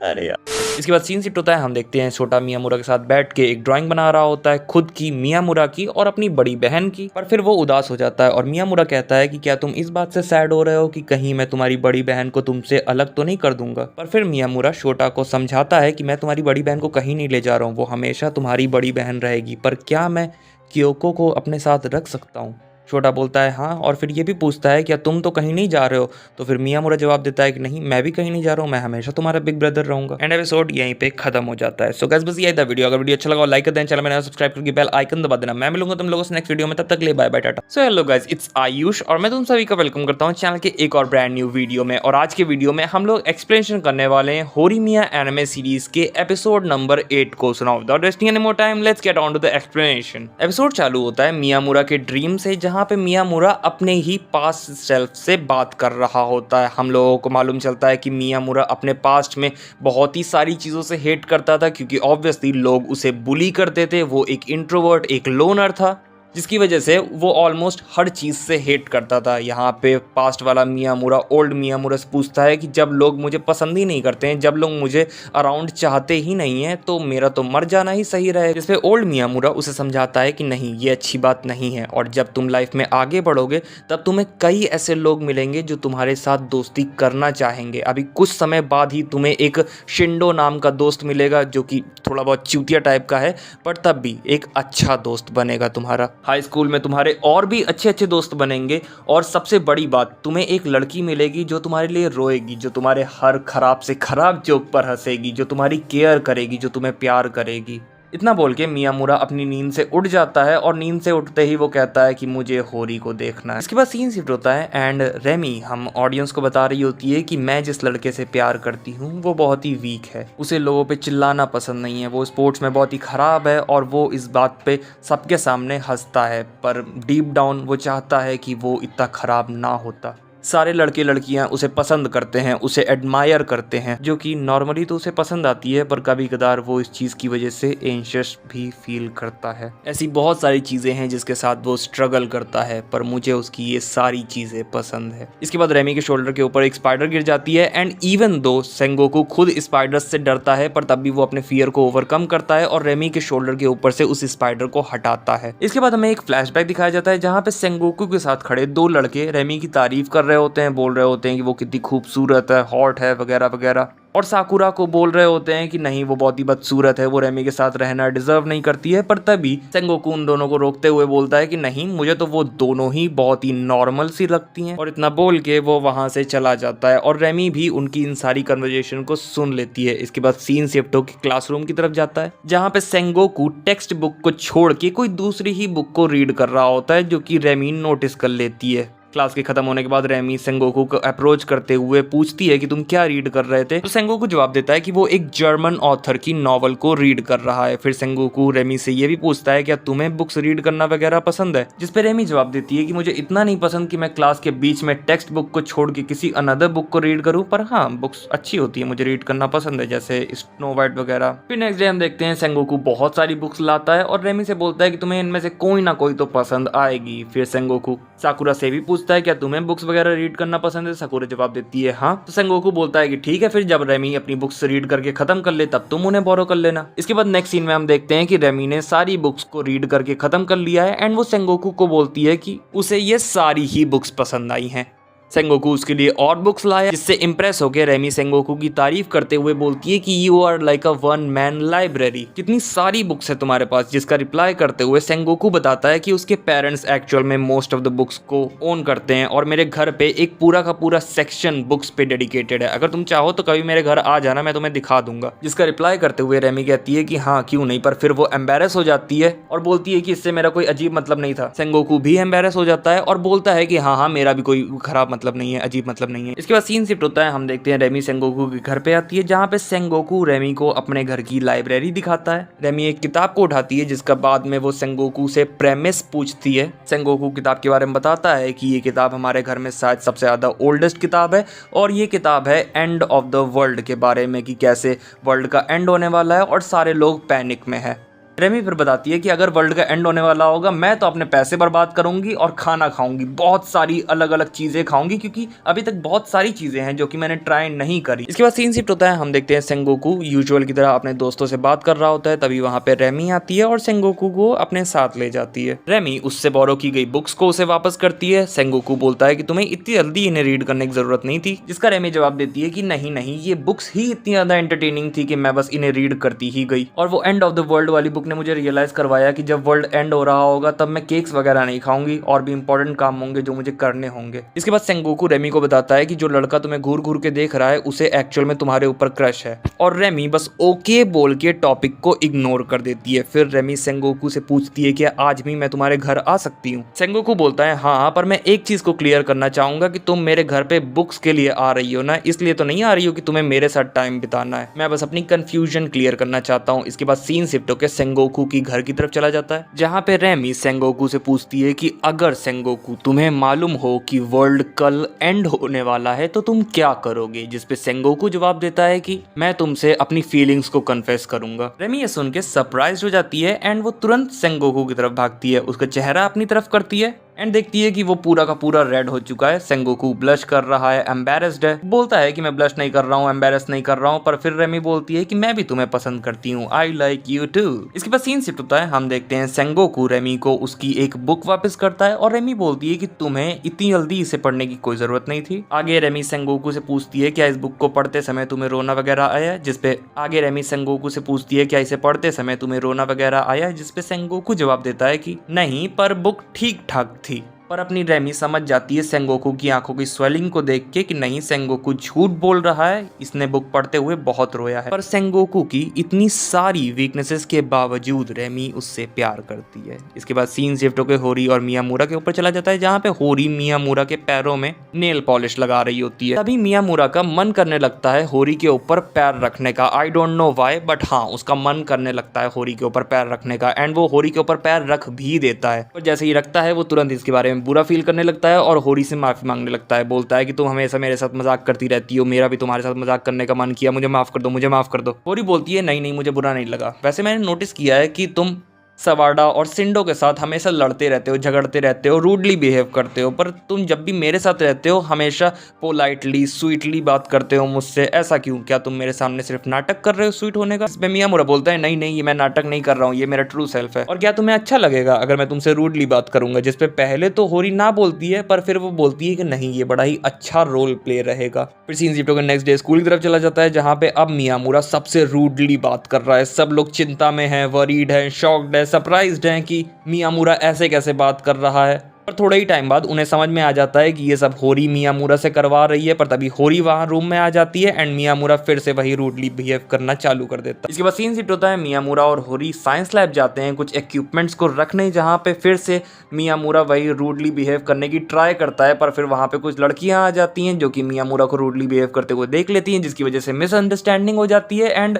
अरे यार। इसके बाद सीन शिफ्ट होता है, हम देखते हैं छोटा मियामुरा के साथ बैठ के एक ड्राइंग बना रहा होता है, खुद की, मियामुरा की और अपनी बड़ी बहन की। पर फिर वो उदास हो जाता है और मियामुरा कहता है कि क्या तुम इस बात से सैड हो रहे हो कि कहीं मैं तुम्हारी बड़ी बहन को तुमसे अलग तो नहीं कर दूंगा। पर फिर मियामुरा छोटा को समझाता है कि मैं तुम्हारी बड़ी बहन को कहीं नहीं ले जा रहा हूँ, वो हमेशा तुम्हारी बड़ी बहन रहेगी। पर क्या मैं क्योको को अपने साथ रख सकता हूँ? छोटा बोलता है हाँ, और फिर ये भी पूछता है क्या तुम तो कहीं नहीं जा रहे हो? तो फिर मियामुरा जवाब देता है कि नहीं, मैं भी कहीं नहीं जा रहा हूँ, मैं हमेशा तुम्हारा बिग ब्रदर रहूंगा। एंड एपिसोड यहीं पे खत्म हो जाता है। सो गाइस बस ये था वीडियो। अगर वीडियो अच्छा लगा लाइक कर देना, चैनल में सब्सक्राइब करके बेल आइकन दबा देना। मैं मिलूंगा तुम लोगों से नेक्स्ट वीडियो में, तब तक के लिए bye bye Tata. So hello guys, it's Ayush और मैं तुम सभी का वेलकम करता हूँ चैनल के एक और ब्रांड न्यू वीडियो में। और आज के वीडियो में हम लोग एक्सप्लेनेशन करने वाले हैं होरीमिया एनिमे सीरीज के एपिसोड नंबर 8 को। So now without wasting any more time, let's get on to the explanation. Episode चालू होता है मियामुरा के ड्रीम से, जहाँ पे मियामुरा अपने ही पास्ट सेल्फ से बात कर रहा होता है। हम लोगों को मालूम चलता है कि मियामुरा अपने पास्ट में बहुत ही सारी चीज़ों से हेट करता था, क्योंकि ऑब्वियसली लोग उसे बुली करते थे। वो एक इंट्रोवर्ट, एक लोनर था, जिसकी वजह से वो ऑलमोस्ट हर चीज़ से हेट करता था। यहाँ पे पास्ट वाला मियामुरा ओल्ड मियामुरा से पूछता है कि जब लोग मुझे पसंद ही नहीं करते हैं, जब लोग मुझे अराउंड चाहते ही नहीं हैं, तो मेरा तो मर जाना ही सही रहे। जिसपे ओल्ड मियामुरा उसे समझाता है कि नहीं, ये अच्छी बात नहीं है, और जब तुम लाइफ में आगे बढ़ोगे तब तुम्हें कई ऐसे लोग मिलेंगे जो तुम्हारे साथ दोस्ती करना चाहेंगे। अभी कुछ समय बाद ही तुम्हें एक शिंडो नाम का दोस्त मिलेगा, जो कि थोड़ा बहुत चूतिया टाइप का है, पर तब भी एक अच्छा दोस्त बनेगा तुम्हारा। हाई स्कूल में तुम्हारे और भी अच्छे अच्छे दोस्त बनेंगे, और सबसे बड़ी बात, तुम्हें एक लड़की मिलेगी जो तुम्हारे लिए रोएगी, जो तुम्हारे हर खराब से खराब जोक पर हंसेगी, जो तुम्हारी केयर करेगी, जो तुम्हें प्यार करेगी। इतना बोल के मियामुरा अपनी नींद से उठ जाता है, और नींद से उठते ही वो कहता है कि मुझे होरी को देखना है। इसके बाद सीन शिफ्ट होता है एंड रेमी हम ऑडियंस को बता रही होती है कि मैं जिस लड़के से प्यार करती हूँ वो बहुत ही वीक है, उसे लोगों पे चिल्लाना पसंद नहीं है, वो स्पोर्ट्स में बहुत ही खराब है, और वो इस बात पे सबके सामने हंसता है, पर डीप डाउन वो चाहता है कि वो इतना खराब ना होता। सारे लड़के लड़कियां उसे पसंद करते हैं, उसे एडमायर करते हैं, जो कि नॉर्मली तो उसे पसंद आती है, पर कभी कदार वो इस चीज़ की वजह से एंशियस भी फील करता है। ऐसी बहुत सारी चीज़ें हैं जिसके साथ वो स्ट्रगल करता है, पर मुझे उसकी ये सारी चीज़ें पसंद है। इसके बाद रेमी के शोल्डर के ऊपर एक स्पाइडर गिर जाती है, एंड इवन दो सेंगोकू खुद स्पाइडर्स से डरता है, पर तब भी वो अपने फियर को ओवरकम करता है और रेमी के शोल्डर के ऊपर से उस स्पाइडर को हटाता है। इसके बाद हमें एक फ्लैशबैक दिखाया जाता है, जहाँ पे सेंगोकू के साथ खड़े दो लड़के रेमी की तारीफ कर रहे होते हैं, बोल रहे होते हैं कि वो कितनी खूबसूरत है, हॉट है, वगैरह वगैरह, और साकुरा को बोल रहे होते हैं कि नहीं, वो बहुत ही बदसूरत है, वो रेमी के साथ रहना डिजर्व नहीं करती है। पर तभी सेंगोकू उन दोनों को रोकते हुए बोलता है कि नहीं, मुझे तो वो दोनों ही बहुत ही नॉर्मल सी लगती हैं, और इतना बोल के वो वहां से चला जाता है, और रेमी भी उनकी इन सारी कन्वर्जेशन को सुन लेती है। इसके बाद सीन शिफ्ट होकर क्लासरूम की तरफ जाता है, जहाँ पे सेंगोकू टेक्स्ट बुक को छोड़ के कोई दूसरी ही बुक को रीड कर रहा होता है, जो कि रेमी नोटिस कर लेती है। क्लास के खत्म होने के बाद रेमी सेंगोकू को अप्रोच करते हुए पूछती है कि तुम क्या रीड कर रहे थे? तो सेंगोकू जवाब देता है कि वो एक जर्मन ऑथर की नॉवल को रीड कर रहा है। फिर सेंगोकू रेमी से ये भी पूछता है क्या तुम्हें बुक्स रीड करना वगैरह पसंद है? जिस पे रेमी जवाब देती है कि मुझे इतना नहीं पसंद कि मैं क्लास के बीच में टेक्स्ट बुक को छोड़ के किसी अनदर बुक को रीड करूं, पर हाँ, बुक्स अच्छी होती है, मुझे रीड करना पसंद है, जैसे स्नो वाइट वगैरह। फिर नेक्स्ट डे हम देखते हैं सेंगोकू बहुत सारी बुक्स लाता है, और रेमी से बोलता है कि तुम्हें इनमें से कोई ना कोई तो पसंद आएगी। फिर सेंगोकू साकुरा से भी पूछता है क्या तुम्हें बुक्स वगैरह रीड करना पसंद है? साकुरा जवाब देती है हाँ। तो सेंगोकू बोलता है कि ठीक है, फिर जब रेमी अपनी बुक्स रीड करके खत्म कर ले तब तुम उन्हें बोरो कर लेना। इसके बाद नेक्स्ट सीन में हम देखते हैं कि रेमी ने सारी बुक्स को रीड करके खत्म कर लिया है, एंड वो सेंगोकू को बोलती है कि उसे ये सारी ही बुक्स पसंद आई हैं। सेंगोकू उसके लिए और बुक्स लाया, जिससे इंप्रेस होकर रेमी सेंगोकू की तारीफ करते हुए बोलती है कि you are like a one man library, कितनी सारी बुक्स है तुम्हारे पास। जिसका रिप्लाई करते हुए सेंगोकू बताता है कि उसके पेरेंट्स एक्चुअल में मोस्ट ऑफ द बुक्स को ओन करते हैं, और मेरे घर पे एक पूरा का पूरा सेक्शन बुक्स पे डेडिकेटेड है, अगर तुम चाहो तो कभी मेरे घर आ जाना, मैं तुम्हें दिखा दूंगा। जिसका रिप्लाई करते हुए रेमी कहती है कि हाँ क्यों नहीं, पर फिर वो एम्बेरस हो जाती है और बोलती है कि इससे मेरा कोई अजीब मतलब नहीं था। सेंगोकू भी एम्बेरस हो जाता है और बोलता है कि हाँ मेरा भी कोई खराब मतलब नहीं है, अजीब मतलब नहीं है। इसके बाद सीन शिफ्ट होता है, हम देखते हैं रेमी सेंगोकू के घर पे आती है, जहाँ पे सेंगोकू रेमी को अपने घर की लाइब्रेरी दिखाता है। रेमी एक किताब को उठाती है, जिसका बाद में वो सेंगोकू से प्रेमिस पूछती है। सेंगोकू किताब के बारे में बताता है कि ये किताब हमारे घर में शायद सबसे ज्यादा ओल्डेस्ट किताब है, और ये किताब है एंड ऑफ द वर्ल्ड के बारे में, कि कैसे वर्ल्ड का एंड होने वाला है और सारे लोग पैनिक में है। रेमी फिर बताती है कि अगर वर्ल्ड का एंड होने वाला होगा, मैं तो अपने पैसे बर्बाद करूंगी और खाना खाऊंगी, बहुत सारी अलग अलग चीजें खाऊंगी, क्योंकि अभी तक बहुत सारी चीजें हैं जो कि मैंने ट्राई नहीं करी। इसके बाद सीन शिफ्ट होता है, हम देखते हैं सेंगोकू यूजुअल की तरह अपने दोस्तों से बात कर रहा होता है, तभी वहां पे रेमी आती है और सेंगोकू को अपने साथ ले जाती है। रेमी उससे बोरो की गई बुक्स को उसे वापस करती है। सेंगोकू बोलता है कि तुम्हें इतनी जल्दी इन्हें रीड करने की जरूरत नहीं थी, जिसका रेमी जवाब देती है कि नहीं नहीं, ये बुक्स ही इतनी ज्यादा एंटरटेनिंग थी कि मैं बस इन्हें रीड करती ही गई, और वो एंड ऑफ द वर्ल्ड वाली बुक जंगकुक ने मुझे रियलाइज करवाया कि जब वर्ल्ड एंड हो रहा होगा तब मैं केक्स वगैरह नहीं खाऊंगी और भी इंपॉर्टेंट काम होंगे जो मुझे करने होंगे। इसके बाद सेंगोकू रेमी को बताता है कि जो लड़का तुम्हें घूर घूर के देख रहा है उसे एक्चुअल में तुम्हारे ऊपर क्रश है, और रेमी बस ओके बोल के टॉपिक को इग्नोर कर देती है। फिर रेमी सेंगोकू से पूछती है कि आज भी मैं तुम्हारे घर आ सकती हूँ। सेंगोकू बोलता है हाँ, पर मैं एक चीज को क्लियर करना चाहूंगा कि तुम मेरे घर पे बुक्स के लिए आ रही हो ना, इसलिए तो नहीं आ रही हो कि तुम्हें मेरे साथ टाइम बिताना है। मैं बस अपनी कंफ्यूजन क्लियर करना चाहता हूँ। इसके बाद सीन शिफ्ट होकर सेंगोकू की घर की तरफ चला जाता है, जहाँ पे रेमी सेंगोकू से पूछती है कि अगर सेंगोकू तुम्हें मालूम हो कि वर्ल्ड कल एंड होने वाला है तो तुम क्या करोगे, जिसपे सेंगोकू जवाब देता है कि मैं तुमसे अपनी फीलिंग्स को कन्फेस करूंगा। रेमी ये सुन के सरप्राइज हो जाती है एंड वो तुरंत सेंगोकू की तरफ भागती है, उसका चेहरा अपनी तरफ करती है एंड देखती है कि वो पूरा का पूरा रेड हो चुका है। सेंगोकू ब्लश कर रहा है, एम्बेरेस्ड है, बोलता है कि मैं ब्लश नहीं कर रहा हूँ, एम्बेरेस नहीं कर रहा हूँ, पर फिर रेमी बोलती है कि मैं भी तुम्हें पसंद करती हूँ, आई लाइक यू टू। इसके बाद सीन शिफ्ट होता है, हम देखते हैं सेंगोकू रेमी को उसकी एक बुक वापस करता है और रेमी बोलती है कि तुम्हें इतनी जल्दी इसे पढ़ने की कोई जरूरत नहीं थी। आगे रेमी सेंगोकू से पूछती है क्या इस बुक को पढ़ते समय तुम्हें रोना वगैरह आया, जिसपे आगे रेमी सेंगोकू से पूछती है क्या इसे पढ़ते समय तुम्हें रोना वगैरह आया, जिसपे सेंगोकू जवाब देता है कि नहीं, पर बुक ठीक ठाक थी। पर अपनी रेमी समझ जाती है सेंगोकू की आंखों की स्वेलिंग को देख के कि नहीं, सेंगोकू झूठ बोल रहा है, इसने बुक पढ़ते हुए बहुत रोया है। पर सेंगोकू की इतनी सारी वीकनेसेस के बावजूद रेमी उससे प्यार करती है। इसके बाद सीन शिफ्ट होकर होरी और मियामुरा के ऊपर चला जाता है, जहाँ पे होरी मियामुरा के पैरों में नेल पॉलिश लगा रही होती है। तभी मियामुरा का मन करने लगता है होरी के ऊपर पैर रखने का। I don't know why, but हाँ, उसका मन करने लगता है होरी के ऊपर पैर रखने का एंड वो होरी के ऊपर पैर रख भी देता है। और जैसे ही रखता है वो तुरंत इसके बारे में बुरा फील करने लगता है और होरी से माफी मांगने लगता है। बोलता है कि तुम हमेशा मेरे साथ मजाक करती रहती हो, मेरा भी तुम्हारे साथ मजाक करने का मन किया, मुझे माफ कर दो, मुझे माफ कर दो। होरी बोलती है नहीं नहीं, मुझे बुरा नहीं लगा। वैसे मैंने नोटिस किया है कि तुम सवाडा और सिंडो के साथ हमेशा लड़ते रहते हो, झगड़ते रहते हो, रूडली बिहेव करते हो, पर तुम जब भी मेरे साथ रहते हो हमेशा पोलाइटली स्वीटली बात करते हो मुझसे, ऐसा क्यों? क्या तुम मेरे सामने सिर्फ नाटक कर रहे हो स्वीट होने का? इसमें मियामुरा बोलता है नहीं नहीं, ये मैं नाटक नहीं कर रहा हूँ, ये मेरा ट्रू सेल्फ है। और क्या तुम्हें अच्छा लगेगा अगर मैं तुमसे रूडली बात करूंगा? जिसपे पहले तो होरी ना बोलती है, पर फिर वो बोलती है कि नहीं, ये बड़ा ही अच्छा रोल प्ले रहेगा। फिर सीन शिफ्ट होकर नेक्स्ट डे स्कूल की तरफ चला जाता है, जहाँ पे अब मियामुरा सबसे रूडली बात कर रहा है। सब लोग चिंता में है, वरीड है, शॉक्ड है, सरप्राइज्ड है कि मियामुरा ऐसे कैसे बात कर रहा है। पर थोड़ा ही टाइम बाद उन्हें समझ में आ जाता है कि ये सब होरी मियामुरा से करवा रही है। पर तभी होरी वहां रूम में आ जाती है एंड मियामुरा फिर से वही रूडली बिहेव करना चालू कर देता है। इसके बाद सीन शिफ्ट होता है, मियामुरा और होरी साइंस लैब जाते हैं कुछ इक्विपमेंट्स को रखने, जहाँ पे फिर से मियामुरा वही रूडली बिहेव करने की ट्राई करता है। पर फिर वहां पे कुछ लड़कियां आ जाती हैं जो कि मियामुरा को रूडली बिहेव करते हुए देख लेती हैं, जिसकी वजह से मिसअंडरस्टैंडिंग हो जाती है एंड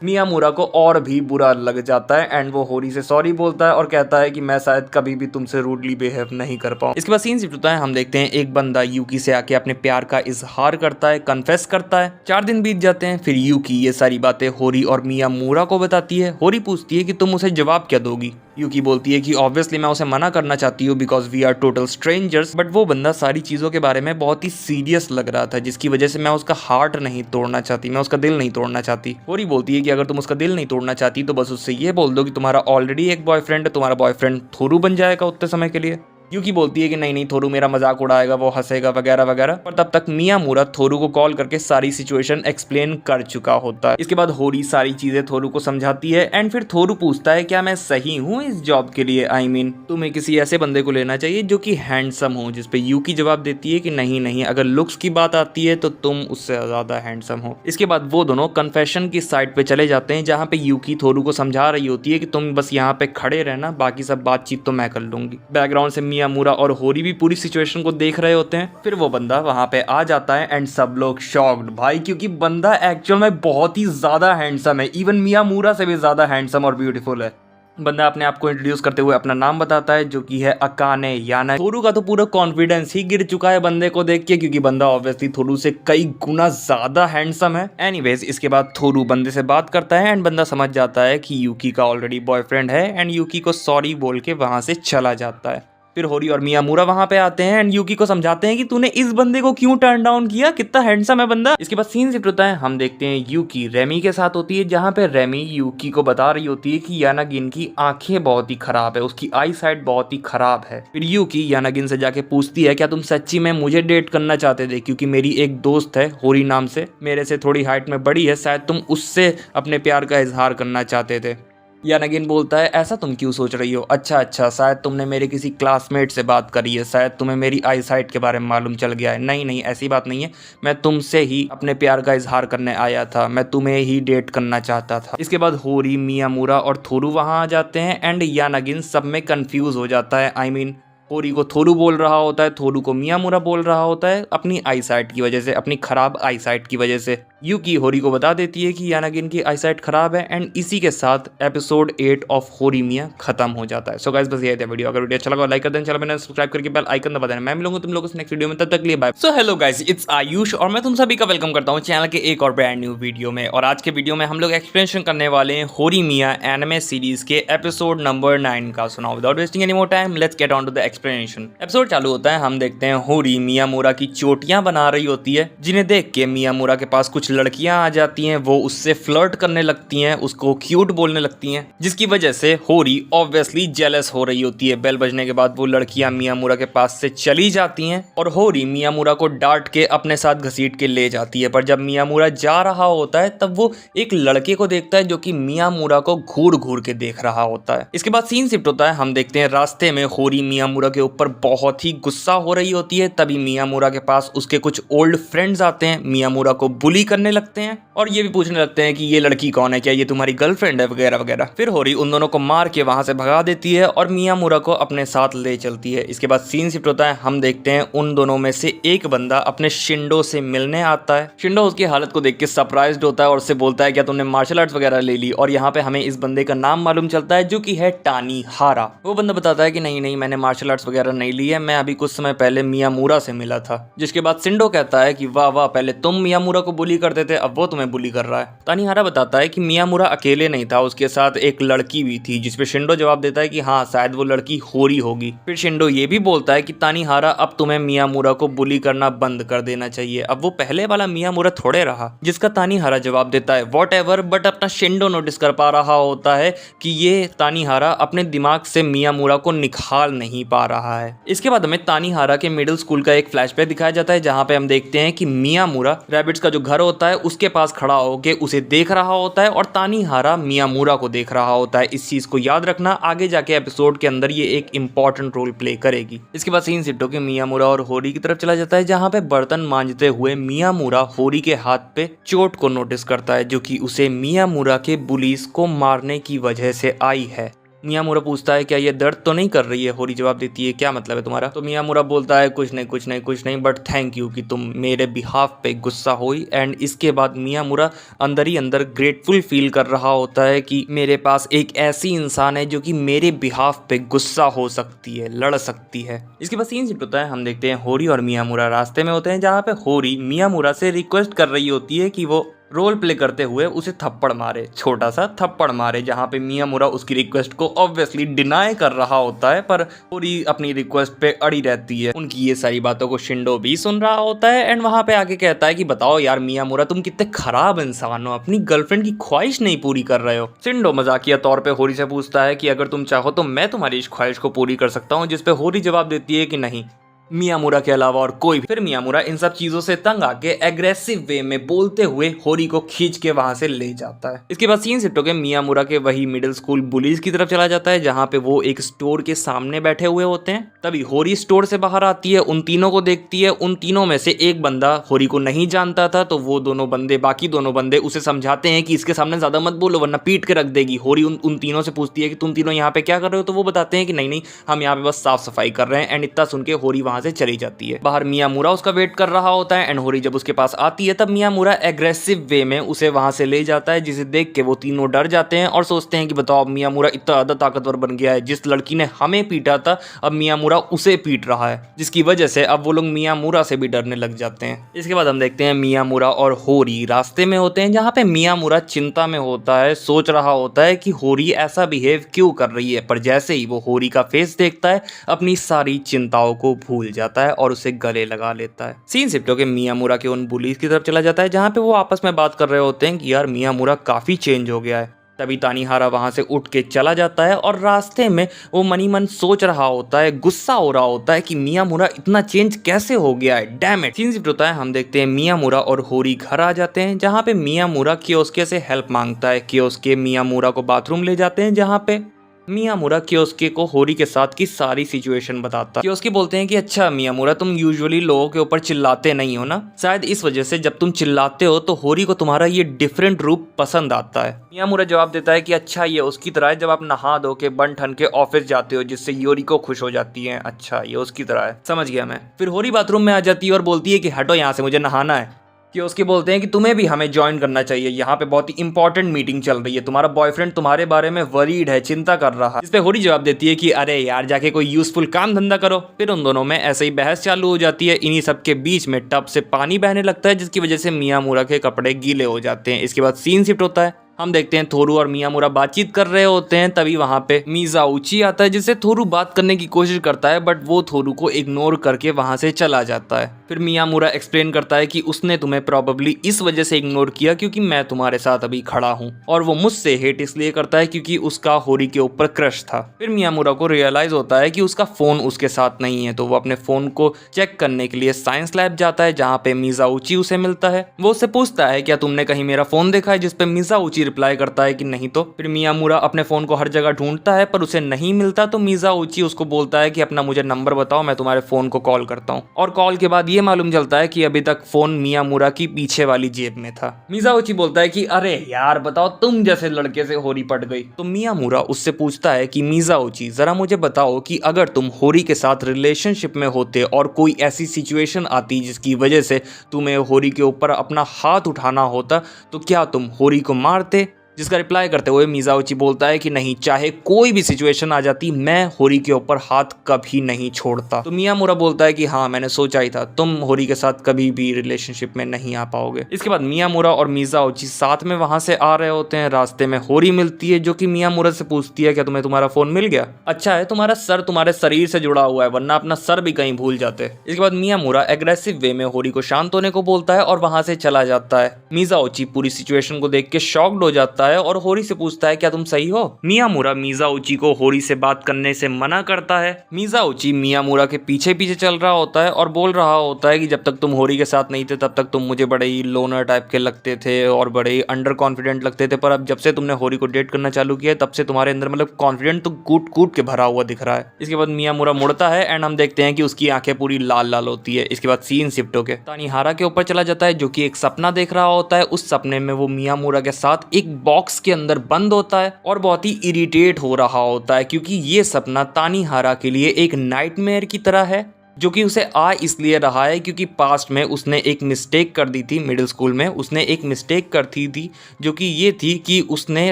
मियामुरा को और भी बुरा लग जाता है एंड वो होरी से सॉरी बोलता है और कहता है कि मैं शायद कभी भी तुमसे रूडली बिहेव नहीं कर पाऊँ। इसके बाद सीन शिफ्ट होता है, हम देखते हैं एक बंदा यूकी से आके अपने प्यार का इजहार करता है, कन्फेस करता है। 4 दिन बीत जाते हैं, फिर यूकी ये सारी बातें होरी और मियामुरा को बताती है। होरी पूछती है कि तुम उसे जवाब क्या दोगी? यूकी बोलती है कि ऑब्वियसली मैं उसे मना करना चाहती हूँ because we are total strangers, but वो बंदा सारी चीज़ों के बारे में बहुत ही सीरियस लग रहा था, जिसकी वजह से मैं उसका हार्ट नहीं तोड़ना चाहती, मैं उसका दिल नहीं तोड़ना चाहती। होरी बोलती है कि अगर तुम उसका दिल नहीं तोड़ना चाहती तो बस उससे ये बोल दो कि तुम्हारा ऑलरेडी एक बॉयफ्रेंड है, तुम्हारा बॉयफ्रेंड थोरू बन जाएगा उतने समय के लिए। यूकी बोलती है कि नहीं नहीं, थोरू मेरा मजाक उड़ाएगा, वो हंसेगा वगैरह वगैरह। पर तब तक मियामुरा थोरू को कॉल करके सारी सिचुएशन एक्सप्लेन कर चुका होता है। इसके बाद होरी सारी चीजें थोरू को समझाती है एंड फिर थोरू पूछता है क्या मैं सही हूँ इस जॉब के लिए? आई मीन तुम्हें किसी ऐसे बंदे को लेना चाहिए जो कि हैंडसम हो। जिसपे यूकी जवाब देती है कि नहीं नहीं, अगर लुक्स की बात आती है तो तुम उससे ज्यादा हैंडसम हो। इसके बाद वो दोनों कन्फेशन की साइड पे चले जाते हैं, जहाँ पे यूकी थोरू को समझा रही होती है कि तुम बस यहाँ पे खड़े रहना, बाकी सब बातचीत तो मैं कर लूंगी। बैकग्राउंड से मियामुरा और होरी भी पूरी सिचुएशन को देख रहे होते हैं। फिर वो बंदा वहां पे आ जाता है एंड सब लोग शॉक्ड भाई, क्योंकि बंदा एक्चुअल में बहुत ही ज्यादा हैंडसम है, इवन मियामुरा से भी ज्यादा हैंडसम और ब्यूटीफुल है। बंदा अपने आप को इंट्रोड्यूस करते हुए अपना नाम बताता है जो कि है अकाने याना। थोरू का तो पूरा कॉन्फिडेंस ही गिर चुका है बंदे को देख के, क्योंकि बंदा ऑब्वियसली थोरू से कई गुना ज्यादा हैंडसम है। एनीवेज इसके बाद थोरू बंदे से बात करता है एंड बंदा समझ जाता है कि यूकी का ऑलरेडी बॉयफ्रेंड है एंड यूकी को सॉरी बोल के वहां से चला जाता है। फिर होरी और मियामुरा वहां पे आते हैं एंड यूकी को समझाते हैं कि तूने इस बंदे को क्यों टर्न डाउन किया, कितना हैंडसम है बंदा। इसके बाद सीन शिफ्ट होता है, हम देखते हैं यूकी रेमी के साथ होती है, जहां पे रेमी यूकी को बता रही होती है कि यानागिन की आंखें बहुत ही खराब है, उसकी आई साइट बहुत ही खराब है। फिर यूकी यानागिन से जाके पूछती है क्या तुम सच्ची में मुझे डेट करना चाहते थे? क्योंकि मेरी एक दोस्त है होरी नाम से, मेरे से थोड़ी हाइट में बड़ी है, शायद तुम उससे अपने प्यार का इजहार करना चाहते थे। यानागिन बोलता है ऐसा तुम क्यों सोच रही हो, अच्छा अच्छा शायद तुमने मेरे किसी क्लासमेट से बात करी है, शायद तुम्हें मेरी आई साइट के बारे में मालूम चल गया है। नहीं नहीं ऐसी बात नहीं है, मैं तुमसे ही अपने प्यार का इजहार करने आया था, मैं तुम्हें ही डेट करना चाहता था। इसके बाद होरी, मियामुरा और थोरू वहाँ आ जाते हैं एंड यानागिन सब में कंफ्यूज हो जाता है। आई मीन होरी को थोरू बोल रहा होता है, थोरू को मियामुरा बोल रहा होता है अपनी आई साइट की वजह से, अपनी खराब आई साइट की वजह से। यूकी होरी को बता देती है कि यानागिन की आई साइट खराब है एंड इसी के साथ एपिसोड 8 ऑफ होरीमिया खत्म हो जाता है। सो गाइस बस ये था वीडियो। अगर वीडियो अच्छा लगा लाइक कर देना, चैनल में सब्सक्राइब करके बेल आइकन दबा देना। मैं मिलूंगा तुम लोगों से नेक्स्ट वीडियो में, तब तक लिए bye. So hello guys, it's Ayush और मैं तुम सभी का वेलकम करता हूँ चैनल के एक और ब्रांड न्यू वीडियो में। और आज के वीडियो में हम लोग एक्सप्लेनेशन करने वाले हैं होरीमिया एनिमे सीरीज के एपिसोड नंबर 9 का। सुनाओ without wasting any more time, let's get on to the explanation. Episode चालू होता है, हम देखते हैं होरी मियामुरा की चोटियां बना रही होती है, जिन्हें देख के मियामुरा के पास कुछ लड़कियां आ जाती हैं। वो उससे फ्लर्ट करने लगती हैं, उसको क्यूट बोलने लगती हैं, जिसकी वजह से होरी ऑब्वियसली जेलस हो रही होती है। बेल बजने के बाद वो लड़कियां मियामुरा के पास से चली जाती हैं और होरी मियामुरा को डांट के अपने साथ घसीट के ले जाती है। पर जब मियामुरा जा रहा होता है तब वो एक लड़के को देखता है जो कि मियामुरा को घूर घूर के देख रहा होता है। इसके बाद सीन शिफ्ट होता है, हम देखते हैं रास्ते में होरी मियामुरा के ऊपर बहुत ही गुस्सा हो रही होती है। तभी मियामुरा के पास उसके कुछ ओल्ड फ्रेंड्स आते हैं, मियामुरा को बुली करने लगते हैं और ये भी पूछने लगते हैं कि ये लड़की कौन है, क्या ये तुम्हारी गर्लफ्रेंड है वगैरह वगैरह। फिर होरी उन दोनों को मार के वहां से भगा देती है और मियामुरा को अपने साथ ले चलती है। इसके बाद सीन शिफ्ट होता है, हम देखते हैं उन दोनों में से एक बंदा अपने शिंडो से मिलने आता है। शिंडो उसकी हालत को देख के सरप्राइज्ड होता है और उससे बोलता है क्या तुमने मार्शल आर्ट्स वगैरह ले ली। और यहाँ पे हमें इस बंदे का नाम मालूम चलता है जो कि है तानीहारा। वो बंदा बताता है कि नहीं नहीं मैंने मार्शल आर्ट्स वगैरह नहीं ली है, मैं अभी कुछ समय पहले मियामुरा से मिला था। जिसके बाद शिंडो कहता है कि वाह वाह, पहले तुम मियामुरा को बुली करते थे, अब वो तुम्हें बुली कर रहा है। तानीहारा बताता है कि मियामुरा अकेले नहीं था, उसके साथ एक लड़की भी थी। जिसपे शिंडो जवाब देता है कि हाँ शायद वो लड़की होरी होगी। फिर शिंडो ये भी बोलता है कि तानीहारा अब तुम्हें मियामुरा को बुली करना बंद कर देना चाहिए, अब वो पहले वाला मियामुरा थोड़े रहा। जिसका तानीहारा जवाब देता है वॉट एवर। बट अपना शिंडो नोटिस कर पा रहा होता है कि ये तानीहारा अपने दिमाग से मियामुरा को निकाल नहीं पा रहा है। इसके बाद हमें तानीहारा के मिडिल स्कूल का एक फ्लैशबैक दिखाया जाता है, जहाँ पे हम देखते हैं कि मियामुरा रैबिट्स का जो घर होता है उसके पास खड़ा होकर उसे देख रहा होता है और तानीहारा मियामुरा को देख रहा होता है। इस चीज को याद रखना, आगे जाके एपिसोड के अंदर ये एक इंपॉर्टेंट रोल प्ले करेगी। इसके बाद सीन शिफ्ट होकर मियामुरा और होरी की तरफ चला जाता है, जहाँ पे बर्तन मांजते हुए मियामुरा होरी के हाथ पे चोट को नोटिस करता है, जो कि उसे मियामुरा के बुलीज को मारने की वजह से आई है। मियामुरा पूछता है क्या ये दर्द तो नहीं कर रही है। होरी जवाब देती है क्या मतलब है तुम्हारा। तो मियामुरा बोलता है कुछ नहीं कुछ नहीं कुछ नहीं, बट थैंक यू कि तुम मेरे बिहाफ पे गुस्सा हुई। एंड इसके बाद मियामुरा अंदर ही अंदर ग्रेटफुल फील कर रहा होता है कि मेरे पास एक ऐसी इंसान है जो कि मेरे बिहाफ पे गुस्सा हो सकती है, लड़ सकती है। इसके बाद सीन शिफ्ट होता है, हम देखते हैं होरी और मियामुरा रास्ते में होते हैं, जहाँ पे होरी मियामुरा से रिक्वेस्ट कर रही होती है कि वो रोल प्ले करते हुए उसे थप्पड़ मारे, छोटा सा थप्पड़ मारे। जहाँ पे मियामुरा उसकी रिक्वेस्ट को ऑब्वियसली डिनाई कर रहा होता है, पर पूरी अपनी रिक्वेस्ट पे अड़ी रहती है। उनकी ये सारी बातों को शिंडो भी सुन रहा होता है एंड वहाँ पे आके कहता है कि बताओ यार मियामुरा तुम कितने खराब इंसान हो, अपनी गर्लफ्रेंड की ख्वाहिश नहीं पूरी कर रहे हो। शिंडो मजाकिया तौर पे होरी से पूछता है कि अगर तुम चाहो तो मैं तुम्हारी इस ख्वाहिश को पूरी कर सकता हूँ, जिसपे होरी जवाब देती है कि नहीं, मियामुरा के अलावा और कोई भी। फिर मियामुरा इन सब चीजों से तंग आके एग्रेसिव वे में बोलते हुए होरी को खींच के वहां से ले जाता है। इसके बाद सीन शिफ्ट होकर मियामुरा के वही मिडिल स्कूल बुलीज की तरफ चला जाता है, जहां पे वो एक स्टोर के सामने बैठे हुए होते हैं। तभी होरी स्टोर से बाहर आती है, उन तीनों को देखती है। उन तीनों में से एक बंदा होरी को नहीं जानता था, तो वो बाकी दोनों बंदे उसे समझाते हैं कि इसके सामने ज्यादा मत बोलो वरना पीट के रख देगी। होरी उन तीनों से पूछती है कि तुम तीनों यहाँ पे क्या कर रहे हो, तो वो बताते हैं कि नहीं नहीं हम यहाँ पे बस साफ सफाई कर रहे हैं। एंड इतना सुन के होरी वहां से चली जाती है। बाहर मियामुरा उसका वेट कर रहा होता है एंड होरी जब उसके पास आती है तब मियामुरा एग्रेसिव वे में उसे वहां से ले जाता है, जिसे देख के वो तीनों डर जाते हैं और सोचते हैं कि बताओ अब मियामुरा इतना ज्यादा ताकतवर बन गया है, जिस लड़की ने हमें पीटा था अब मियामुरा उसे पीट रहा है, जिसकी वजह से अब वो लोग मियामुरा से भी डरने लग जाते हैं। इसके बाद हम देखते हैं मियामुरा और होरी रास्ते में होते हैं, जहाँ पे मियामुरा चिंता में होता है, सोच रहा होता है कि होरी ऐसा बिहेव क्यों कर रही है। पर जैसे ही वो होरी का फेस देखता है अपनी सारी चिंताओं को भूल जाता है और उसे गले लगा लेता है। सीन शिफ्ट होकर मियामुरा के उन बुलीज की तरफ चला जाता है, जहाँ पे वो आपस में बात कर रहे होते हैं कि यार मियामुरा काफी चेंज हो गया है। तभी तानीहारा वहां से उठ के चला जाता है और रास्ते में वो मनी मन सोच रहा होता है, गुस्सा हो रहा होता है कि मियामुरा इतना चेंज कैसे हो गया है, डैम इट। सीन शिफ्ट होता है, हम देखते हैं मियामुरा और होरी घर आ जाते हैं, जहाँ पे मियामुरा कियोस्के से हेल्प मांगता है। कियोस्के मियामुरा को बाथरूम ले जाते हैं, जहाँ पे मियामुरा कियोस्के को होरी के साथ की सारी सिचुएशन बताता है। कियोस्के बोलते हैं कि अच्छा मियामुरा, तुम यूजुअली लोगों के ऊपर चिल्लाते नहीं हो ना, शायद इस वजह से जब तुम चिल्लाते हो तो होरी को तुम्हारा ये डिफरेंट रूप पसंद आता है। मियामुरा जवाब देता है कि अच्छा ये उसकी तरह है जब आप नहा धो के बन ठन के ऑफिस जाते हो, जिससे योरी को खुश हो जाती है। अच्छा ये उसकी तरह है, समझ गया मैं। फिर होरी बाथरूम में आ जाती है और बोलती है कि हटो यहाँ से, मुझे नहाना है। कि उसके बोलते हैं कि तुम्हें भी हमें ज्वाइन करना चाहिए, यहाँ पे बहुत ही इंपॉर्टेंट मीटिंग चल रही है, तुम्हारा बॉयफ्रेंड तुम्हारे बारे में वरीड है, चिंता कर रहा है। इस पे होरी जवाब देती है कि अरे यार जाके कोई यूजफुल काम धंधा करो। फिर उन दोनों में ऐसे ही बहस चालू हो जाती है। इन्हीं सब के बीच में टब से पानी बहने लगता है, जिसकी वजह से मियामुरा के कपड़े गीले हो जाते हैं। इसके बाद सीन शिफ्ट होता है, हम देखते हैं थोरू और मियामुरा बातचीत कर रहे होते हैं। तभी वहां पे मिज़ाउची आता है, जिससे थोरू बात करने की कोशिश करता है, बट वो थोरू को इग्नोर करके वहां से चला जाता है। फिर मियामुरा एक्सप्लेन करता है कि उसने तुम्हें प्रॉबेबली इस वजह से इग्नोर किया क्योंकि मैं तुम्हारे साथ अभी खड़ा हूँ, और वो मुझसे हेट इसलिए करता है क्योंकि उसका होरी के ऊपर क्रश था। फिर मियामुरा को रियलाइज होता है कि उसका फोन उसके साथ नहीं है, तो वो अपने फोन को चेक करने के लिए साइंस लैब जाता है, जहाँ पे मिज़ाउची उसे मिलता है। वो उससे पूछता है क्या तुमने कहीं मेरा फोन देखा है, जिसपे मिज़ाउची रिप्लाई करता है कि नहीं। तो फिर मियामुरा अपने फोन को हर जगह ढूंढता है पर उसे नहीं मिलता, तो मिज़ाउची उसको बोलता है कि अपना मुझे नंबर बताओ, मैं तुम्हारे फोन को कॉल करता हूँ। और कॉल के बाद ये मालूम चलता है कि अभी तक फोन मियामुरा की पीछे वाली जेब में था। मिज़ाउची बोलता है कि अरे यार बताओ, तुम जैसे लड़के से होरी पट गई। तो मियामुरा उससे पूछता है कि मिज़ाउची जरा मुझे बताओ कि अगर तुम होरी के साथ रिलेशनशिप में होते और कोई ऐसी सिचुएशन आती जिसकी वजह से तुम्हें होरी के ऊपर अपना हाथ उठाना होता, तो क्या तुम होरी को मारते। जिसका रिप्लाई करते हुए मिज़ाउची बोलता है कि नहीं, चाहे कोई भी सिचुएशन आ जाती मैं होरी के ऊपर हाथ कभी नहीं छोड़ता। तो मियामुरा बोलता है कि हाँ मैंने सोचा ही था, तुम होरी के साथ कभी भी रिलेशनशिप में नहीं आ पाओगे। इसके बाद मियामुरा और मिज़ाउची साथ में वहां से आ रहे होते हैं। रास्ते में होरी मिलती है, जो कि मियामुरा से पूछती है क्या तुम्हें तुम्हारा फोन मिल गया। अच्छा है तुम्हारा सर तुम्हारे शरीर से जुड़ा हुआ है, वरना अपना सर भी कहीं भूल जाते। इसके बाद मियामुरा एग्रेसिव वे में होरी को शांत होने को बोलता है और वहां से चला जाता है। मिज़ाउची पूरी सिचुएशन को देख के शॉक्ड हो जाता है और होरी से पूछता है क्या तुम सही हो। मियामुरा मिज़ाउची को होरी से बात करने से मना करता है। मिज़ाउची मियामुरा के पीछे पीछे चल रहा होता है और बोल रहा होता है कि जब तक तुम होरी के साथ नहीं थे तब तक तुम मुझे बड़े ही लोनर टाइप के लगते थे और बड़े ही अंडर कॉन्फिडेंट लगते थे, पर अब जब से तुमने होरी को डेट करना चालू किया तब से तुम्हारे अंदर मतलब कॉन्फिडेंट तो कूट कूट के भरा हुआ दिख रहा है। इसके बाद मियामुरा मुड़ता है एंड हम देखते हैं कि उसकी आंखें पूरी लाल लाल होती है। इसके बाद सीन शिफ्ट होके तानीहारा के ऊपर चला जाता है, जो कि एक सपना देख रहा होता है। उस सपने में वो मियामुरा के साथ एक बॉक्स के अंदर बंद होता है और बहुत ही इरिटेट हो रहा होता है, क्योंकि ये सपना तानीहारा के लिए एक नाइटमेयर की तरह है, जो कि उसे आ इसलिए रहा है क्योंकि पास्ट में उसने एक मिस्टेक कर दी थी। मिडिल स्कूल में उसने एक मिस्टेक कर थी जो कि ये थी कि उसने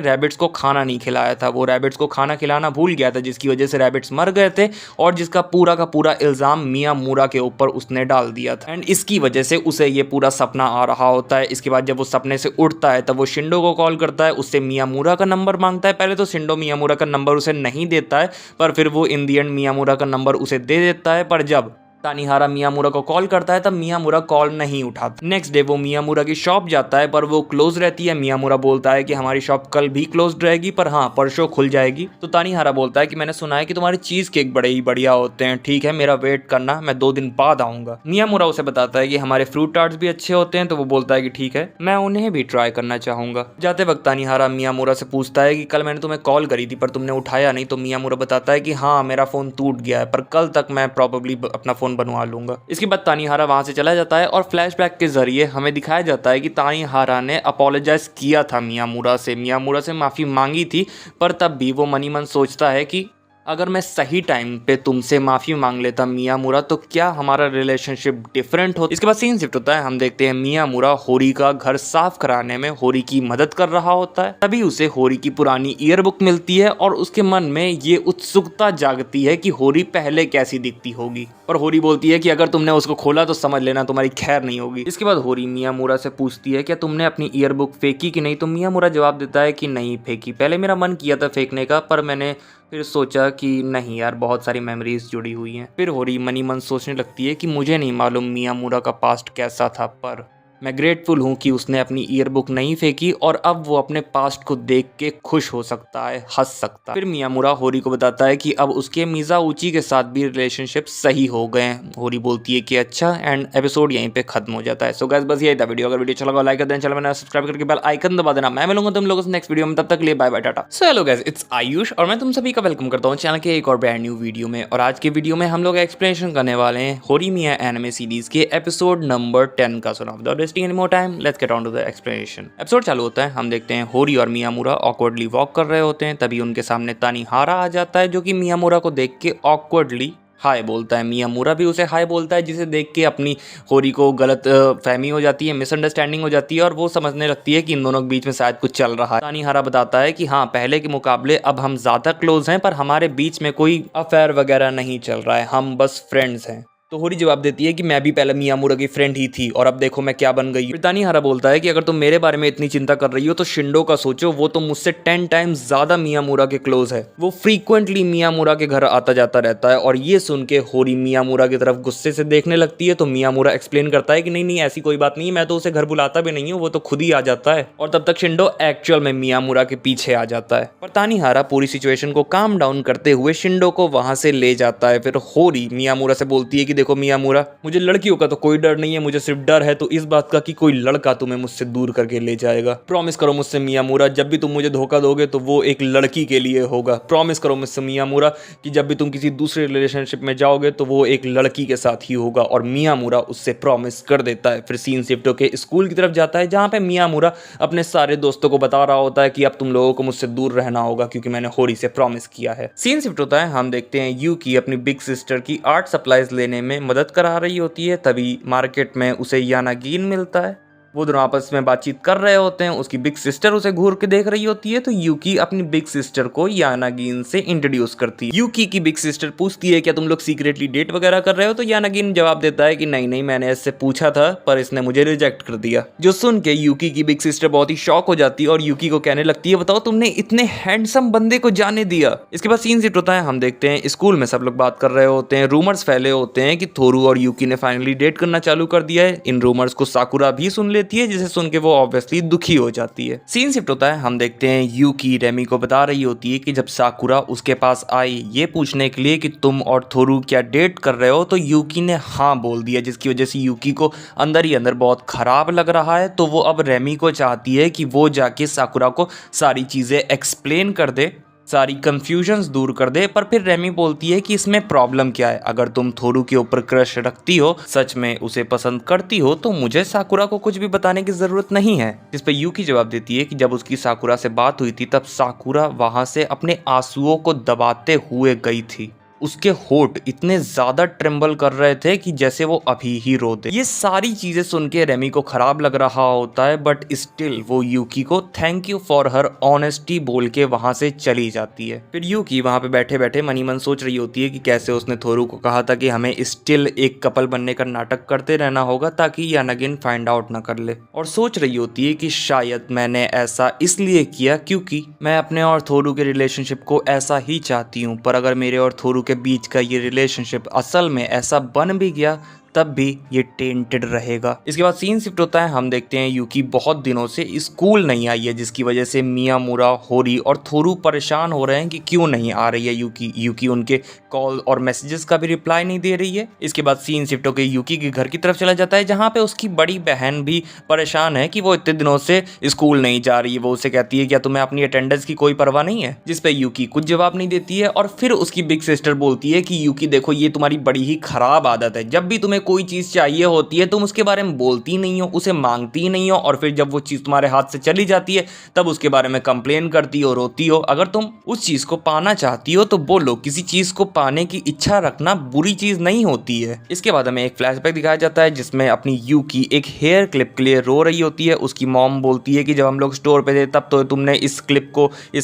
रैबिट्स को खाना नहीं खिलाया था। वो रैबिट्स को खाना खिलाना भूल गया था, जिसकी वजह से रैबिट्स मर गए थे और जिसका पूरा का पूरा इल्ज़ाम मियामुरा के ऊपर उसने डाल दिया था। एंड इसकी वजह से उसे ये पूरा सपना आ रहा होता है। इसके बाद जब वो सपने से उठता है तब वो शिंडो को कॉल करता है, उससे मियामुरा का नंबर मांगता है। पहले तो शिंडो मियामुरा का नंबर उसे नहीं देता है, पर फिर वो इन दी एंड मियामुरा का नंबर उसे दे देता है। पर जब तानीहारा मियामुरा को कॉल करता है तब मियामुरा कॉल नहीं उठाता। नेक्स्ट डे वो मियामुरा की शॉप जाता है, पर वो क्लोज रहती है। मियामुरा बोलता है कि हमारी शॉप कल भी क्लोज रहेगी, पर हाँ परसों खुल जाएगी। तो तानीहारा बोलता है कि मैंने सुना है कि तुम्हारे चीज केक बड़े ही बढ़िया होते हैं, ठीक है मेरा वेट करना, मैं 2 दिन बाद आऊंगा। मियामुरा उसे बताता है कि हमारे फ्रूट टार्ट्स भी अच्छे होते हैं, तो वो बोलता है कि ठीक है मैं उन्हें भी ट्राई करना चाहूंगा। जाते वक्त तानीहारा मियामुरा से पूछता है कि कल मैंने तुम्हें कॉल करी थी पर तुमने उठाया नहीं। तो मियामुरा बताता है कि हाँ मेरा फोन टूट गया है, पर कल तक मैं प्रॉबेबली अपना फोन बनवा लूंगा। इसके बाद तानीहारा वहां से चला जाता है और फ्लैशबैक के जरिए हमें दिखाया जाता है कि तानीहारा ने अपोलोजाइज किया था मियामुरा से माफी मांगी थी, पर तब भी वो मनी मन सोचता है कि अगर मैं सही टाइम पे तुमसे माफी मांग लेता मियामुरा, तो क्या हमारा रिलेशनशिप डिफरेंट हो। इसके बाद सीन शिफ्ट होता है, हम देखते हैं मियामुरा होरी का घर साफ कराने में होरी की मदद कर रहा होता है। तभी उसे होरी की पुरानी ईयरबुक मिलती है और उसके मन में ये उत्सुकता जागती है कि होरी पहले कैसी दिखती होगी। पर होरी बोलती है कि अगर तुमने उसको खोला तो समझ लेना तुम्हारी खैर नहीं होगी। इसके बाद होरी मियामुरा से पूछती है क्या तुमने अपनी ईयरबुक फेंकी कि नहीं। तो मियामुरा जवाब देता है कि नहीं फेंकी, पहले मेरा मन किया था फेंकने का, पर मैंने फिर सोचा कि नहीं यार बहुत सारी मेमोरीज जुड़ी हुई हैं। फिर होरी मनी मन सोचने लगती है कि मुझे नहीं मालूम मियामुरा का पास्ट कैसा था, पर मैं ग्रेटफुल हूँ कि उसने अपनी ईयरबुक नहीं फेंकी और अब वो अपने पास्ट को देख के खुश हो सकता है, हंस सकता है। फिर मियामुरा होरी को बताता है कि अब उसके मिज़ाउची के साथ भी रिलेशनशिप सही हो गए हैं। होरी बोलती है कि अच्छा, एंड एपिसोड यहीं पे खत्म हो जाता है। सो गाइस, बस यही था वीडियो। अगर वीडियो अच्छा लगा लाइक कर देना, चैनल में सब्सक्राइब करके बेल आइकन दबा देना। मैं मिलूंगा तुम लोगों से नेक्स्ट वीडियो में, तब तक के लिए bye bye, Tata. So hello guys, it's Ayush और मैं तुम सभी का वेलकम करता हूँ चैनल के एक और ब्रांड न्यू वीडियो में। और आज के वीडियो में हम लोग एक्सप्लेनेशन करने वाले हैं होरीमिया एनिमे सीरीज के एपिसोड नंबर 10 का। So now without wasting any more time, let's get on to the explanation. Episode चालू होता है, हम देखते हैं होरी और मियामुरा ऑकवर्डली वॉक कर रहे होते हैं। तभी उनके सामने तानीहारा आ जाता है, जो कि मियामुरा को देख के ऑकवर्डली हाय बोलता है। मियामुरा भी उसे हाय बोलता है, जिसे देख के अपनी होरी को गलत फहमी हो जाती है, मिसअंडरस्टैंडिंग हो जाती है और वो समझने लगती है कि इन दोनों के बीच में शायद कुछ चल रहा है। तानीहारा बताता है कि हाँ, पहले के मुकाबले अब हम ज़्यादा क्लोज हैं, पर हमारे बीच में कोई अफेयर वगैरह नहीं चल रहा है, हम बस फ्रेंड्स हैं। तो होरी जवाब देती है कि मैं भी पहले मियामुरा की फ्रेंड ही थी और अब देखो मैं क्या बन गई। फिर तानीहारा बोलता है कि अगर तुम मेरे बारे में इतनी चिंता कर रही हो तो शिंडो का सोचो, वो तो मुझसे 10 टाइम्स ज्यादा मियामुरा के क्लोज है। वो फ्रीक्वेंटली मियामुरा के घर आता जाता रहता है। और ये सुन के होरी मियामुरा की तरफ गुस्से से देखने लगती है। तो मियामुरा एक्सप्लेन करता है कि नहीं नहीं, ऐसी कोई बात नहीं, मैं तो उसे घर बुलाता भी नहीं हूँ, वो तो खुद ही आ जाता है। और तब तक शिंडो एक्चुअल में मियामुरा के पीछे आ जाता है। पर तानीहारा पूरी सिचुएशन को काम डाउन करते हुए शिंडो को वहां से ले जाता है। फिर होरी मियामुरा से बोलती है कि देखो मियामुरा, मुझे लड़कियों का तो कोई डर नहीं है, मुझे सिर्फ डर है तो इस बात का कि कोई लड़का तुम्हें मुझसे दूर करके ले जाएगा। प्रॉमिस करो मुझसे मियामुरा, जब भी तुम मुझे धोखा दोगे तो वो एक लड़की के लिए होगा। प्रॉमिस करो मुझसे मियामुरा कि जब भी तुम किसी दूसरे रिलेशनशिप में जाओगे तो वो एक लड़की के साथ ही होगा। और मियामुरा उससे प्रॉमिस कर देता है। फिर सीन शिफ्ट होके स्कूल की तरफ जाता है, जहाँ पे मियामुरा अपने सारे दोस्तों को बता रहा होता है कि अब तुम लोगों को मुझसे दूर रहना होगा क्योंकि मैंने होरी से प्रॉमिस किया है। सीन शिफ्ट होता है, हम देखते हैं यूकी अपनी बिग सिस्टर की आर्ट सप्लाईज लेने में मदद करा रही होती है। तभी मार्केट में उसे यानागिन मिलता है। वो दोनों आपस में बातचीत कर रहे होते हैं। उसकी बिग सिस्टर उसे घूर के देख रही होती है। तो यूकी अपनी बिग सिस्टर को यानागिन से इंट्रोड्यूस करती है। यूकी की बिग सिस्टर पूछती है क्या तुम लोग सीक्रेटली डेट वगैरह कर रहे हो? तो यानागिन जवाब देता है कि नहीं नहीं, मैंने इससे पूछा था पर इसने मुझे रिजेक्ट कर दिया। जो सुन के यूकी की बिग सिस्टर बहुत ही शॉक हो जाती है और यूकी को कहने लगती है बताओ तुमने इतने हैंडसम बंदे को जाने दिया। इसके बाद सीन शिफ्ट होता है, हम देखते हैं स्कूल में सब लोग बात कर रहे होते हैं। रूमर्स फैले होते हैं कि थोरू और यूकी ने फाइनली डेट करना चालू कर दिया है। इन रूमर्स को साकुरा भी सुन लेती है, जिसे सुन के वो ऑब्वियसली दुखी हो जाती है। सीन शिफ्ट होता है, हम देखते हैं यूकी रेमी को बता रही होती है कि जब साकुरा उसके पास आई ये पूछने के लिए कि तुम और थोरू क्या डेट कर रहे हो, तो यूकी ने हाँ बोल दिया, जिसकी वजह से यूकी को अंदर ही अंदर बहुत खराब लग रहा है। तो वो अब रेमी को चाहती है कि वो जाके साकुरा को सारी चीजें एक्सप्लेन कर दे, सारी कंफ्यूजन्स दूर कर दे। पर फिर रेमी बोलती है कि इसमें प्रॉब्लम क्या है, अगर तुम थोरू के ऊपर क्रश रखती हो, सच में उसे पसंद करती हो, तो मुझे साकुरा को कुछ भी बताने की जरूरत नहीं है। जिस पे यूकी जवाब देती है कि जब उसकी साकुरा से बात हुई थी तब साकुरा वहां से अपने आंसुओं को दबाते हुए गई थी। उसके होठ इतने ज्यादा ट्रेम्बल कर रहे थे कि जैसे वो अभी ही रो दे। ये सारी चीजें सुन के रेमी को खराब लग रहा होता है, बट स्टिल वो यूकी को thank you for her honesty बोल के वहां से चली जाती है। फिर यूकी वहां पे बैठे बैठे मनी मन सोच रही होती है कि कैसे उसने थोरू को कहा था कि हमें स्टिल एक कपल बनने का नाटक करते रहना होगा ताकि यानागिन फाइंड आउट ना कर ले। और सोच रही होती है कि शायद मैंने ऐसा इसलिए किया क्योंकि मैं अपने और थोरू के रिलेशनशिप को ऐसा ही चाहती हूँ। पर अगर मेरे और थोरू के बीच का ये रिलेशनशिप असल में ऐसा बन भी गया तब भी ये टेंटेड रहेगा। इसके बाद सीन शिफ्ट होता है, हम देखते हैं यूकी बहुत दिनों से स्कूल नहीं आई है, जिसकी वजह से मियामुरा, होरी और थोरू परेशान हो रहे हैं कि क्यों नहीं आ रही है यूकी उनके कॉल और मैसेजेस का भी रिप्लाई नहीं दे रही है। इसके बाद सीन शिफ्ट होकर यूकी के घर की तरफ चला जाता है, जहाँ पे उसकी बड़ी बहन भी परेशान है कि वो इतने दिनों से स्कूल नहीं जा रही है। वो उसे कहती है क्या तुम्हें अपनी अटेंडेंस की कोई परवाह नहीं है, जिसपे यूकी कुछ जवाब नहीं देती है। और फिर उसकी बिग सिस्टर बोलती है कि यूकी देखो, ये तुम्हारी बड़ी ही खराब आदत है, जब भी तुम्हें कोई चीज चाहिए होती है तुम उसके बारे में बोलती नहीं हो, उसे मांगती नहीं हो, और फिर जब वो चीज तुम्हारे हाथ से चली जाती है तब उसके बारे में कंप्लेन करती हो, रोती हो। अगर तुम उस चीज को पाना चाहती हो तो बोलो, किसी चीज को पाने की इच्छा रखना बुरी चीज नहीं होती है। इसके बाद हमें एक फ्लैशबैक दिखाया जाता है जिसमें अपनी यूकी एक हेयर क्लिप के लिए रो रही होती है। उसकी मॉम बोलती है कि जब हम लोग स्टोर पे थे तब तो तुमने इस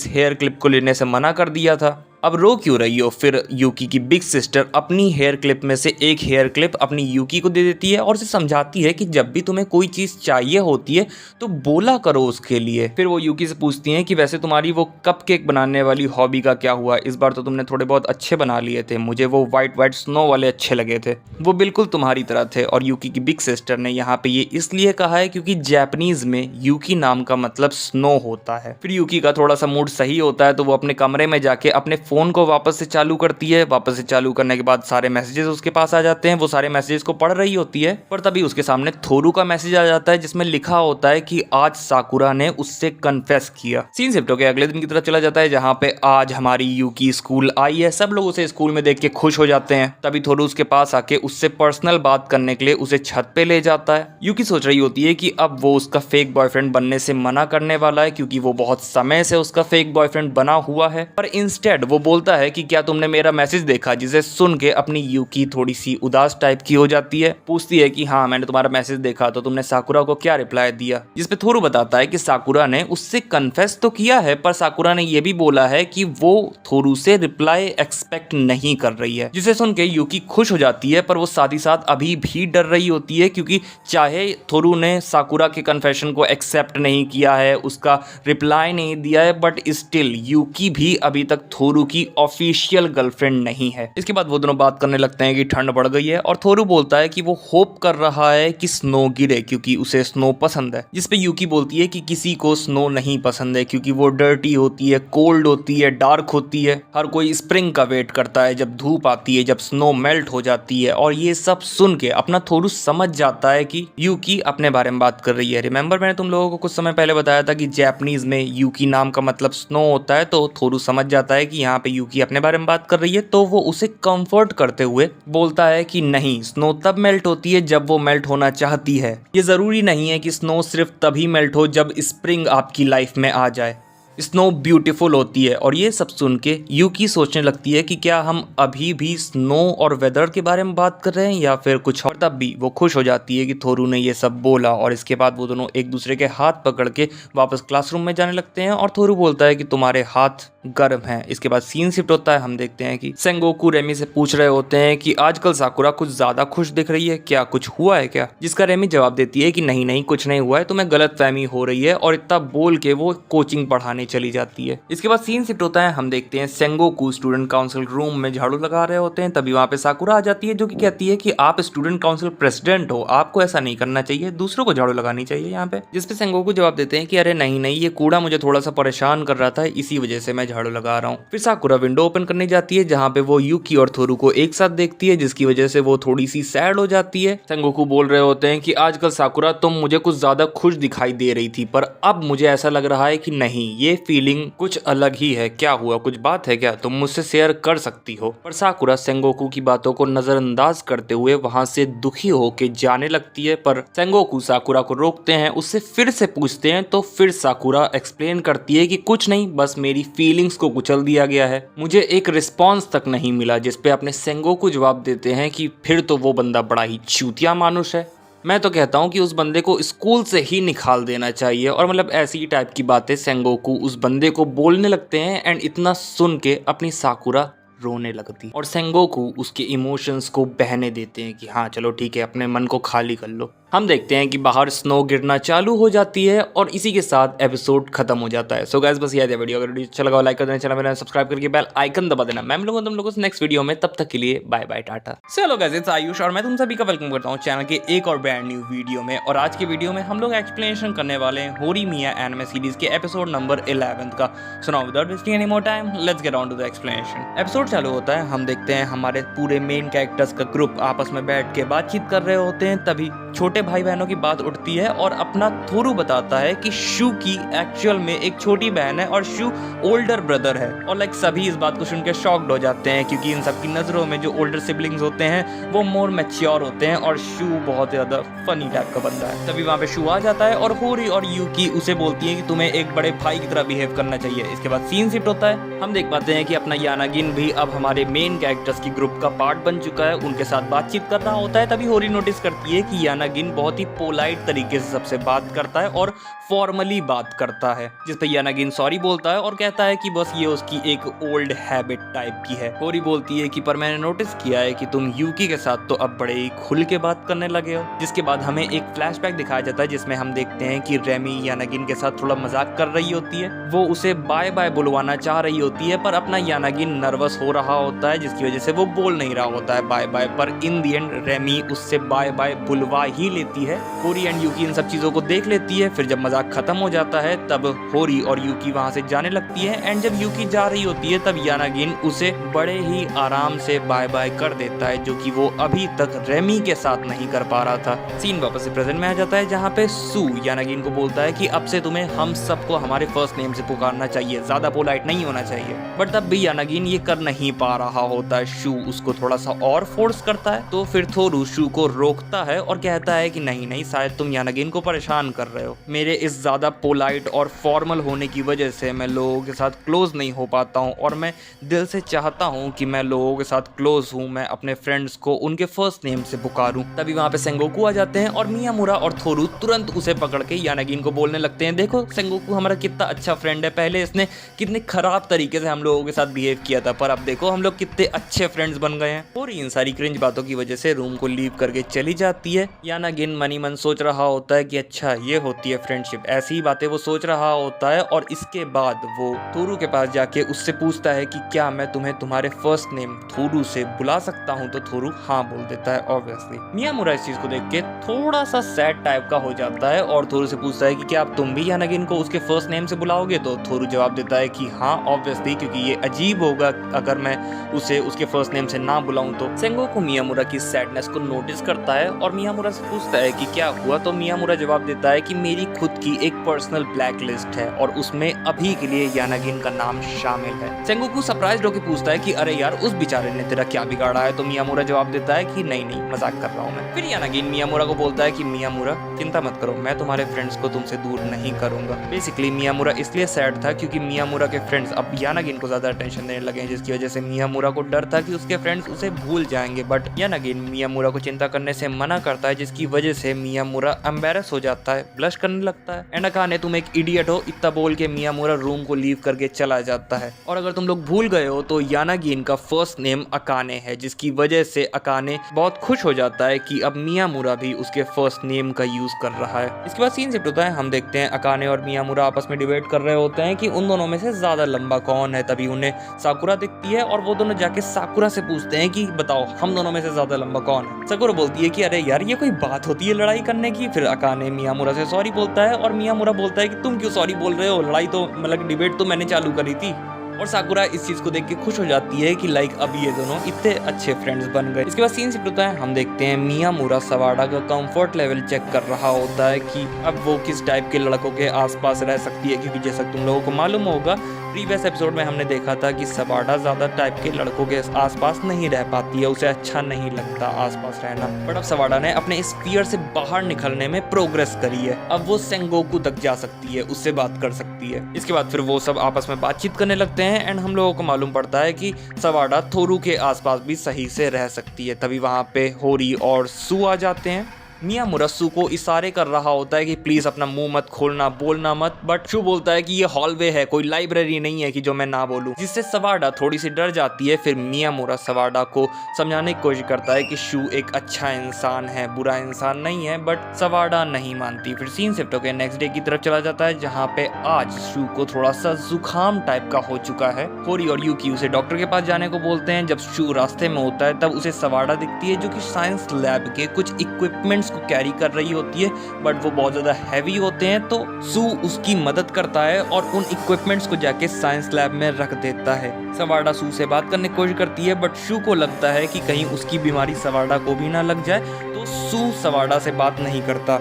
हेयर क्लिप को लेने से मना कर दिया था। अब रो क्यों रही हो। फिर यूकी की बिग सिस्टर अपनी हेयर क्लिप में से एक हेयर क्लिप अपनी यूकी को दे देती है और उसे समझाती है कि जब भी तुम्हें कोई चीज चाहिए होती है तो बोला करो उसके लिए। फिर वो यूकी से पूछती हैं कि वैसे तुम्हारी वो कपकेक बनाने वाली हॉबी का क्या हुआ, इस बार तो तुमने थोड़े बहुत अच्छे बना लिए थे, मुझे वो व्हाइट व्हाइट स्नो वाले अच्छे लगे थे, वो बिल्कुल तुम्हारी तरह थे। और यूकी की बिग सिस्टर ने यहाँ पे ये इसलिए कहा है क्योंकि जापानीज में यूकी नाम का मतलब स्नो होता है। फिर यूकी का थोड़ा सा मूड सही होता है तो वो अपने कमरे में जाके अपने फोन को वापस से चालू करती है। वापस से चालू करने के बाद सारे मैसेजेस उसके पास आ जाते हैं। वो सारे मैसेजेस को पढ़ रही होती है पर तभी उसके सामने थोरू का मैसेज आ जाता है जिसमें लिखा होता है कि आज साकुरा ने उससे कन्फेस किया। सीन शिफ्ट होकर अगले दिन की तरफ चला जाता है जहाँ पे आज हमारी यूकी स्कूल आई है। सब लोग उसे स्कूल में देख के खुश हो जाते हैं। तभी थोरू उसके पास आके उससे पर्सनल बात करने के लिए उसे छत पे ले जाता है। यूकी सोच रही होती है कि अब वो उसका फेक बॉयफ्रेंड बनने से मना करने वाला है क्योंकि वो बहुत समय से उसका फेक बॉयफ्रेंड बना हुआ है, पर इंस्टेड वो बोलता है कि क्या तुमने मेरा मैसेज देखा, जिसे सुन के अपनी यूकी थोड़ी सी उदास टाइप की हो जाती है। पूछती है कि हाँ मैंने तुम्हारा मैसेज देखा, तो तुमने साकुरा को क्या रिप्लाई दिया। जिसपे थोरू बताता है कि साकुरा ने उससे कन्फेस तो किया है पर साकुरा ने यह भी बोला है कि वो थोरू से रिप्लाई एक्सपेक्ट नहीं कर रही है। जिसे सुन के यूकी खुश हो जाती है पर वो साथ ही साथ अभी भी डर रही होती है क्योंकि चाहे थोरू ने साकुरा के कन्फेशन को एक्सेप्ट नहीं किया है, उसका रिप्लाई नहीं दिया है, बट स्टिल यूकी भी अभी तक थोरू की ऑफिशियल गर्लफ्रेंड नहीं है। इसके बाद वो दोनों बात करने लगते हैं कि ठंड बढ़ गई है और थोरू बोलता है कि वो होप कर रहा है कि स्नो गिरे क्योंकि उसे स्नो पसंद है। जिसपे यूकी बोलती है कि किसी को स्नो नहीं पसंद है क्योंकि वो डर्टी होती है, कोल्ड होती है, डार्क होती है। हर कोई स्प्रिंग का वेट करता है जब धूप आती है, जब स्नो मेल्ट हो जाती है। और ये सब सुन के अपना थोरू समझ जाता है कि यूकी अपने बारे में बात कर रही है। रिमेंबर मैंने तुम लोगों को कुछ समय पहले बताया था कि जापानीज में यूकी नाम का मतलब स्नो होता है, तो थोरू समझ जाता है कि यहाँ पे यूकी अपने बारे में बात कर रही है। तो वो उसे कंफर्ट करते हुए बोलता है कि नहीं, स्नो तब मेल्ट होती है जब वो मेल्ट होना चाहती है। ये जरूरी नहीं है कि स्नो सिर्फ तभी मेल्ट हो जब स्प्रिंग आपकी लाइफ में आ जाए। स्नो ब्यूटीफुल होती है। और ये सब सुन के यूकी सोचने लगती है कि क्या हम अभी भी स्नो और वेदर के बारे में बात कर रहे हैं या फिर कुछ और। तब भी वो खुश हो जाती है कि थोरू ने ये सब बोला और इसके बाद वो दोनों एक दूसरे के हाथ पकड़ के वापस क्लासरूम में जाने लगते हैं और थोरू बोलता है कि तुम्हारे हाथ गर्म हैं। इसके बाद सीन शिफ्ट होता है। हम देखते हैं कि सेंगोकू रेमी से पूछ रहे होते हैं कि आजकल साकुरा कुछ ज्यादा खुश दिख रही है, क्या कुछ हुआ है क्या। जिसका रेमी जवाब देती है कि नहीं नहीं कुछ नहीं हुआ है, तुम्हें गलतफहमी हो रही है। और इतना बोल के वो कोचिंग पढ़ाने चली जाती है। इसके बाद सीन शिफ्ट होता है। हम देखते हैं सेंगोकू स्टूडेंट काउंसिल रूम में झाड़ू लगा रहे होते हैं। तभी वहां पे साकुरा आ जाती है जो कि कहती है कि आप स्टूडेंट काउंसिल प्रेसिडेंट हो, आपको ऐसा नहीं करना चाहिए, दूसरों को झाड़ू लगानी चाहिए यहाँ पे। जिसपे सेंगोकू जवाब देते हैं कि अरे नहीं नहीं, ये कूड़ा मुझे थोड़ा सा परेशान कर रहा था, इसी वजह से मैं झाड़ू लगा रहा हूँ। फिर साकुरा विंडो ओपन करने जाती है जहाँ पे वो यूकी और थोरू को एक साथ देखती है, जिसकी वजह से वो थोड़ी सी सैड हो जाती है। सेंगोकू बोल रहे होते हैं कि आजकल साकुरा तुम मुझे कुछ ज्यादा खुश दिखाई दे रही थी, पर अब मुझे ऐसा लग रहा है कि नहीं, ये फीलिंग कुछ अलग ही है। क्या हुआ, कुछ बात है क्या, तुम मुझसे शेयर कर सकती हो। पर साकुरा सेंगोकू की बातों को नजरअंदाज करते हुए वहां से दुखी होके जाने लगती है। पर सेंगोकू साकुरा को रोकते हैं, उससे फिर से पूछते हैं तो फिर साकुरा एक्सप्लेन करती है कि कुछ नहीं, बस मेरी फीलिंग्स को कुचल दिया गया है, मुझे एक रिस्पॉन्स तक नहीं मिला। जिसपे अपने सेंगोकू जवाब देते हैं कि फिर तो वो बंदा बड़ा ही चूतिया मानुष है, मैं तो कहता हूँ कि उस बंदे को स्कूल से ही निकाल देना चाहिए। और मतलब ऐसी ही टाइप की बातें सेंगोकू उस बंदे को बोलने लगते हैं। एंड इतना सुन के अपनी साकुरा रोने लगती और सेंगोकू उसके इमोशंस को बहने देते हैं कि हाँ चलो ठीक है, अपने मन को खाली कर लो। हम देखते हैं कि बाहर स्नो गिरना चालू हो जाती है और इसी के साथ एपिसोड खत्म हो जाता है। सो गाइस बस याद है वीडियो अगर वीडियो अच्छा लगा लाइक कर देना, चैनल में सब्सक्राइब करके बेल आइकन दबा देना। मैं मिलूंगा तुम लोगों से नेक्स्ट वीडियो में, तब तक के लिए बाय बाय टाटा। चलो गाइस इट्स आयुष और मैं तुम सभी का वेलकम करता हूँ चैनल के एक और ब्रांड न्यू वीडियो में। और आज के वीडियो में हम लोग एक्सप्लेनेशन करने वाले हैं होरीमिया एनिमे सीरीज के एपिसोड नंबर 11 का। So now without wasting any more time let's get on to the explanation. Episode चालू होता है। हम देखते हैं हमारे पूरे मेन कैरेक्टर्स का ग्रुप आपस में बैठ के बातचीत कर रहे होते हैं। तभी छोटे भाई बहनों की बात उठती है और अपना थोरू बताता है कि शू की एक्चुअल में एक छोटी बहन है और शू ओल्डर ब्रदर है। और लाइक सभी इस बात को सुनकर शॉक्ड हो जाते हैं क्योंकि इन सब की नजरों में जो ओल्डर सिबलिंग्स होते हैं वो मोर मैच्योर होते हैं और शू बहुत ज्यादा फनी टाइप का बंदा है। तभी वहां पे शू आ जाता है और होरी और यूकी उसे बोलती है कि तुम्हें एक बड़े भाई की तरह बिहेव करना चाहिए। इसके बाद सीन शिफ्ट होता है। हम देख पाते हैं कि अपना यानागिन भी अब हमारे मेन कैरेक्टर्स की ग्रुप का पार्ट बन चुका है, उनके साथ बातचीत कर रहा होता है। तभी होरी नोटिस करती है कि यानागिन यानागिन बहुत ही पोलाइट तरीके से सबसे बात करता है और फॉर्मली बात करता है, जिस पे यानागिन सॉरी बोलता है और कहता है कि बस ये उसकी एक ओल्ड हैबिट टाइप की है। होरी बोलती है कि पर मैंने नोटिस किया है कि तुम यूकी के साथ तो अब बड़े ही खुल के बात करने लगे हो। जिसके बाद हमें एक फ्लैशबैक दिखाया जाता है जिसमें हम देखते हैं कि रेमी यानागिन के साथ थोड़ा मजाक कर रही होती है। वो उसे बाय बाय बुलवाना चाह रही होती है पर अपना यानागिन नर्वस हो रहा होता है, जिसकी वजह से वो बोल नहीं रहा होता है बाय बाय। पर इन दी एंड रेमी उससे बाय बाय बुलवा ही लेती है। होरी एंड यूकी इन सब चीजों को देख लेती है। फिर जब मजाक खत्म हो जाता है तब होरी और यूकी वहां से जाने लगती है एंड जब यूकी जा रही होती है तब यानागिन उसे बड़े ही आराम से बाय बाय कर देता है, जो कि वो अभी तक रेमी के साथ नहीं कर पा रहा था। सीन वापस से प्रेजेंट में आ जाता है जहाँ पे सू यानागिन को बोलता है कि अब से तुम्हें हम सबको हमारे फर्स्ट नेम से पुकारना चाहिए, ज्यादा पोलाइट नहीं होना चाहिए। बट तब भी यानागिन ये कर नहीं पा रहा होता है। शू उसको थोड़ा सा और फोर्स करता है तो फिर थोरू शू को रोकता है और कहता है कि नहीं नहीं, शायद तुम यानागिन को परेशान कर रहे हो। मेरे इस ज्यादा पोलाइट और फॉर्मल होने की वजह से मैं लोगों के साथ क्लोज नहीं हो पाता हूँ और मैं दिल से चाहता हूँ कि मैं लोगों के साथ क्लोज हूँ, मैं अपने फ्रेंड्स को उनके फर्स्ट नेम से पुकारूं। तभी वहाँ पे सेंगोकू आ जाते हैं और मियामुरा और थोरू तुरंत उसे पकड़ के यानागिन को बोलने लगते हैं, देखो सेंगोकू हमारा कितना अच्छा फ्रेंड है, पहले इसने कितने खराब तरीके से हम लोगों के साथ बिहेव किया था पर अब देखो हम लोग कितने अच्छे फ्रेंड्स बन गए हैं। और इन सारी क्रिंज बातों की वजह से रूम को लीव करके चली जाती है। यानागिन मनी मन सोच रहा होता है कि अच्छा ये होती है फ्रेंडशिप, ऐसी ही बातें वो सोच रहा होता है। और इसके बाद वो थोरू के पास जाके उससे पूछता है कि क्या मैं तुम्हें तुम्हारे फर्स्ट नेम थोरू से बुला सकता हूँ, तो थोरू हाँ बोल देता है ऑब्वियसली। मियामुरा इस चीज को देख के थोड़ा सा सैड टाइप का हो जाता है और थोरू से पूछता है कि क्या अब तुम भी यानागिन को उसके फर्स्ट नेम से बुलाओगे, तो थोरू जवाब देता है कि हाँ ऑब्वियसली, क्योंकि ये अजीब होगा अगर मैं उसे उसके फर्स्ट नेम से ना बुलाऊं। तो सेंगोकू मियामुरा की सैडनेस को नोटिस करता है और मियामुरा से पूछता है कि क्या हुआ, तो मियामुरा जवाब देता है कि मेरी खुद की एक पर्सनल ब्लैक लिस्ट है और उसमें अभी के लिए यानागिन का नाम शामिल है। सेंगोकू सरप्राइज्ड होकर पूछता है कि अरे यार उस बेचारे ने तेरा क्या बिगाड़ा है, तो मियामुरा जवाब देता है कि नहीं नहीं मजाक कर रहा हूँ मैं। फिर यानागिन मियामुरा को बोलता है कि मियामुरा चिंता मत करो, मैं तुम्हारे फ्रेंड्स को तुमसे दूर नहीं करूंगा। बेसिकली मियामुरा इसलिए सैड था क्योंकि मियामुरा के फ्रेंड्स अब यानागिन को ज्यादा अटेंशन देने लगे हैं, जिसकी वजह से मियामुरा को डर था कि उसके फ्रेंड्स उसे भूल जाएंगे। बट यानागिन मियामुरा को चिंता करने से मना करता है, जिसकी वजह से मियामुरा एम्बैरस हो जाता है, ब्लश करने लगता है। एंड अकाने तुम एक इडियट हो, इतना बोल के मियामुरा रूम को लीव करके चला जाता है। और अगर तुम लोग भूल गए हो तो यानागिन का फर्स्ट नेम अकाने है, जिसकी वजह से अकाने बहुत खुश हो जाता है कि अब मियामुरा भी उसके फर्स्ट नेम का यूज कर रहा है। इसके बाद सीन शिफ्ट होता है, हम देखते हैं अकाने और मियामुरा आपस में डिबेट कर रहे होते हैं कि उन दोनों में से ज्यादा लंबा कौन है। तभी उन्हें साकुरा दिखती है और वो दोनों जाके साकुरा से पूछते हैं कि बताओ हम दोनों में से ज्यादा लंबा कौन है। साकुरा बोलती है कि अरे यार ये कोई बात होती है लड़ाई करने की। फिर अकाने मियामुरा से सॉरी बोलता है और मियामुरा बोलता है कि तुम क्यों सॉरी बोल रहे हो, लड़ाई तो मतलब डिबेट तो मैंने चालू करी थी। और साकुरा इस चीज को देख के खुश हो जाती है कि लाइक अब ये दोनों इतने अच्छे फ्रेंड्स बन गए। इसके बाद सीन शिफ्ट होता है, हम देखते हैं मियामुरा सवाडा का कंफर्ट लेवल चेक कर रहा होता है कि अब वो किस टाइप के लड़कों के आसपास रह सकती है, क्योंकि जैसा तुम लोगों को मालूम होगा प्रीवियस एपिसोड में हमने देखा था कि सवाडा ज्यादा टाइप के लड़कों के आसपास नहीं रह पाती है, उसे अच्छा नहीं लगता आसपास रहना। बट अब सवाडा ने अपने इस फियर से बाहर निकलने में प्रोग्रेस करी है, अब वो सेंगोकू तक जा सकती है, उससे बात कर सकती है। इसके बाद फिर वो सब आपस में बातचीत करने लगते हैं एंड हम लोगों को मालूम पड़ता है कि सवाडा थोरू के आसपास भी सही से रह सकती है। तभी वहां पे होरी और सू आ जाते हैं। मियामुरा सू को इशारे कर रहा होता है कि प्लीज अपना मुंह मत खोलना, बोलना मत। बट शू बोलता है कि ये हॉलवे है, कोई लाइब्रेरी नहीं है कि जो मैं ना बोलूं, जिससे सवाडा थोड़ी सी डर जाती है। फिर मियामुरा सवाडा को समझाने की कोशिश करता है कि शू एक अच्छा इंसान है, बुरा इंसान नहीं है, बट सवाडा नहीं मानती। फिर सीन शिफ्ट होकर नेक्स्ट डे की तरफ चला जाता है, जहाँ पे आज शू को थोड़ा सा जुकाम टाइप का हो चुका है। होरी और यूकी उसे डॉक्टर के पास जाने को बोलते हैं। जब शू रास्ते में होता है तब उसे सवाडा दिखती है, जो कि साइंस लैब के कुछ इक्विपमेंट्स को कैरी कर रही होती है, बट वो बहुत ज्यादा हैवी होते हैं। तो सू उसकी मदद करता है और उन इक्विपमेंट्स को जाके साइंस लैब में रख देता है। सवाडा सू से बात करने की कोशिश करती है, बट शू को लगता है कि कहीं उसकी बीमारी सवाडा को भी ना लग जाए, तो सू सवाडा से बात नहीं करता।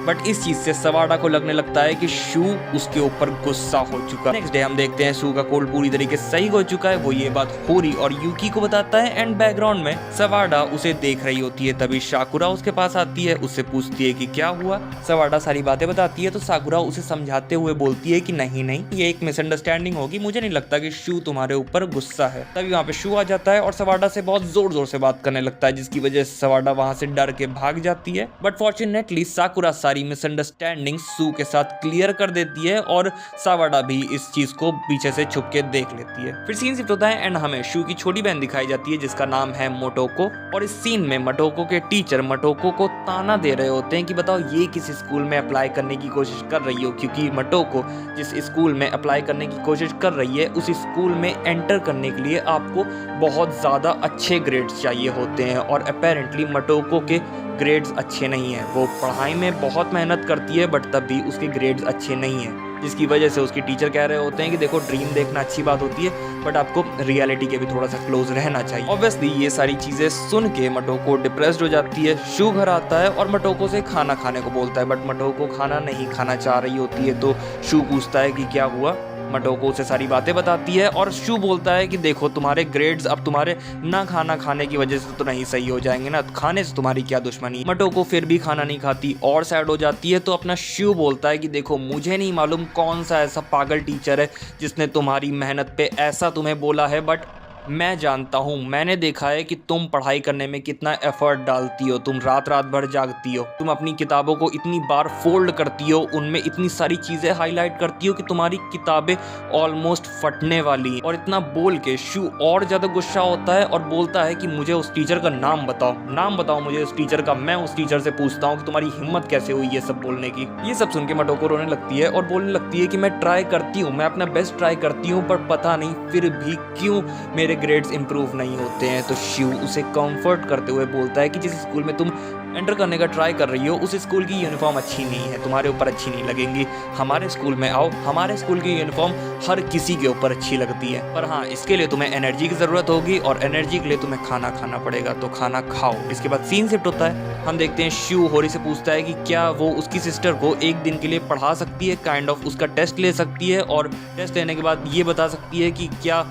बट इस चीज से सवाडा को लगने लगता है कि शू उसके ऊपर गुस्सा हो चुका है। नेक्स्ट डे हम देखते हैं शू का कोल्ड पूरी तरीके से सही हो चुका है। वो ये बात होरी और यूकी को बताता है एंड बैकग्राउंड में सवाडा उसे देख रही होती है। तभी साकुरा उसके पास आती है, उससे पूछती है कि क्या हुआ। सवाडा सारी बातें बताती है तो साकुरा उसे समझाते हुए बोलती है कि नहीं ये एक मिसअंडरस्टैंडिंग होगी, मुझे नहीं लगता कि शू तुम्हारे ऊपर गुस्सा है। तभी वहाँ पे शू आ जाता है और सवाडा से बहुत जोर जोर से बात करने लगता है, जिसकी वजह से सवाडा वहाँ से डर के भाग जाती है। बट फॉर्चुनेटली साकुरा सारी मिसअंडरस्टैंडिंग शू के साथ क्लियर कर देती है और सवाडा भी इस चीज को पीछे से छुप के देख लेती है। फिर सीन शिफ्ट होता है एंड हमें शू की छोटी बहन दिखाई जाती है जिसका नाम है मोटोको। और इस सीन में मोटोको के टीचर मोटोको को ताना दे रहे होते हैं कि बताओ ये किस स्कूल में अप्लाई करने की कोशिश कर रही हो, क्योंकि मोटोको जिस स्कूल में अप्लाई करने की कोशिश कर रही है उस स्कूल में एंटर करने के लिए आपको बहुत ज़्यादा अच्छे ग्रेड्स चाहिए होते हैं। और अपेरेंटली मोटोको के ग्रेड्स अच्छे नहीं हैं। वो पढ़ाई में बहुत मेहनत करती है बट तब भी उसके ग्रेड्स अच्छे नहीं हैं, जिसकी वजह से उसकी टीचर कह रहे होते हैं कि देखो ड्रीम देखना अच्छी बात होती है बट आपको रियलिटी के भी थोड़ा सा क्लोज रहना चाहिए। ऑब्वियसली ये सारी चीज़ें सुन के मोटोको डिप्रेस्ड हो जाती है। शू घर आता है और मोटोको से खाना खाने को बोलता है बट मोटोको खाना नहीं खाना चाह रही होती है। तो शू पूछता है कि क्या हुआ। मोटोको उसे सारी बातें बताती है और शू बोलता है कि देखो तुम्हारे ग्रेड्स अब तुम्हारे ना खाना खाने की वजह से तो नहीं सही हो जाएंगे ना, खाने से तुम्हारी क्या दुश्मनी। मोटोको फिर भी खाना नहीं खाती और सैड हो जाती है। तो अपना शू बोलता है कि देखो मुझे नहीं मालूम कौन सा ऐसा पागल टीचर है जिसने तुम्हारी मेहनत पे ऐसा तुम्हें बोला है, बट मैं जानता हूँ, मैंने देखा है कि तुम पढ़ाई करने में कितना एफर्ट डालती हो। तुम रात रात भर जागती हो, तुम अपनी किताबों को इतनी बार फोल्ड करती हो, उनमें इतनी सारी चीज़ें हाईलाइट करती हो कि तुम्हारी किताबें ऑलमोस्ट फटने वाली। और इतना बोल के शू और ज़्यादा गुस्सा होता है और बोलता है कि मुझे उस टीचर का नाम बताओ मुझे उस टीचर का। मैं उस टीचर से पूछता हूँ कि तुम्हारी हिम्मत कैसे हुई ये सब बोलने की। ये सब सुन के मोटोको रोने लगती है और बोलने लगती है कि मैं ट्राई करती हूँ, मैं अपना बेस्ट ट्राई करती हूँ, पर पता नहीं फिर भी क्यों मेरे ग्रेड्स इंप्रूव नहीं होते हैं। तो शू उसे कंफर्ट करते हुए बोलता है कि जिस स्कूल में तुम एंटर करने का ट्राई कर रही हो उस स्कूल की यूनिफॉर्म अच्छी नहीं है, तुम्हारे ऊपर अच्छी नहीं लगेंगी। हमारे स्कूल में आओ, हमारे स्कूल की यूनिफॉर्म हर किसी के ऊपर अच्छी लगती है, पर हाँ इसके लिए तुम्हें एनर्जी की ज़रूरत होगी और एनर्जी के लिए तुम्हें खाना खाना पड़ेगा, तो खाना खाओ। इसके बाद सीन शिफ्ट होता है। हम देखते हैं शू होरी से पूछता है कि क्या वो उसकी सिस्टर को एक दिन के लिए पढ़ा सकती है, काइंड ऑफ उसका टेस्ट ले सकती है और टेस्ट लेने के बाद ये बता सकती है कि क्या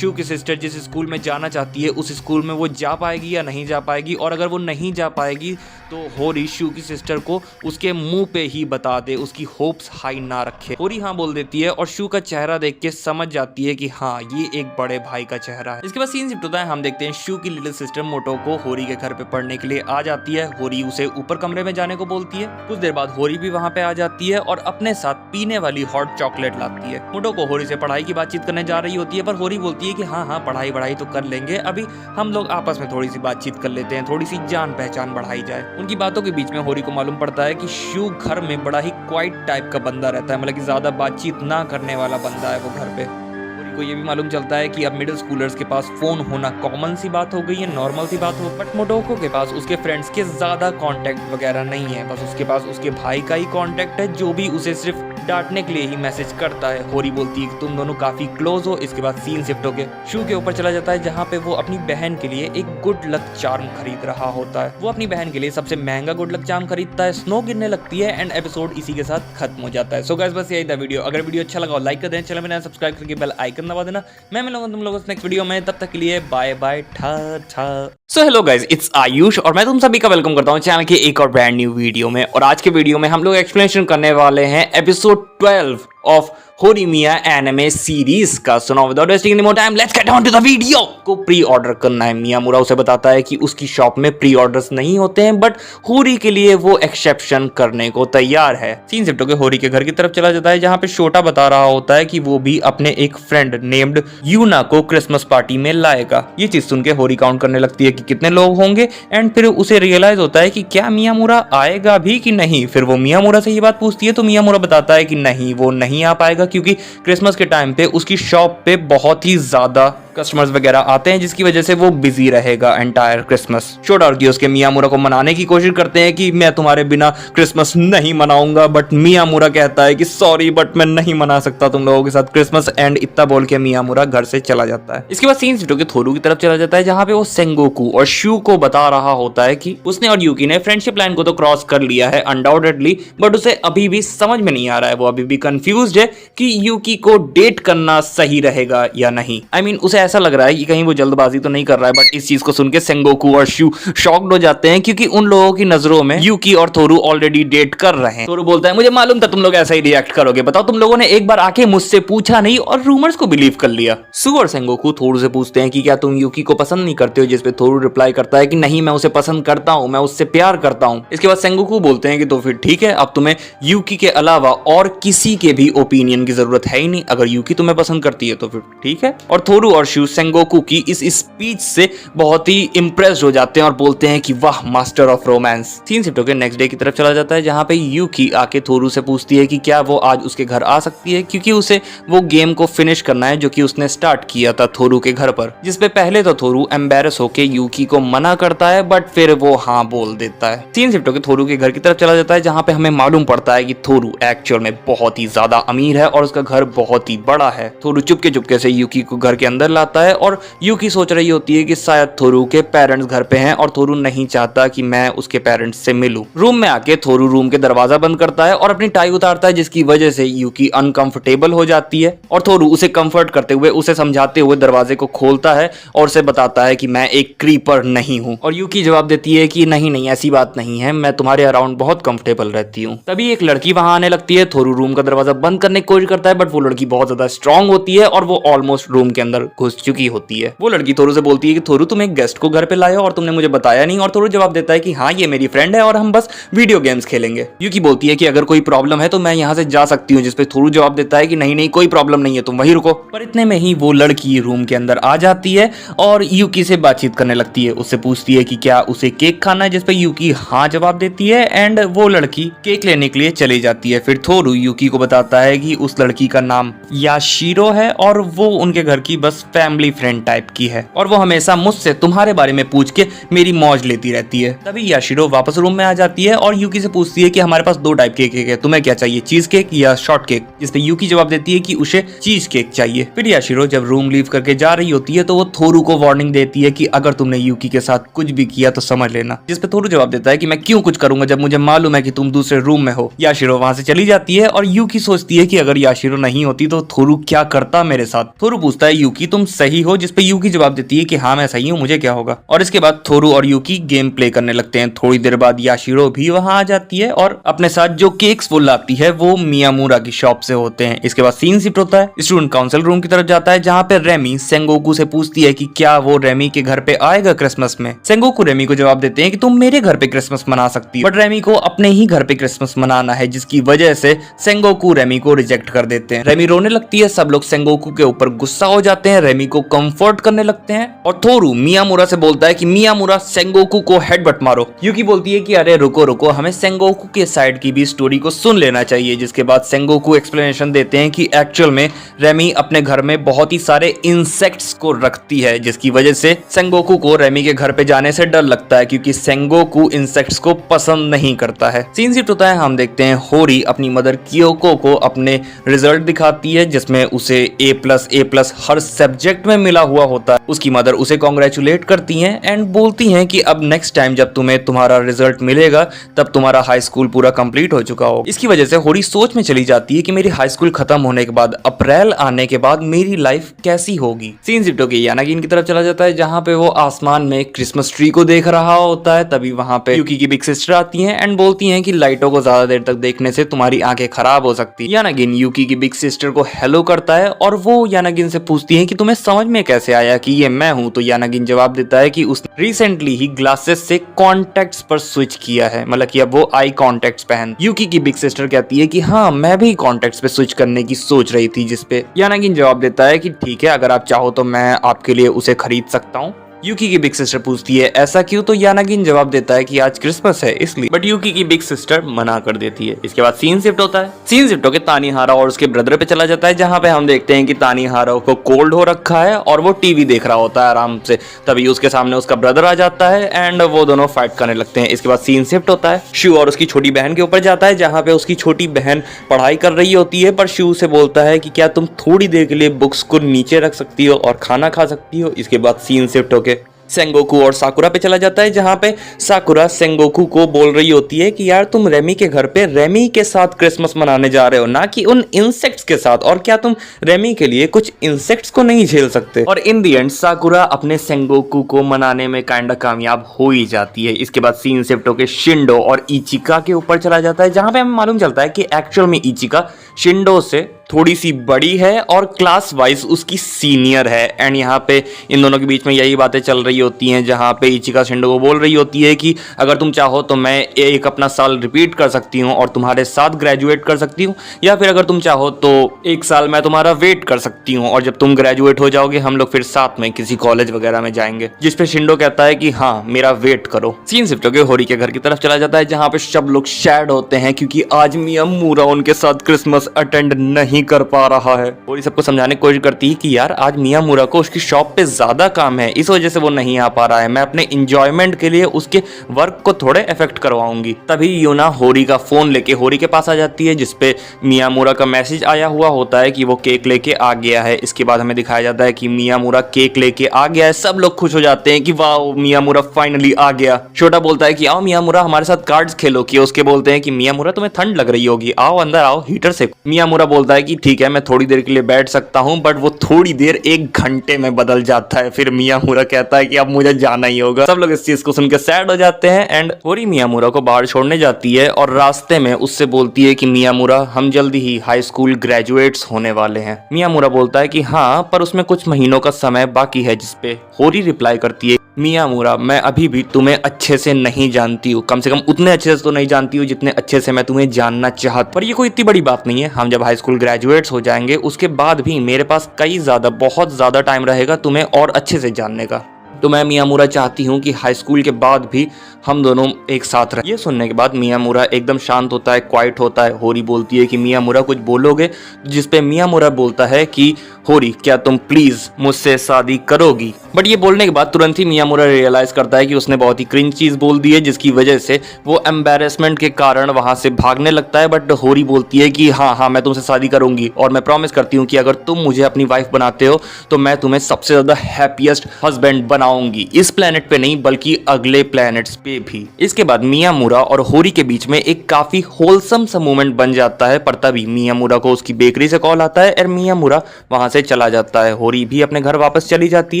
शू की सिस्टर जिस स्कूल में जाना चाहती है उस स्कूल में वो जा पाएगी या नहीं जा पाएगी। और अगर वो नहीं जा पाएगी तो होरी शू की सिस्टर को उसके मुंह पे ही बता दे, उसकी होप्स हाई ना रखे। होरी हाँ बोल देती है और शू का चेहरा देख के समझ जाती है कि हाँ ये एक बड़े भाई का चेहरा है। इसके बाद सीन शिफ्ट होता है। हम देखते हैं शू की लिटिल सिस्टर मोटोको होरी के घर पे पढ़ने के लिए आ जाती है। होरी उसे ऊपर कमरे में जाने को बोलती है। कुछ देर बाद होरी भी वहाँ पे आ जाती है और अपने साथ पीने वाली हॉट चॉकलेट लाती है। मोटोको होरी से पढ़ाई की बातचीत करने जा रही होती है, पर होरी बोलती है कि हाँ पढ़ाई तो कर लेंगे, अभी हम लोग आपस में थोड़ी सी बातचीत कर लेते हैं, थोड़ी सी जान पहचान बढ़ाई जाए। उनकी बातों के बीच में होरी को मालूम पड़ता है कि शू घर में बड़ा ही क्वाइट टाइप का बंदा रहता है, मतलब कि ज्यादा बातचीत ना करने वाला बंदा है वो घर पे। होरी को ये भी मालूम चलता है कि अब मिडिल स्कूलर्स के पास फोन होना कॉमन सी बात हो गई है, नॉर्मल सी बात हो। बट मोटोको के पास उसके फ्रेंड्स के ज्यादा कांटेक्ट वगैरह नहीं है, बस उसके पास उसके भाई का ही कांटेक्ट है जो भी उसे सिर्फ डांटने के लिए ही मैसेज करता है। होरी बोलती है कि तुम दोनों काफी क्लोज हो। इसके बाद सीन शिफ्ट होके शू के ऊपर चला जाता है जहाँ पे वो अपनी बहन के लिए एक गुड लक चार्म खरीद रहा होता है। वो अपनी बहन के लिए सबसे महंगा गुड लक चार्म खरीदता है। स्नो गिरने लगती है एंड एपिसोड इसी के साथ खत्म हो जाता है। सो गाइस बस यही था वीडियो। अगर वीडियो अच्छा लगा लाइक कर देना, चैनल में सब्सक्राइब करके बेल आइकन दबा देना। मैं मिलूंगा तुम लोगों से नेक्स्ट वीडियो में, तब तक के लिए बाय बाय ठा। सो हेलो गाइस, इट्स आयुष और मैं तुम सभी का वेलकम करता हूँ चैनल के एक और ब्रांड न्यू वीडियो में। और आज के वीडियो में हम लोग एक्सप्लेनेशन करने वाले हैं episode 12 of Horimiya anime series का। So now without wasting any more time let's get on to the video. को प्री ऑर्डर करना है। मियामुरा उसे बताता है कि उसकी शॉप में प्री ऑर्डर्स नहीं होते हैं, बट होरी के लिए वो एक्सेप्शन करने को तैयार है। सीन शिफ्ट होकर होरी के घर की तरफ चला जाता है जहाँ पे शोटा बता रहा होता है कि वो भी अपने एक फ्रेंड नेम्ड यूना को क्रिसमस पार्टी में लाएगा। ये चीज सुन के होरी काउंट करने लगती है कि कितने लोग होंगे एंड फिर उसे रियलाइज होता है कि क्या मियामुरा आएगा भी कि नहीं। फिर वो मियामुरा से ये बात पूछती है तो मियामुरा बताता है कि नहीं, वो नहीं नहीं आ पाएगा क्योंकि क्रिसमस के टाइम पे उसकी शॉप पे बहुत ही ज्यादा कस्टमर्स वगैरह आते हैं, जिसकी वजह से वो बिजी रहेगा एंटायर क्रिसमस। शोडार्की उसके मियामुरा को मनाने की कोशिश करते हैं कि मैं तुम्हारे बिना क्रिसमस नहीं मनाऊंगा, बट मियामुरा कहता है कि सॉरी बट मैं नहीं मना सकता तुम लोगों के साथ क्रिसमस, एंड इतना बोल के मियामुरा घर से चला जाता है। इसके बाद सीन शिफ्ट होकर थोरू की तरफ चला जाता है, जहां पे वो सेंगोकू और शू को बता रहा होता है कि उसने और यूकी ने फ्रेंडशिप लाइन को तो क्रॉस कर लिया है अनडाउटेडली, बट उसे अभी भी समझ में नहीं आ रहा है, वो अभी भी कंफ्यूज्ड है कि यूकी को डेट करना सही रहेगा या नहीं। आई मीन उसे ऐसा लग रहा है कि कहीं वो जल्दबाजी तो नहीं कर रहा है, बट इस चीज को सुन के सेंगोकू और शू शॉक्ड हो जाते हैं क्योंकि उन लोगों की नजरों में यूकी और थोरू ऑलरेडी डेट कर रहे हैं। थोरू बोलता है मुझे मालूम था तुम लोग ऐसा ही रिएक्ट करोगे, बताओ तुम लोगों ने एक बार आके मुझसे पूछा नहीं और रूमर्स को बिलीव कर लिया। शू और सेंगोकू थोरू से पूछते हैं कि क्या तुम यूकी को पसंद नहीं करते हो, जिसपे थोरू रिप्लाई करता है कि नहीं मैं उसे पसंद करता हूं, मैं उससे प्यार करता हूं। इसके बाद सेंगोकू बोलते हैं कि तो फिर ठीक है, अब तुम्हें यूकी के अलावा और किसी के भी ओपिनियन की जरूरत है ही नहीं, अगर यूकी तुम्हें पसंद करती है तो फिर ठीक है। और थोरू और शू सेंगोकू की इस स्पीच से बहुत ही इंप्रेस्ड हो जाते हैं और बोलते हैं कि वाह master of romance. Scene shift होकर नेक्स्ट डे की तरफ चला जाता है, जहां पे यूकी आके थोरू से पूछती है कि क्या वो आज उसके घर आ सकती है, क्योंकि उसे वो गेम को फिनिश करना है जो कि उसने स्टार्ट किया था थोरू के घर पर। जिसपे पहले तो थोरू एम्बेरस होके यूकी को मना करता है, बट फिर वो हाँ बोल देता है। सीन शिफ्ट होकर थोरू के घर की तरफ चला जाता है, जहां पे हमें मालूम पड़ता है कि थोरू एक्चुअल में बहुत ही ज्यादा अमीर है और उसका घर बहुत ही बड़ा है। थोरू चुपके से यूकी को घर के अंदर लाता है और यूकी सोच रही होती है कि शायद थोरू के पेरेंट्स घर पे हैं और थोरू नहीं चाहता कि मैं उसके पेरेंट्स से मिलूं। रूम में आके थोरू रूम के दरवाजा बंद करता है और अपनी टाई उतारता है, जिसकी वजह से यूकी अनकंफर्टेबल हो जाती है और थोरू उसे कंफर्ट करते हुए, उसे समझाते हुए दरवाजे को खोलता है और उसे बताता है कि मैं एक क्रीपर नहीं हूं। और यूकी जवाब देती है कि नहीं नहीं ऐसी बात नहीं है, मैं तुम्हारे अराउंड बहुत कंफर्टेबल रहती हूँ। तभी एक लड़की वहां आने लगती है। थोरू रूम का दरवाजा बंद करने की कोशिश करता है, बट वो लड़की बहुत ज्यादा स्ट्रांग होती है और वो ऑलमोस्ट रूम के अंदर घुस चुकी होती है। वो लड़की थोरू से बोलती है कि थोरू तुम एक गेस्ट को घर पे लाए हो और तुमने मुझे बताया नहीं, और थोरू जवाब देता है कि हाँ ये मेरी फ्रेंड है और हम बस वीडियो गेम्स खेलेंगे। यूकी बोलती है कि अगर कोई प्रॉब्लम है तो मैं यहाँ से जा सकती हूँ, जिसपे थोरू जवाब देता है कि नहीं नहीं कोई प्रॉब्लम नहीं है, तुम वहीं रुको। पर इतने में ही वो लड़की रूम के अंदर आ जाती है और यूकी से बातचीत करने लगती है। उससे पूछती है कि क्या उसे केक खाना है, जिसपे यूकी हाँ जवाब देती है एंड वो लड़की केक लेने के लिए चली जाती है। फिर थोरू यूकी को बताता है कि उस लड़की का नाम याशिरो है और वो उनके घर की बस फैमिली फ्रेंड टाइप की है और वो हमेशा मुझसे तुम्हारे बारे में पूछ के मेरी मौज लेती रहती है। तभी याशिरो वापस रूम में आ जाती है और यूकी से पूछती है कि हमारे पास दो टाइप के केक है, तुम्हें क्या चाहिए, चीज केक या शॉर्ट केक, जिसपे यूकी जवाब देती है कि उसे चीज केक चाहिए। फिर याशिरो जब रूम लीव करके जा रही होती है तो वो थोरू को वार्निंग देती है कि अगर तुमने यूकी के साथ कुछ भी किया तो समझ लेना, जिसपे थोरू जवाब देता है कि मैं क्यों कुछ करूंगा जब मुझे मालूम है कि तुम दूसरे रूम में हो। याशिरो वहां से चली जाती है और यूकी सोचती है कि अगर याशिरो नहीं होती तो थोरू क्या करता मेरे साथ। थोरू पूछता है यूकी तुम सही हो, जिसपे यूकी जवाब देती है कि हाँ मैं सही हूँ, मुझे क्या होगा। और इसके बाद थोरू और यूकी गेम प्ले करने लगते हैं। थोड़ी देर बाद याशिरो भी वहां आ जाती है और अपने साथ जो केक्स वो लाती है वो मियामुरा की शॉप से होते हैं। इसके बाद सीन शिफ्ट होता है, स्टूडेंट काउंसिल रूम की तरफ जाता है, जहाँ पे रेमी सेंगोकू से पूछती है कि क्या वो रेमी के घर पे आएगा क्रिसमस में। सेंगोकू रेमी को जवाब देते हैं कि तुम मेरे घर पे क्रिसमस मना सकती हो, बट रेमी को अपने ही घर पे क्रिसमस मनाना है, जिसकी वजह से सेंगोकू रेमी को रिजेक्ट कर देते हैं। रेमी रोने लगती है, सब लोग सेंगोकू के ऊपर गुस्सा हो जाते हैं, रेमी को कंफर्ट करने लगते हैं और थोरू मियामुरा से बोलता है कि मियामुरा सेंगोकू को हेडबट मारो। यूकी बोलती है कि अरे रुको रुको, हमें सेंगोकू के साइड की भी स्टोरी को सुन लेना चाहिए। जिसके बाद सेंगोकू एक्सप्लेनेशन देते हैं कि एक्चुअल में रेमी अपने घर में बहुत ही सारे इंसेक्ट्स को रखती है, जिसकी वजह से सेंगोकू को रेमी के घर पे जाने से डर लगता है, क्योंकि सेंगोकू इंसेक्ट्स को पसंद नहीं करता है। सीन शिफ्ट होता है, हम देखते हैं होरी अपनी मदर कियोको को अपने रिजल्ट दिखाती है, जिसमें उसे A+ हर सब्जेक्ट में मिला हुआ होता है। उसकी मदर उसे कॉन्ग्रेचुलेट करती हैं एंड बोलती हैं कि अब नेक्स्ट टाइम जब तुम्हें तुम्हारा रिजल्ट मिलेगा तब तुम्हारा हाई स्कूल पूरा कंप्लीट हो चुका हो। इसकी वजह से होरी सोच में चली जाती है कि मेरी हाई स्कूल खत्म होने के बाद अप्रैल आने के बाद मेरी लाइफ कैसी होगी। सीन शिफ्ट होकर यानागिन की तरफ चला जाता है, जहाँ पे वो आसमान में क्रिसमस ट्री को देख रहा होता है। तभी वहां पे यूकी की बिग सिस्टर आती हैं एंड बोलती हैं कि लाइटों को ज्यादा देर तक देखने से तुम्हारी आंखें खराब हो सकती है। यानागिन यूकी की बिग सिस्टर को हेलो करता है और वो यानागिन से पूछती है कि तुम्हें समझ में कैसे आया कि ये मैं हूँ। तो यानागिन जवाब देता है कि उसने रिसेंटली ही ग्लासेस से कॉन्टेक्ट्स पर स्विच किया है, मतलब कि अब वो आई कॉन्टेक्ट्स पहन। यूकी की बिग सिस्टर कहती है कि हाँ मैं भी कॉन्टेक्ट्स पे स्विच करने की सोच रही थी, जिसपे यानागिन जवाब देता है कि ठीक है, अगर आप चाहो तो मैं आपके लिए उसे खरीद सकता हूँ। यूकी की बिग सिस्टर पूछती है ऐसा क्यों, तो यानागिन जवाब देता है कि आज क्रिसमस है इसलिए, बट यूकी की बिग सिस्टर मना कर देती है। इसके बाद सीन शिफ्ट होता है। सीन शिफ्ट होकर तानीहारा और उसके ब्रदर पे चला जाता है, जहाँ पे हम देखते हैं कि तानीहारा को कोल्ड हो रखा है और वो टीवी देख रहा होता है आराम से। तभी उसके सामने उसका ब्रदर आ जाता है एंड वो दोनों फाइट करने लगते हैं। इसके बाद सीन शिफ्ट होता है, शिव और उसकी छोटी बहन के ऊपर जाता है, जहाँ पे उसकी छोटी बहन पढ़ाई कर रही होती है, पर शिव से बोलता है कि क्या तुम थोड़ी देर के लिए बुक्स को नीचे रख सकती हो और खाना खा सकती हो। इसके बाद सीन शिफ्ट होके सेंगोकू और साकुरा पे चला जाता है, जहाँ पे साकुरा सेंगोकू को बोल रही होती है कि यार तुम रेमी के घर पे रेमी के साथ क्रिसमस मनाने जा रहे हो, ना कि उन इंसेक्ट्स के साथ, और क्या तुम रेमी के लिए कुछ इंसेक्ट्स को नहीं झेल सकते। और इन दी एंड साकुरा अपने सेंगोकू को मनाने में काइंडा कामयाब हो ही जाती है। इसके बाद सीन शिफ्ट होके शिंडो और इचिका के ऊपर चला जाता है, जहाँ पे हमें मालूम चलता है कि एक्चुअल में इचिका शिंडो से थोड़ी सी बड़ी है और क्लास वाइज उसकी सीनियर है। एंड यहाँ पे इन दोनों के बीच में यही बातें चल रही होती हैं, जहाँ पे इचिका शिंडो को बोल रही होती है कि अगर तुम चाहो तो मैं एक अपना साल रिपीट कर सकती हूँ और तुम्हारे साथ ग्रेजुएट कर सकती हूँ, या फिर अगर तुम चाहो तो एक साल मैं तुम्हारा वेट कर सकती हूँ और जब तुम ग्रेजुएट हो जाओगे हम लोग फिर साथ में किसी कॉलेज वगैरह में जाएंगे। जिसपे शिंडो कहता है कि हाँ मेरा वेट करो। सीन शिफ्ट होकर होरी के घर की तरफ चला जाता है, जहाँ पे सब लोग सैड होते हैं क्योंकि आज मियामुरा उनके साथ क्रिसमस अटेंड नहीं कर पा रहा है। होरी सबको समझाने की कोशिश करती है कि यार आज मियामुरा को उसकी शॉप पे ज्यादा काम है, इस वजह से वो नहीं आ पा रहा है, मैं अपने इंजॉयमेंट के लिए उसके वर्क को थोड़े इफेक्ट करवाऊंगी। तभी यूना होरी का फोन लेके होरी के पास आ जाती है, जिसपे मियामुरा का मैसेज आया हुआ होता है कि वो केक लेके आ गया है। इसके बाद हमें दिखाया जाता है कि मियामुरा केक लेके आ गया है, सब लोग खुश हो जाते हैं कि वाह मियामुरा फाइनली आ गया। छोटा बोलता है कि आओ मियामुरा हमारे साथ कार्ड्स खेलो, कि उसके बोलते हैं कि मियामुरा तुम्हें ठंड लग रही होगी, आओ अंदर आओ हीटर से। मियामुरा बोलता है कि ठीक है मैं थोड़ी देर के लिए बैठ सकता हूँ, बट वो थोड़ी देर 1 घंटे में बदल जाता है। फिर मियामुरा कहता है कि अब मुझे जाना ही होगा। सब लोग इस चीज को सुनकर सैड हो जाते हैं एंड होरी मियामुरा को बाहर छोड़ने जाती है और रास्ते में उससे बोलती है कि मियामुरा हम जल्दी ही हाई स्कूल ग्रेजुएट्स होने वाले हैं। मियामुरा बोलता है कि हाँ पर उसमें कुछ महीनों का समय बाकी है, जिसपे होरी रिप्लाई करती है मियामुरा मैं अभी भी तुम्हें अच्छे से नहीं जानती हूँ, कम से कम उतने अच्छे से तो नहीं जानती हूँ जितने अच्छे से मैं तुम्हें जानना चाहती। पर ये कोई इतनी बड़ी बात नहीं है, हम जब हाई स्कूल ग्रेजुएट्स हो जाएंगे उसके बाद भी मेरे पास बहुत ज़्यादा टाइम रहेगा तुम्हें और अच्छे से जानने का। तो मैं मियामुरा चाहती हूँ कि हाई स्कूल के बाद भी हम दोनों एक साथ रहें। ये सुनने के बाद मियामुरा एकदम शांत होता है, क्वाइट होता है। होरी बोलती है कि मियामुरा कुछ बोलोगे, जिसपे मियामुरा बोलता है कि होरी क्या तुम प्लीज मुझसे शादी करोगी। बट ये बोलने के बाद तुरंत ही मियामुरा रियलाइज करता है कि उसने बहुत ही क्रिंज चीज बोल दी है, जिसकी वजह से वो एम्बेरसमेंट के कारण वहां से भागने लगता है। बट होरी बोलती है कि हाँ मैं तुमसे शादी करूंगी और मैं प्रॉमिस करती हूँ कि अगर तुम मुझे अपनी वाइफ बनाते हो तो मैं तुम्हें सबसे ज्यादा हैप्पीएस्ट हस्बैंड बनाऊंगी, इस प्लेनेट पे नहीं बल्कि अगले प्लेनेट्स पे भी। इसके बाद मियामुरा और होरी के बीच में एक काफी होलसम सा मोमेंट बन जाता है, पर तभी मियामुरा को उसकी बेकरी से कॉल आता है और मियामुरा वहां से चला जाता है। होरी भी अपने घर वापस चली जाती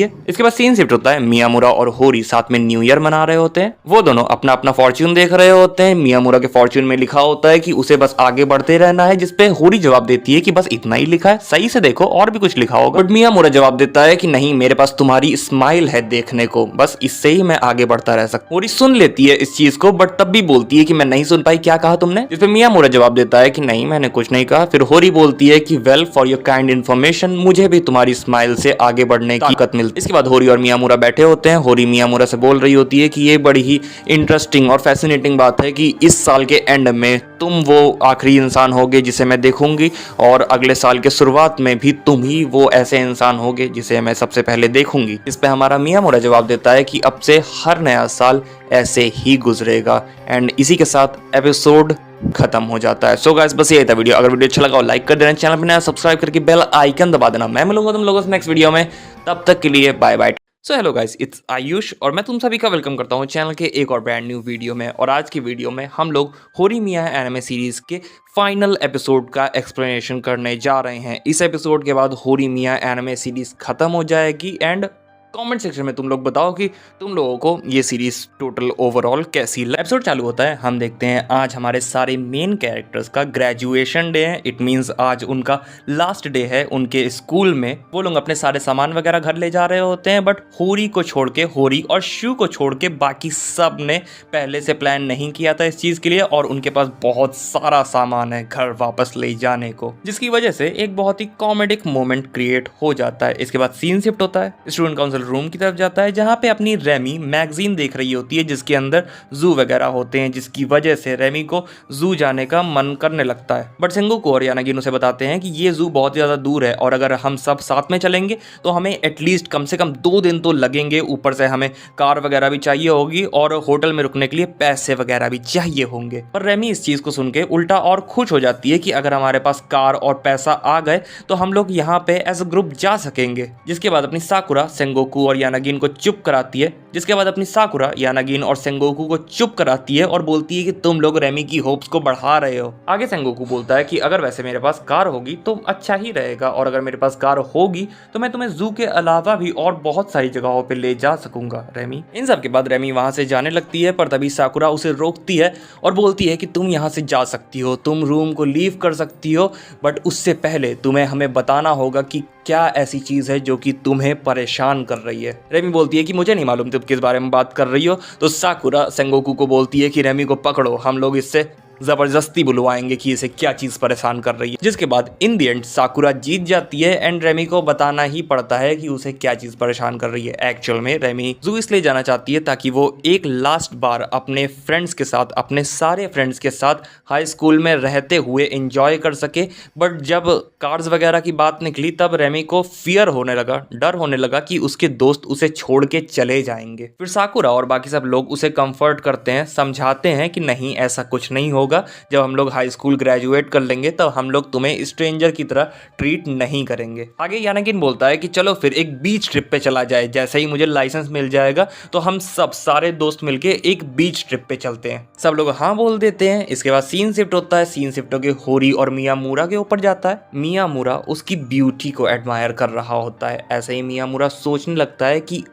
है। इसके बाद सीन शिफ्ट होता है, मियामुरा और होरी साथ में न्यू ईयर मना रहे होते हैं। वो दोनों अपना अपना फॉर्च्यून देख रहे होते हैं। मियामुरा के फॉर्च्यून में लिखा होता है कि उसे बस आगे बढ़ते रहना है, जिसपे होरी जवाब देती है कि बस इतना ही लिखा है, सही से देखो और भी कुछ लिखा होगा। बट मियामुरा जवाब देता है कि नहीं मेरे पास तुम्हारी स्माइल है देखने को, बस इससे ही मैं आगे बढ़ता रह सकता। होरी सुन लेती है इस चीज को, बट तब भी बोलती है कि मैं नहीं सुन पाई, क्या कहा तुमने? जिसपे मियामुरा जवाब देता है कि नहीं मैंने कुछ नहीं कहा। फिर होरी बोलती है कि well for your kind information, मुझे भी तुम्हारी स्माइल से आगे बढ़ने की ताकत मिलती। इसके बाद होरी और मियामुरा बैठे होते हैं। होरी मियामुरा से बोल रही होती है कि ये बड़ी ही इंटरेस्टिंग और फैसिनेटिंग बात है कि इस साल के एंड में तुम वो आखिरी इंसान होगे जिसे मैं देखूंगी, और अगले साल के शुरुआत में भी तुम ही वो ऐसे इंसान होगे जिसे मैं सबसे पहले देखूंगी। इस पे हमारा मियामुरा जवाब देता है कि अब से हर नया साल ऐसे ही गुजरेगा। एंड इसी के साथ एपिसोड खत्म हो जाता है। सो गाइस बस ये था वीडियो। अगर वीडियो अच्छा लगा हो लाइक कर देना, चैनल पर नया सब्सक्राइब करके बेल आइकन दबा देना। मैं मिलूंगा तुम लोगों से नेक्स्ट वीडियो में, तब तक के लिए bye bye. So hello guys, it's Ayush और मैं तुम सभी का वेलकम करता हूँ चैनल के एक और ब्रांड न्यू वीडियो में। और आज की वीडियो में हम लोग होरीमिया एनिमे सीरीज के फाइनल एपिसोड का एक्सप्लेनेशन करने जा रहे हैं। इस एपिसोड के बाद होरीमिया एनिमे सीरीज खत्म हो जाएगी। एंड कमेंट सेक्शन में तुम लोग बताओ कि तुम लोगों को ये सीरीज टोटल ओवरऑल कैसी लगी। एपिसोड चालू होता है, हम देखते हैं आज हमारे सारे मेन कैरेक्टर्स का ग्रेजुएशन डे है। इट मींस आज उनका लास्ट डे है उनके स्कूल में। वो लोग अपने सारे सामान वगैरह घर ले जा रहे होते हैं, बट होरी को छोड़ के, होरी और शिव को छोड़ के बाकी सब ने पहले से प्लान नहीं किया था इस चीज के लिए, और उनके पास बहुत सारा सामान है घर वापस ले जाने को, जिसकी वजह से एक बहुत ही कॉमेडिक मोमेंट क्रिएट हो जाता है। इसके बाद सीन शिफ्ट होता है, स्टूडेंट काउंसिल रूम की तरफ जाता है जहाँ पे अपनी रेमी मैगजीन देख रही होती है जिसके अंदर जू वगैरह होते हैं, जिसकी वजह से रेमी को जू जाने का मन करने लगता है। बट सेंगोकू और यानागिन उसे बताते हैं कि ये जू बहुत ज़्यादा दूर है और अगर हम सब साथ में चलेंगे तो हमें एटलीस्ट कम से कम 2 दिन तो लगेंगे, ऊपर से हमें कार वगैरह भी चाहिए होगी और होटल में रुकने के लिए पैसे वगैरह भी चाहिए होंगे। पर रेमी इस चीज़ को सुन के उल्टा और खुश हो जाती है कि अगर हमारे पास कार और पैसा आ गए तो हम लोग यहाँ पे एज अ ग्रुप जा सकेंगे। जिसके बाद अपनी साकुरा सेंगोकू और यानागिन को चुप कराती है और बोलती है कि तुम लोग रेमी की होप्स को बढ़ा रहे हो। आगे सेंगोकू बोलता है कि अगर वैसे मेरे पास कार होगी तो अच्छा ही रहेगा और अगर मेरे पास कार होगी तो मैं तुम्हें जू के अलावा भी और बहुत सारी जगहों पे ले जा सकूंगा रेमी। इन सब के बाद रेमी वहां से जाने लगती है पर तभी साकुरा उसे रोकती है और बोलती है कि तुम यहाँ से जा सकती हो, तुम रूम को लीव कर सकती हो, बट उससे पहले तुम्हें हमें बताना होगा कि क्या ऐसी चीज़ है जो कि तुम्हें परेशान कर रही है। रेमी बोलती है कि मुझे नहीं मालूम तुम किस बारे में बात कर रही हो। तो साकुरा सेंगोकू को बोलती है कि रेमी को पकड़ो, हम लोग इससे जबरदस्ती बुलवाएंगे कि इसे क्या चीज परेशान कर रही है। जिसके बाद इन दी एंड साकुरा जीत जाती है एंड रेमी को बताना ही पड़ता है कि उसे क्या चीज परेशान कर रही है। एक्चुअल में रेमी जू इसलिए जाना चाहती है ताकि वो एक लास्ट बार अपने फ्रेंड्स के साथ, अपने सारे फ्रेंड्स के साथ हाई स्कूल में रहते हुए एंजॉय कर सके। बट जब कार्स वगैरह की बात निकली तब रेमी को फियर होने लगा, डर होने लगा कि उसके दोस्त उसे छोड़ के चले जाएंगे। फिर साकुरा और बाकी सब लोग उसे कंफर्ट करते हैं, समझाते हैं कि नहीं ऐसा कुछ नहीं होगा, जब हम लोग हाई स्कूल ग्रेजुएट कर लेंगे तब हम लोग तुम्हें स्ट्रेंजर की तरह ट्रीट नहीं करेंगे। आगे यानागिन बोलता है कि चलो फिर एक बीच ट्रिप पे चला जाए, जैसे ही मुझे लाइसेंस मिल जाएगा तो हम सब सारे दोस्त मिलके एक बीच ट्रिप पे चलते हैं। सब लोग हाँ बोल देते हैं। इसके बाद सीन शिफ्ट होता है, सीन शिफ्ट होकर होरी और मियामुरा के ऊपर जाता है। मियामुरा उसकी ब्यूटी को एडमायर कर रहा होता है। ऐसे ही मियामुरा सोचने लगता है कि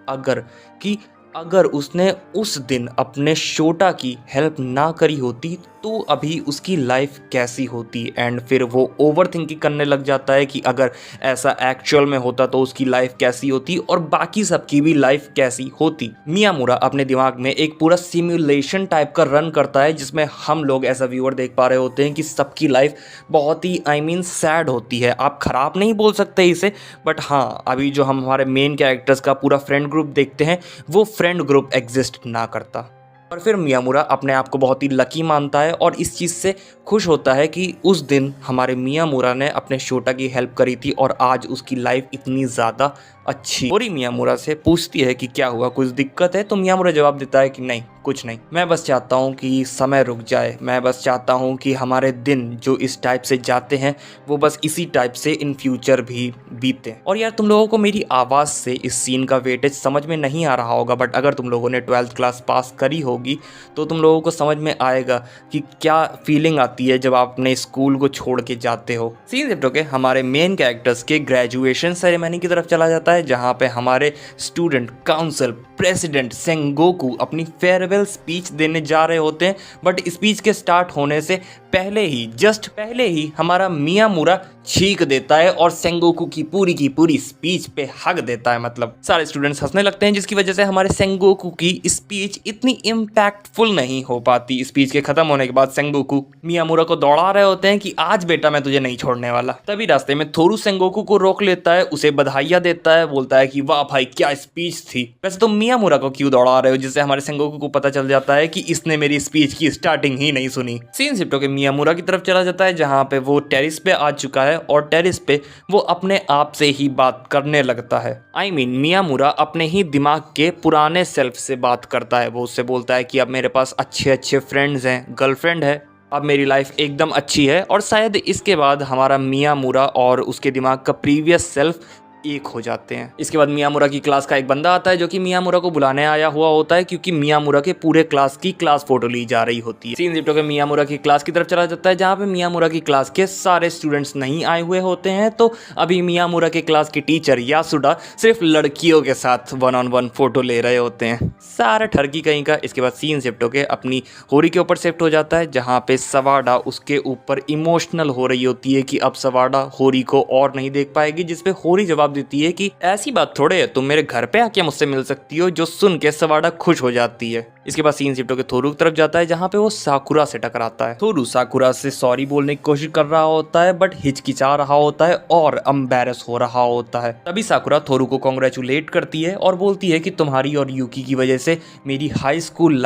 अगर उसने उस दिन अपने शोटा की हेल्प ना करी होती तो अभी उसकी लाइफ कैसी होती। एंड फिर वो ओवर थिंकिंग करने लग जाता है कि अगर ऐसा एक्चुअल में होता तो उसकी लाइफ कैसी होती और बाकी सबकी भी लाइफ कैसी होती। मियामुरा अपने दिमाग में एक पूरा सिमुलेशन टाइप का रन करता है जिसमें हम लोग ऐसा व्यूअर देख पा रहे होते हैं कि सबकी लाइफ बहुत ही सैड होती है। आप खराब नहीं बोल सकते इसे, बट हाँ अभी जो हम हमारे मेन कैरेक्टर्स का पूरा फ्रेंड ग्रुप देखते हैं वो फ्रेंड ग्रुप एग्जिस्ट ना करता। और फिर मियामुरा अपने आप को बहुत ही लकी मानता है और इस चीज़ से खुश होता है कि उस दिन हमारे मियामुरा ने अपने शोटा की हेल्प करी थी और आज उसकी लाइफ इतनी ज़्यादा अच्छी। होरी मियामुरा से पूछती है कि क्या हुआ, कुछ दिक्कत है? तो मियामुरा जवाब देता है कि नहीं कुछ नहीं, मैं बस चाहता हूँ कि समय रुक जाए, मैं बस चाहता हूँ कि हमारे दिन जो इस टाइप से जाते हैं वो बस इसी टाइप से इन फ्यूचर भी बीते। और यार तुम लोगों को मेरी आवाज़ से इस सीन का वेटेज समझ में नहीं आ रहा होगा, बट अगर तुम लोगों ने 12th क्लास पास करी होगी तो तुम लोगों को समझ में आएगा कि क्या फीलिंग आती है जब आप अपने स्कूल को छोड़ के जाते हो। सीन शिफ्ट होके हमारे मेन कैरेक्टर्स के ग्रेजुएशन सेरेमनी की तरफ चला जाता है जहाँ पे हमारे स्टूडेंट काउंसिल प्रेसिडेंट सेंगोकू अपनी फेयरवेल स्पीच देने जा रहे होते हैं। बट स्पीच के स्टार्ट होने से जस्ट पहले ही हमारा मियामुरा छींक देता है और सेंगोकू की पूरी स्पीच पे हक देता है। मतलब सारे स्टूडेंट्स हंसने लगते हैं जिसकी वजह से हमारे सेंगोकू की स्पीच इतनी इम्पैक्टफुल नहीं हो पाती। स्पीच के खत्म होने के बाद सेंगोकू मियामुरा को दौड़ा रहे होते हैं कि आज बेटा मैं तुझे नहीं छोड़ने वाला। तभी रास्ते में थोरू सेंगोकू को रोक लेता है, उसे बधाइयां देता है, बोलता है कि वाह भाई क्या स्पीच थी। वैसे तुम मियामुरा को क्यों दौड़ा रहे हो? जिससे हमारे सेंगोकू को पता चल जाता है कि इसने मेरी स्पीच की स्टार्टिंग ही नहीं सुनी। सीन शिफ्ट होकर मियामुरा की तरफ चला जाता है जहाँ पे वो टेरिस पे आ चुका है और टेरिस पे वो अपने आप से ही बात करने लगता है। मियामुरा अपने ही दिमाग के पुराने सेल्फ से बात करता है। वो उससे बोलता है कि अब मेरे पास अच्छे फ्रेंड्स हैं, गर्लफ्रेंड है, अब मेरी लाइफ एकदम अच्छी है। और शायद इसके बाद हमारा मियामुरा और उसके दिमाग का प्रीवियस सेल्फ एक हो जाते हैं। इसके बाद मियामुरा की क्लास का एक बंदा आता है जो कि मियामुरा को बुलाने आया हुआ होता है क्योंकि मियामुरा के पूरे क्लास की क्लास फोटो ली जा रही होती है। सीन शिफ्ट होकर मियामुरा की क्लास की तरफ चला जाता है जहाँ पे मियामुरा की क्लास के सारे स्टूडेंट्स नहीं आए हुए होते हैं। तो अभी मियामुरा के क्लास की टीचर यासुडा सिर्फ लड़कियों के साथ 1-on-1 फोटो ले रहे होते हैं। सारा ठरकी कहीं का। इसके बाद सीन शिफ्ट होकर अपनी होरी के ऊपर शिफ्ट हो जाता है जहाँ पे सवाडा उसके ऊपर इमोशनल हो रही होती है कि अब सवाडा होरी को और नहीं देख पाएगी, जिसपे होरी जवाब जवाब देती है कि ऐसी बात थोड़े है, तुम मेरे घर पे आके मुझसे मिल सकती हो, जो सुन के सवाड़ा खुश हो जाती है। इसके बाद सीन शिफ्ट होकर थोरू की तरफ जाता है जहाँ पे वो साकुरा से टकराता है। थोरू साकुरा से सॉरी बोलने की कोशिश कर रहा होता है बट हिचकिचा रहा होता है और एम्बैरस हो रहा होता है। तभी साकुरा थोरू को कॉन्ग्रेचुलेट करती है और बोलती है कि तुम्हारी और यूकी की वजह से मेरी हाई स्कूल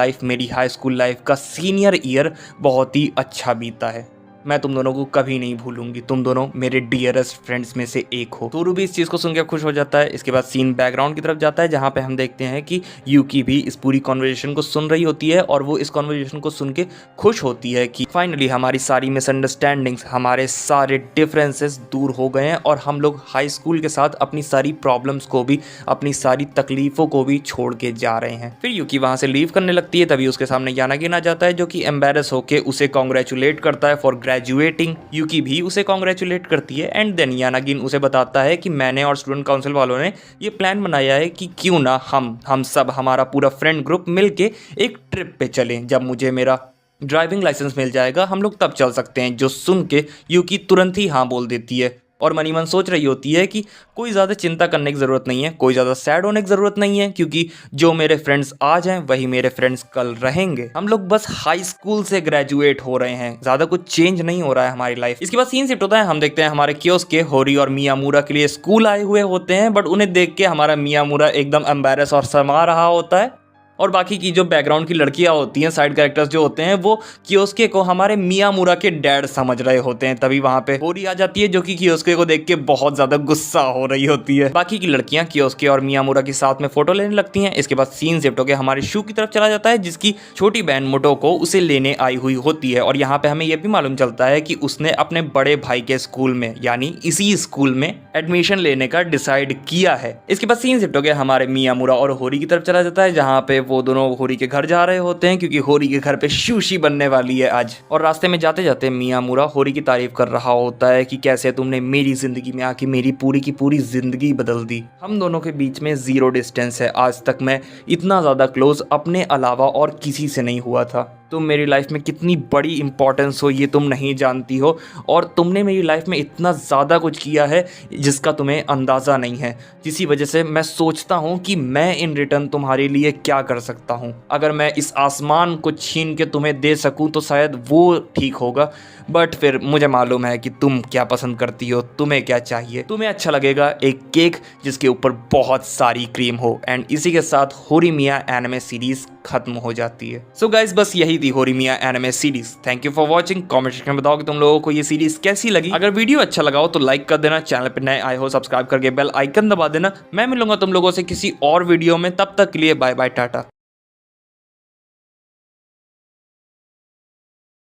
लाइफ का सीनियर ईयर बहुत ही अच्छा बीता है। मैं तुम दोनों को कभी नहीं भूलूंगी, तुम दोनों मेरे डियरेस्ट फ्रेंड्स में से एक हो। थोरू भी इस चीज़ को सुनकर खुश हो जाता है। इसके बाद सीन बैकग्राउंड की तरफ जाता है जहाँ पे हम देखते हैं कि यूकी भी इस पूरी कॉन्वर्जेशन को सुन रही होती है और वो इस कॉन्वर्जेशन को सुन के खुश होती है कि फाइनली हमारी सारी मिसअंडरस्टैंडिंग्स, हमारे सारे डिफरेंसेस दूर हो गए हैं और हम लोग हाई स्कूल के साथ अपनी सारी प्रॉब्लम्स को भी, अपनी सारी तकलीफ़ों को भी छोड़ के जा रहे हैं। फिर यूकी वहाँ से लीव करने लगती है। तभी उसके सामने यानागिन आ जाता है जो कि एम्बेरस होकर उसे कॉन्ग्रेचुलेट करता है फॉर ग्रेजुएटिंग। यूकी भी उसे कॉन्ग्रेचुलेट करती है एंड देन यानागिन उसे बताता है कि मैंने और स्टूडेंट काउंसिल वालों ने ये प्लान बनाया है कि क्यों ना हम सब, हमारा पूरा फ्रेंड ग्रुप मिलके एक ट्रिप पे चलें। जब मुझे मेरा ड्राइविंग लाइसेंस मिल जाएगा हम लोग तब चल सकते हैं। जो सुन के यूकी तुरंत ही हाँ बोल देती है और मनी मन सोच रही होती है कि कोई ज़्यादा चिंता करने की ज़रूरत नहीं है, कोई ज़्यादा सैड होने की ज़रूरत नहीं है, क्योंकि जो मेरे फ्रेंड्स आज हैं वही मेरे फ्रेंड्स कल रहेंगे। हम लोग बस हाई स्कूल से ग्रेजुएट हो रहे हैं, ज़्यादा कुछ चेंज नहीं हो रहा है हमारी लाइफ। इसके बाद सीन शिफ्ट होता है, हम देखते हैं हमारे कियोस्क के होरी और मियामुरा के लिए स्कूल आए हुए होते हैं बट उन्हें देख के हमारा मियामुरा एकदम एम्बैरस और शर्मा रहा होता है और बाकी की जो बैकग्राउंड की लड़कियां होती हैं, साइड कैरेक्टर्स जो होते हैं, वो कियोस्के को हमारे मियामुरा के डैड समझ रहे होते हैं। तभी वहां पे होरी आ जाती है जो कि कियोस्के को देख के बहुत ज्यादा गुस्सा हो रही होती है। बाकी की लड़कियां कियोस्के और मियामुरा के साथ में फोटो लेने लगती हैं। इसके बाद सीन शिफ्ट होकर हमारे शू की तरफ चला जाता है जिसकी छोटी बहन मोटोको उसे लेने आई हुई होती है और यहाँ पे हमें यह भी मालूम चलता है कि उसने अपने बड़े भाई के स्कूल में, यानी इसी स्कूल में एडमिशन लेने का डिसाइड किया है। इसके बाद सीन शिफ्ट होकर हमारे मियामुरा और होरी की तरफ चला जाता है जहाँ पे वो दोनों होरी के घर जा रहे होते हैं क्योंकि होरी के घर पे सुशी बनने वाली है आज। और रास्ते में जाते जाते मियामुरा होरी की तारीफ कर रहा होता है कि कैसे तुमने मेरी जिंदगी में आके मेरी पूरी की पूरी जिंदगी बदल दी। हम दोनों के बीच में जीरो डिस्टेंस है, आज तक मैं इतना ज़्यादा क्लोज अपने अलावा और किसी से नहीं हुआ था। तुम मेरी लाइफ में कितनी बड़ी इंपॉर्टेंस हो ये तुम नहीं जानती हो और तुमने मेरी लाइफ में इतना ज़्यादा कुछ किया है जिसका तुम्हें अंदाज़ा नहीं है, जिसी वजह से मैं सोचता हूँ कि मैं इन रिटर्न तुम्हारे लिए क्या कर सकता हूँ। अगर मैं इस आसमान को छीन के तुम्हें दे सकूँ तो शायद वो ठीक होगा, बट फिर मुझे मालूम है कि तुम क्या पसंद करती हो, तुम्हें क्या चाहिए। तुम्हें अच्छा लगेगा एक केक जिसके ऊपर बहुत सारी क्रीम हो। एंड इसी के साथ होरीमिया एनिमे सीरीज खत्म हो जाती है। सो गाइस, बस यही थी Horimiya anime series. Thank you for watching. Comment section में बताओ कि तुम लोगों को ये सीरीज कैसी लगी। अगर वीडियो अच्छा लगा हो तो लाइक कर देना, चैनल पर नए आए हो सब्सक्राइब करके बेल आइकन दबा देना। मैं मिलूंगा तुम लोगों से किसी और वीडियो में, तब तक के लिए बाय बाय, टाटा।